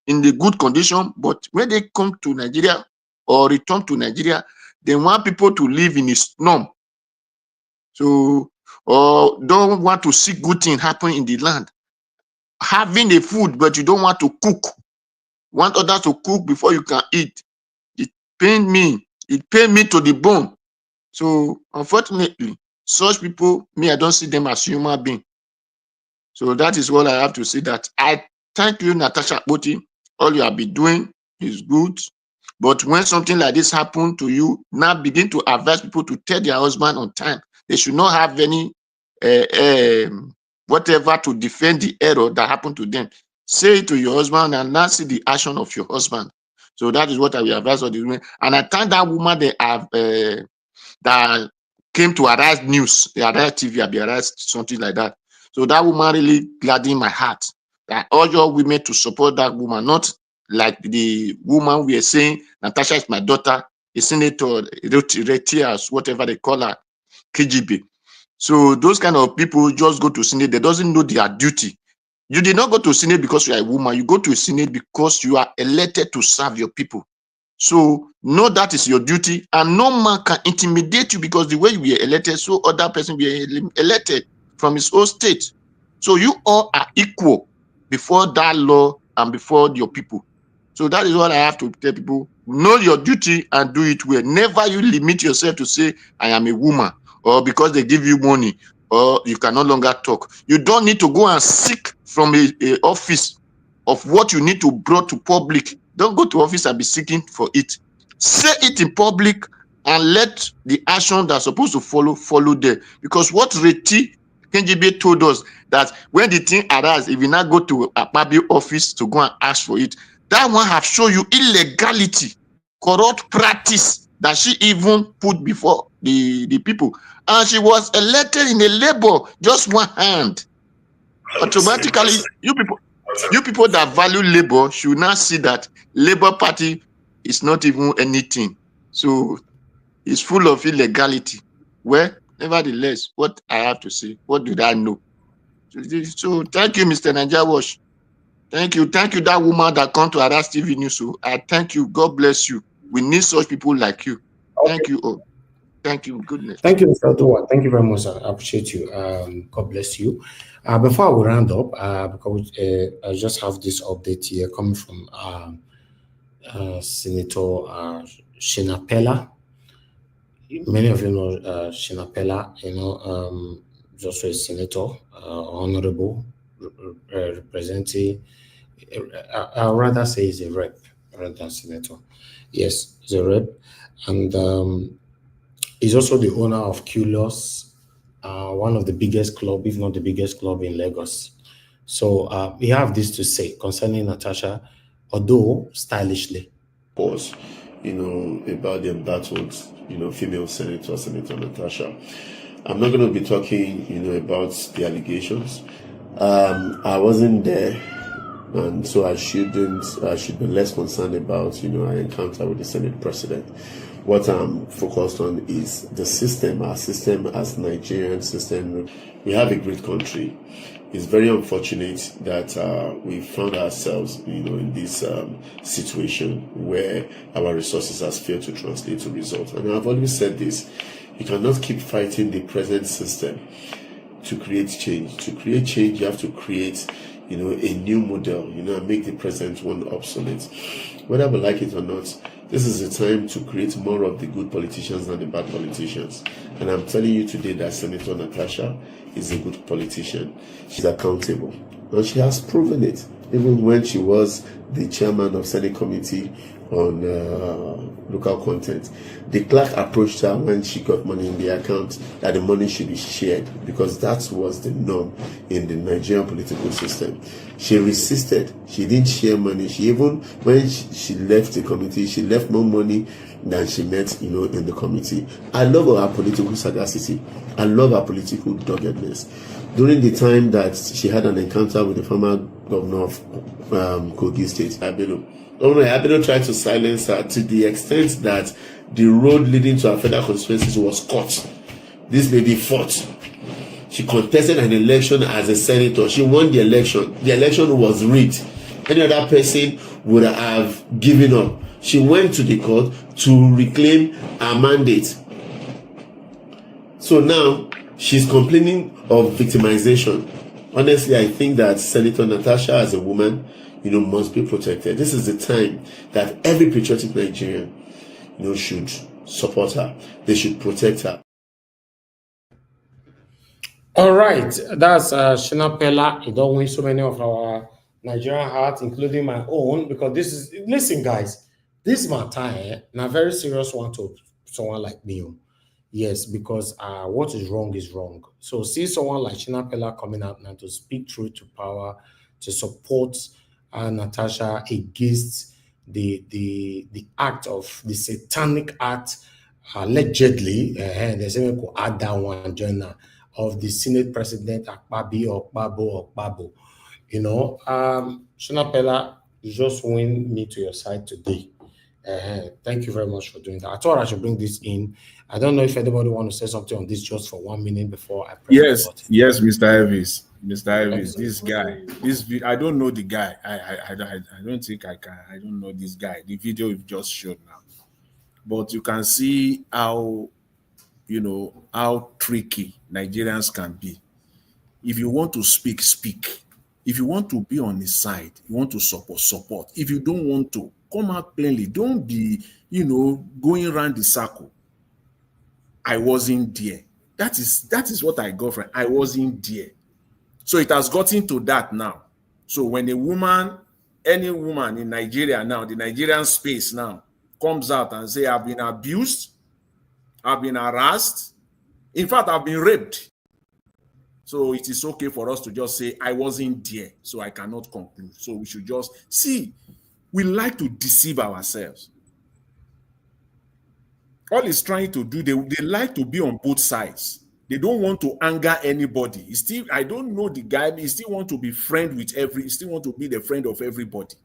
Speaker 18: in the good condition, but when they come to Nigeria or return to Nigeria, they want people to live in a slum. So, or don't want to see good things happen in the land. Having the food, but you don't want to cook. Want others to cook before you can eat. It pain me. It pain me to the bone. So, unfortunately, such people, me, I don't see them as human beings. So that is what I have to say. That I thank you, Natasha Akpoti. All you have been doing is good. But when something like this happens to you, now begin to advise people to tell their husband on time. They should not have any whatever to defend the error that happened to them. Say it to your husband and now see the action of your husband. So that is what I will advise all the women. And I thank that woman they have that came to Arise News, the Arise TV, Arise something like that. So that woman really gladdened my heart. That all your women to support that woman, not like the woman we are saying, Natasha is my daughter, a senator, Retias, whatever they call her, KGB. So those kind of people just go to Senate, they doesn't know their duty. You did not go to Senate because you are a woman, you go to Senate because you are elected to serve your people. So know that is your duty, and no man can intimidate you because the way you were elected, so other person were elected from his own state. So you all are equal before that law and before your people. So that is what I have to tell people. Know your duty and do it well. Never you limit yourself to say, I am a woman, or because they give you money, or you can no longer talk. You don't need to go and seek from a office of what you need to bring to public. Don't go to office and be seeking for it. Say it in public and let the action that's supposed to follow there. Because what Reti Kenjibe told us, that when the thing arises, if you now go to Akpabio office to go and ask for it, that one have shown you illegality, corrupt practice that she even put before the people. And she was elected in a labor, just one hand. Automatically, you people that value labor should now see that Labour Party is not even anything. So it's full of illegality. Well, nevertheless, what I have to say, what did I know? So thank you, Mr. Niger Wash. Thank you, that woman that come to Arise TV News. So I thank you. God bless you. We need such people like you. Okay. Thank you all. Thank you. Goodness.
Speaker 6: Thank you, Mr. Oduwa. Thank you very much. I appreciate you. God bless you. Before we round up, because I just have this update here coming from Senator Shinapela. Many of you know Shinapela, just a senator, honorable, representing, I'd rather say he's a rep rather than senator. Yes, he's a rep. And he's also the owner of Xual, one of the biggest club, if not the biggest club in Lagos. So we have this to say concerning Natasha, although stylishly.
Speaker 20: Pause, about the embattled, female senator, Senator Natasha. I'm not going to be talking, about the allegations. I wasn't there, and so I should be less concerned about, our encounter with the Senate president. What I'm focused on is the system, our system as Nigerian system. We have a great country. It's very unfortunate that we found ourselves, in this situation where our resources has failed to translate to results. And I've always said this: you cannot keep fighting the present system to create change. To create change, you have to create, a new model, and make the present one obsolete. Whether we like it or not, This is the time to create more of the good politicians than the bad politicians. And I'm telling you today that Senator Natasha is a good politician. She's accountable. And she has proven it. Even when she was the chairman of Senate Committee on local content, the clerk approached her when she got money in the account that the money should be shared, because that was the norm in the Nigerian political system. She resisted. She didn't share money. She even, when she left the committee, she left more money than she met, in the committee. I love her political sagacity. I love her political doggedness. During the time that she had an encounter with the former governor of Kogi State, Akpabio, Akpabio tried to silence her to the extent that the road leading to her federal constituencies was cut. This lady fought. She contested an election as a senator. She won the election. The election was rigged. Any other person would have given up. She went to the court to reclaim her mandate. So now she's complaining of victimization. Honestly, I think that Senator Natasha, as a woman, must be protected. This is the time that every patriotic Nigerian, should support her. They should protect her.
Speaker 6: All right, that's Shina Pella. He don't win so many of our Nigerian hearts, including my own, because listen, guys, this matter, a very serious one to someone like me. Yes, because what is wrong. So see someone like Shina Pella coming out now to speak truth to power, to support Natasha against the act of the satanic act, allegedly, there's even could add that one journal of the Senate President Akpabio. Shina Pella, you just win me to your side today. Thank you very much for doing that. I thought I should bring this in. I don't know if anybody want to say something on this just for 1 minute before I press the button.
Speaker 19: Yes, Mr. Elvis. This guy, I don't know the guy. I don't think I can. I don't know this guy. The video you've just showed now, but you can see how tricky Nigerians can be. If you want to speak, speak. If you want to be on his side, you want to support. If you don't want to, come out plainly. Don't be, going around the circle. I wasn't there. That is what I got from. I wasn't there. So it has gotten to that now. So when any woman in Nigeria now, the Nigerian space now, comes out and say, I've been abused, I've been harassed, in fact, I've been raped. So it is okay for us to just say, I wasn't there, so I cannot conclude. So we should just see, we like to deceive ourselves. All he's trying to do, they like to be on both sides. They don't want to anger anybody. I don't know the guy, he still want to be friend with he still want to be the friend of everybody.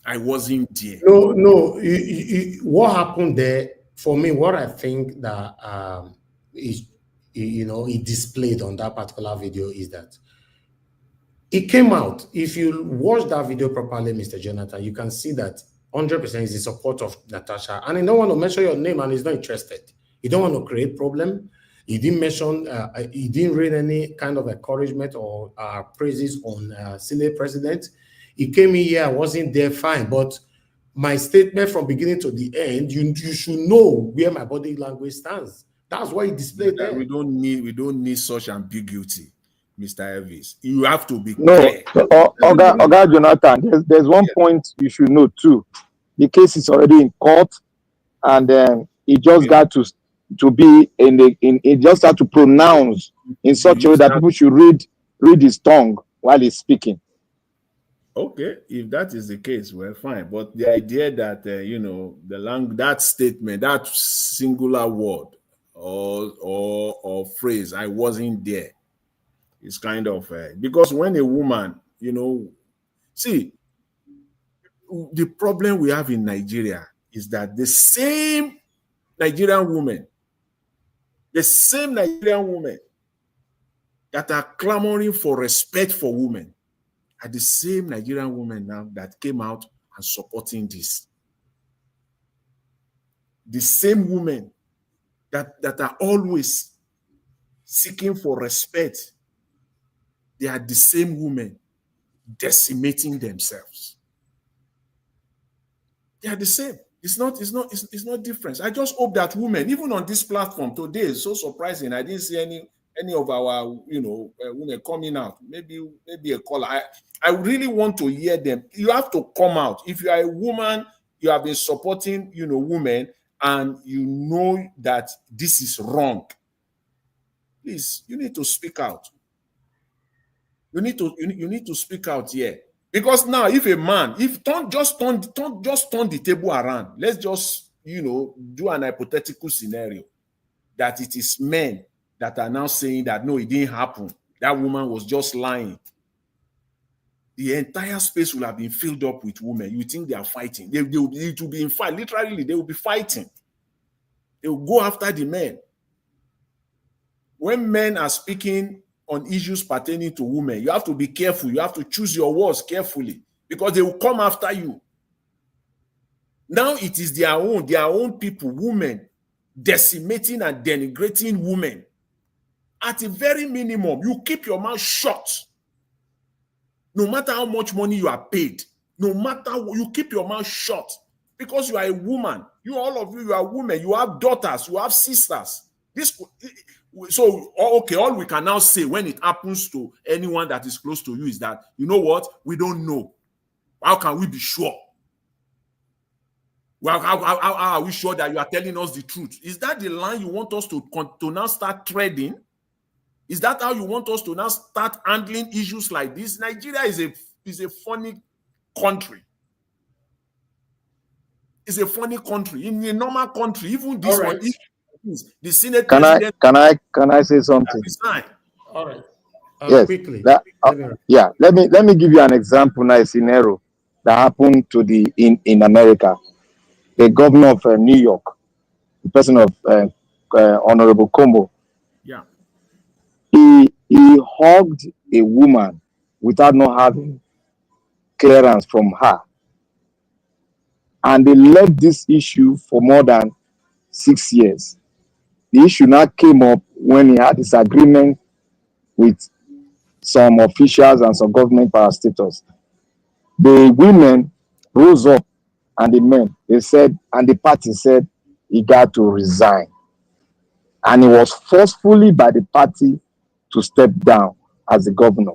Speaker 19: I wasn't there.
Speaker 6: No. What happened there, for me, what I think that it displayed on that particular video is that it came out. If you watch that video properly, Mr. Jonathan, you can see that 100% is the support of Natasha. And he don't want to mention your name and he's not interested. He don't want to create problem. He didn't mention, he didn't read any kind of encouragement or praises on Senate President. He came in here, I wasn't there, fine. But my statement from beginning to the end, you should know where my body language stands. That's why he displayed there.
Speaker 19: We don't need such ambiguity, Mr. Elvis. You have to be clear.
Speaker 17: Oga Jonathan, there's one point you should know too. The case is already in court, and it just got to be it just had to pronounce in such a way that people should read his tongue while he's speaking.
Speaker 19: Okay, if that is the case, well, fine. But the idea that that statement, that singular word or phrase, I wasn't there, is kind of because when a woman, see, the problem we have in Nigeria is that the same Nigerian women that are clamoring for respect for women are the same Nigerian women now that came out and supporting this. The same women that are always seeking for respect, they are the same women decimating themselves. They are the same. It's not different. I just hope that women, even on this platform today, is so surprising. I didn't see any of our women coming out. Maybe a caller. I really want to hear them. You have to come out. If you are a woman, you have been supporting women, and you know that this is wrong. Please, you need to speak out. You need to speak out here. Because now, if a man, just turn the table around. Let's just do an hypothetical scenario that it is men that are now saying that no, it didn't happen. That woman was just lying. The entire space will have been filled up with women. You think they are fighting? It will be in fight. Literally, they will be fighting. They will go after the men. When men are speaking on issues pertaining to women, you have to be careful. You have to choose your words carefully because they will come after you. Now it is their own people, women, decimating and denigrating women. At a very minimum, you keep your mouth shut. No matter how much money you are paid, no matter what, you keep your mouth shut because you are a woman. All of you are women. You have daughters. You have sisters. All we can now say when it happens to anyone that is close to you is that, you know what? We don't know. How can we be sure? Well, how are we sure that you are telling us the truth? Is that the line you want us to now start treading? Is that how you want us to now start handling issues like this? Nigeria is a funny country. It's a funny country. In a normal country, even this one, the Senate president.
Speaker 17: Can I say something?
Speaker 6: All right.
Speaker 17: Yes.
Speaker 6: Quickly.
Speaker 17: Let me give you an example, nice scenario that happened in America. The governor of New York, the person of Honorable Como.
Speaker 19: Yeah.
Speaker 17: He hugged a woman without not having clearance from her. And they left this issue for more than 6 years. The issue now came up when he had disagreement with some officials and some government parastatals. The women rose up and the men, and the party said he got to resign. And he was forcefully by the party to step down as the governor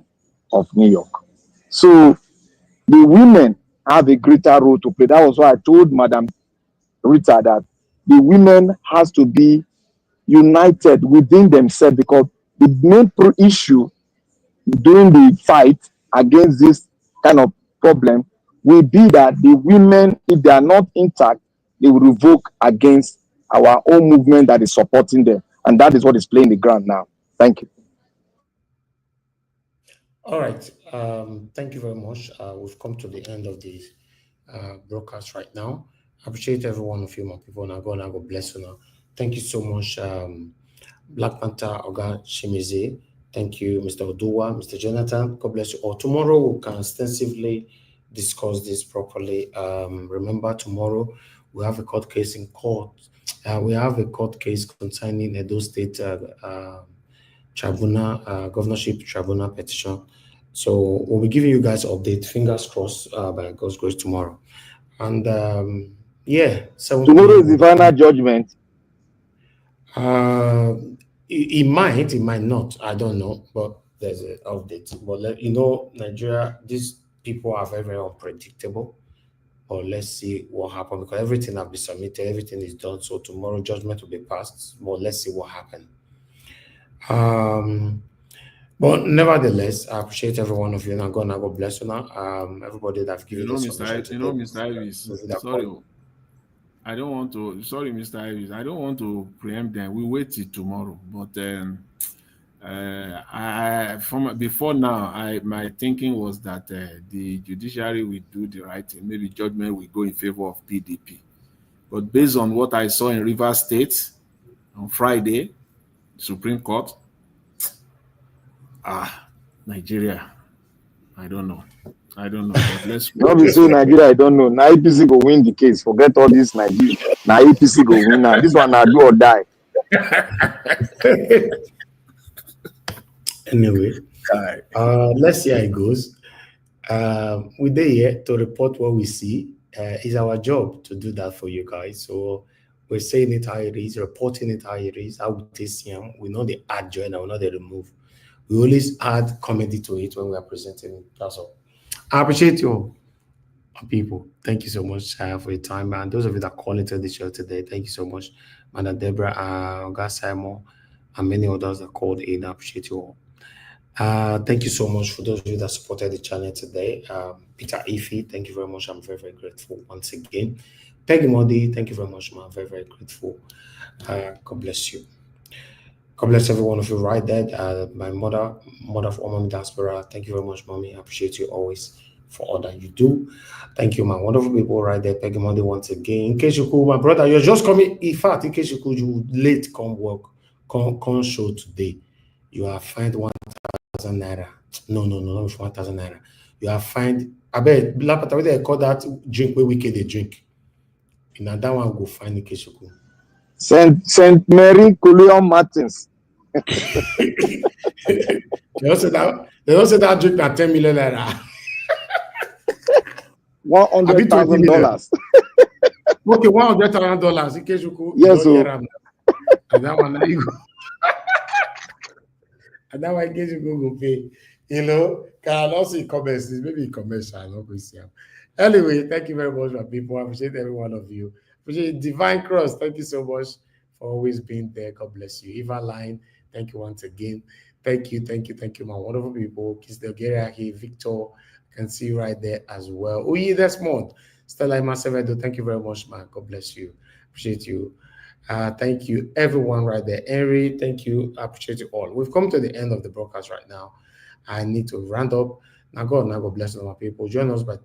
Speaker 17: of New York. So the women have a greater role to play. That was why I told Madam Rita that the women has to be united within themselves, because the main issue during the fight against this kind of problem will be that the women, if they are not intact, they will revoke against our own movement that is supporting them. And that is what is playing the ground now. Thank you.
Speaker 6: All right. Thank you very much. We've come to the end of the broadcast right now. I appreciate every one of you, my people. Now God bless you now. Thank you so much, Black Panther Oga Shimizi. Thank you, Mr. Oduwa, Mr. Jonathan. God bless you all. Tomorrow we can extensively discuss this properly. Remember, tomorrow we have a court case in court. We have a court case concerning Edo State tribunal, governorship tribunal petition. So we'll be giving you guys an update. Fingers crossed by God's grace tomorrow. And
Speaker 17: tomorrow is the final judgment.
Speaker 6: It might not. I don't know, but there's an update. But Nigeria, these people are very, very unpredictable. But let's see what happens, because everything has been submitted, everything is done. So tomorrow judgment will be passed. But let's see what happens. But nevertheless, I appreciate every one of you. Now God bless you now. Everybody that have given
Speaker 19: Mr. Ives, sorry. I don't want to. Sorry, Mr. Ives. I don't want to preempt them. We wait till tomorrow. But before now, my thinking was that the judiciary will do the right thing. Maybe judgment will go in favor of PDP. But based on what I saw in Rivers State on Friday, Supreme Court, Nigeria, I don't know. But let's
Speaker 17: not be saying Nigeria, I don't know. Now APC go win the case. Forget all this Nigeria. Now APC go win now. This one now do or die.
Speaker 6: Anyway, let's see how it goes. We're there here to report what we see it's our job to do that for you guys. So we're saying it how it is, reporting it how it is, how it is. We know the add join, and we know the remove. We always add comedy to it when we are presenting it. That's all. I appreciate you, people. Thank you so much for your time, and those of you that called into the show today, thank you so much, Madam Deborah, Oga Simon, and many others that called in. I appreciate you all. Thank you so much for those of you that supported the channel today. Peter Ify, thank you very much. I'm very, very grateful once again. Peggy Modi, thank you very much, man. Very, very grateful. God bless you. God bless every one of you right there. My mother of all Mommy Diaspora, thank you very much, Mommy. I appreciate you always for all that you do. Thank you, my wonderful people right there. Peggy Modi once again. In case you could, my brother, you're just coming. In fact, in case you could, you late come work, come show today. You have fined 1,000 naira. No, not 1,000 naira. You have fined. I bet Lapata, they call that drink where we can they drink. In that one, go find in case you could.
Speaker 17: Saint Mary Kulion Martins.
Speaker 6: They also that drink at 10 million naira.
Speaker 17: $100,000.
Speaker 6: Okay, $100,000 in case you could.
Speaker 17: Yes, sir.
Speaker 6: And that one, now you go. And that one, in case you go pay. Can also comments. Maybe commercial. I'm not going to see them. Anyway, thank you very much, my people. I appreciate every one of you. Appreciate Divine Cross. Thank you so much for always being there. God bless you. Eva Line, thank you once again. Thank you, my wonderful people. Kiss Delgera here, Victor. I can see you right there as well. Oh, yeah, that's more. Stella Masevedo, thank you very much, man. God bless you. Appreciate you. Thank you, everyone right there. Henry, thank you. I appreciate you all. We've come to the end of the broadcast right now. I need to round up. Now God bless all my people. Join us by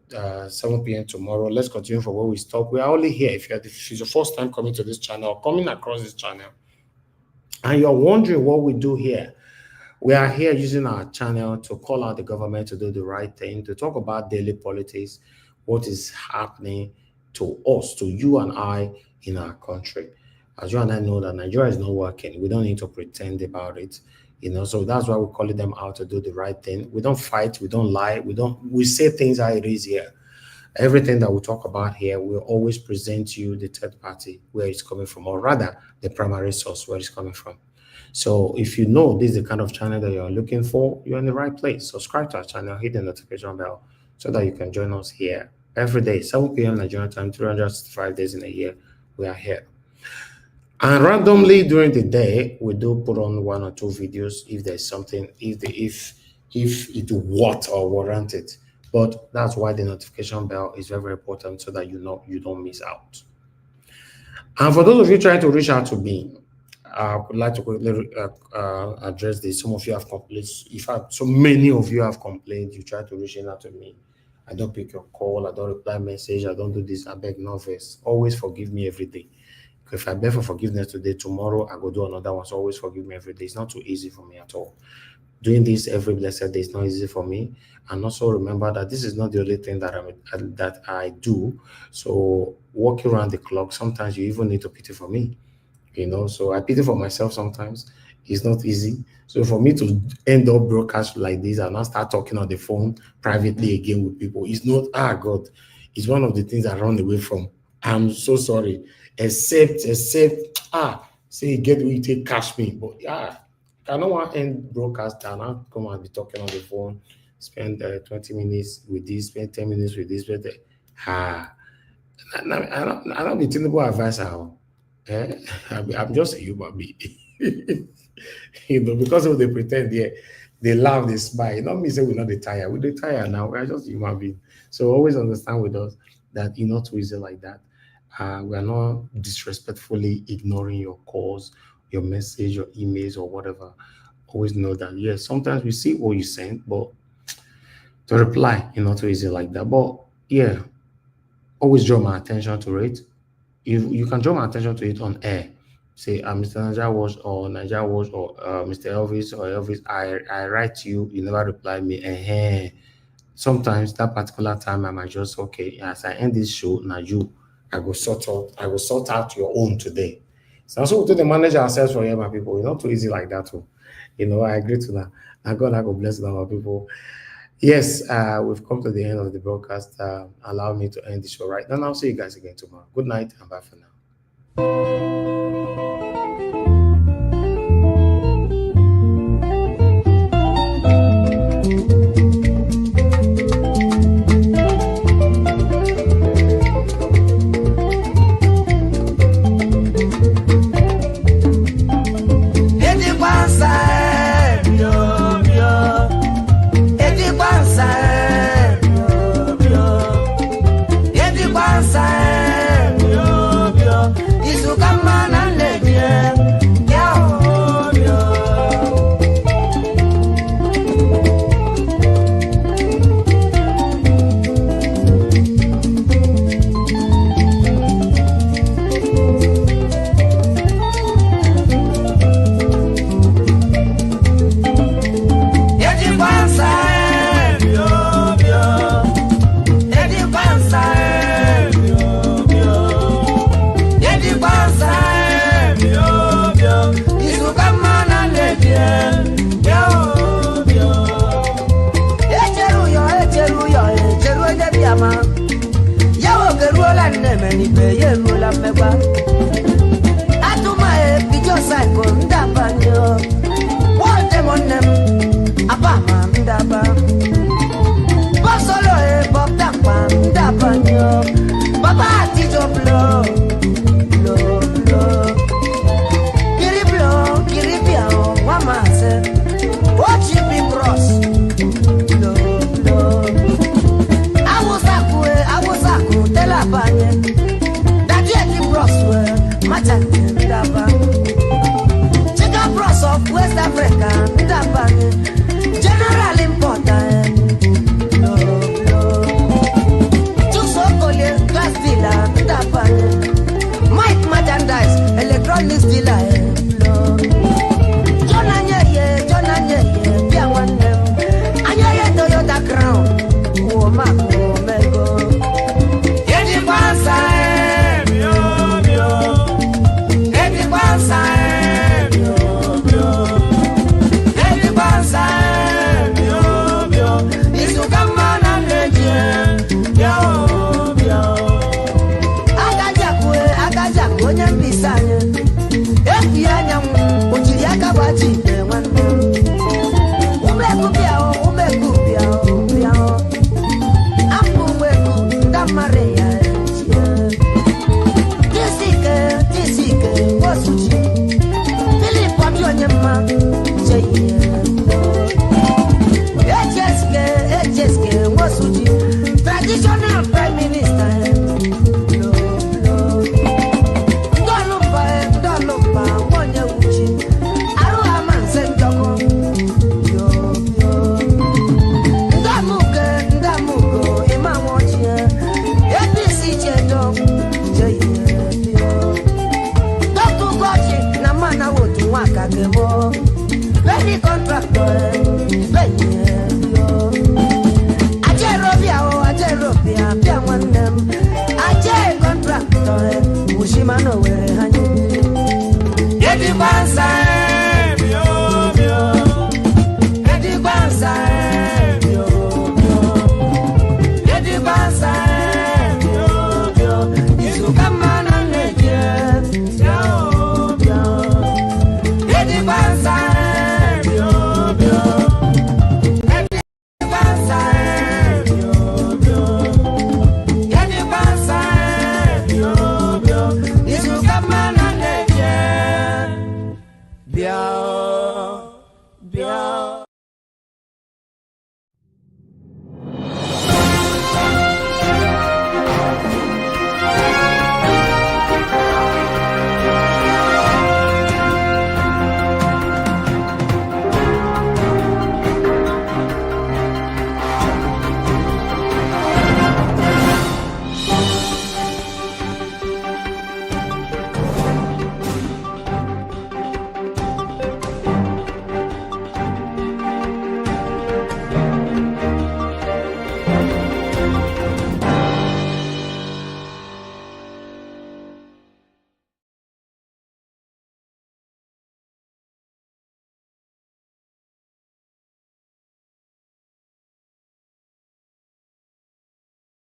Speaker 6: 7 p.m. tomorrow. Let's continue from where we stop. We are only here. If it's your first time coming to this channel, coming across this channel, and you're wondering what we do here, we are here using our channel to call out the government to do the right thing, to talk about daily politics, what is happening to us, to you and I in our country. As you and I know that Nigeria is not working. We don't need to pretend about it. So that's why we're calling them out to do the right thing. We don't fight, we don't lie, we say things how it is here. Everything that we talk about here, we'll always present you the third party where it's coming from, or rather the primary source where it's coming from. So if you know this is the kind of channel that you're looking for, you're in the right place. Subscribe to our channel, hit the notification bell so that you can join us here every day, 7 p.m. Nigerian time, 365 days in a year. We are here. And randomly during the day, we do put on 1 or 2 videos if there's something, if it what or warranted. But that's why the notification bell is very, very important so that you know you don't miss out. And for those of you trying to reach out to me, I would like to quickly address this. Some of you have complained. In fact, so many of you have complained. You try to reach out to me. I don't pick your call. I don't reply message. I don't do this. I beg no verse. Always forgive me every day. If I beg for forgiveness today, tomorrow I go do another one. So always forgive me every day. It's not too easy for me at all. Doing this every blessed day is not easy for me. And also remember that this is not the only thing that I do. So walking around the clock, sometimes you even need to pity for me. So I pity for myself sometimes. It's not easy. So for me to end up broadcast like this and not start talking on the phone privately again with people, it's not, God, it's one of the things I run away from. I'm so sorry. Except, say get where you take cash me. But I don't want to end broadcast and I'll come and be talking on the phone, spend 20 minutes with this, spend 10 minutes with this, but I don't be tenable advisor. I'm just a human being. Because of they pretend, they laugh, they smile. Not me say we're not the tired. We're the tired now. We're just human beings. So always understand with us that you're not too easy like that. We are not disrespectfully ignoring your calls, your message, your emails, or whatever. Always know that, yes, sometimes we see what you sent, but to reply, you're not too easy like that. But yeah, always draw my attention to it. You can draw my attention to it on air. Say, Mr. Naija Watch or Naija Watch or Mr. Elvis or Elvis, I write to you, you never reply me. Sometimes that particular time I might just, okay, as I end this show, now I will sort out your own today. So also to the manager ourselves for you, my people. It's not too easy like that too. I agree to that. And God, I go bless them, my people. Yes, we've come to the end of the broadcast. Allow me to end the show right now. And I'll see you guys again tomorrow. Good night and bye for now.
Speaker 21: Contractor, Ushimano, where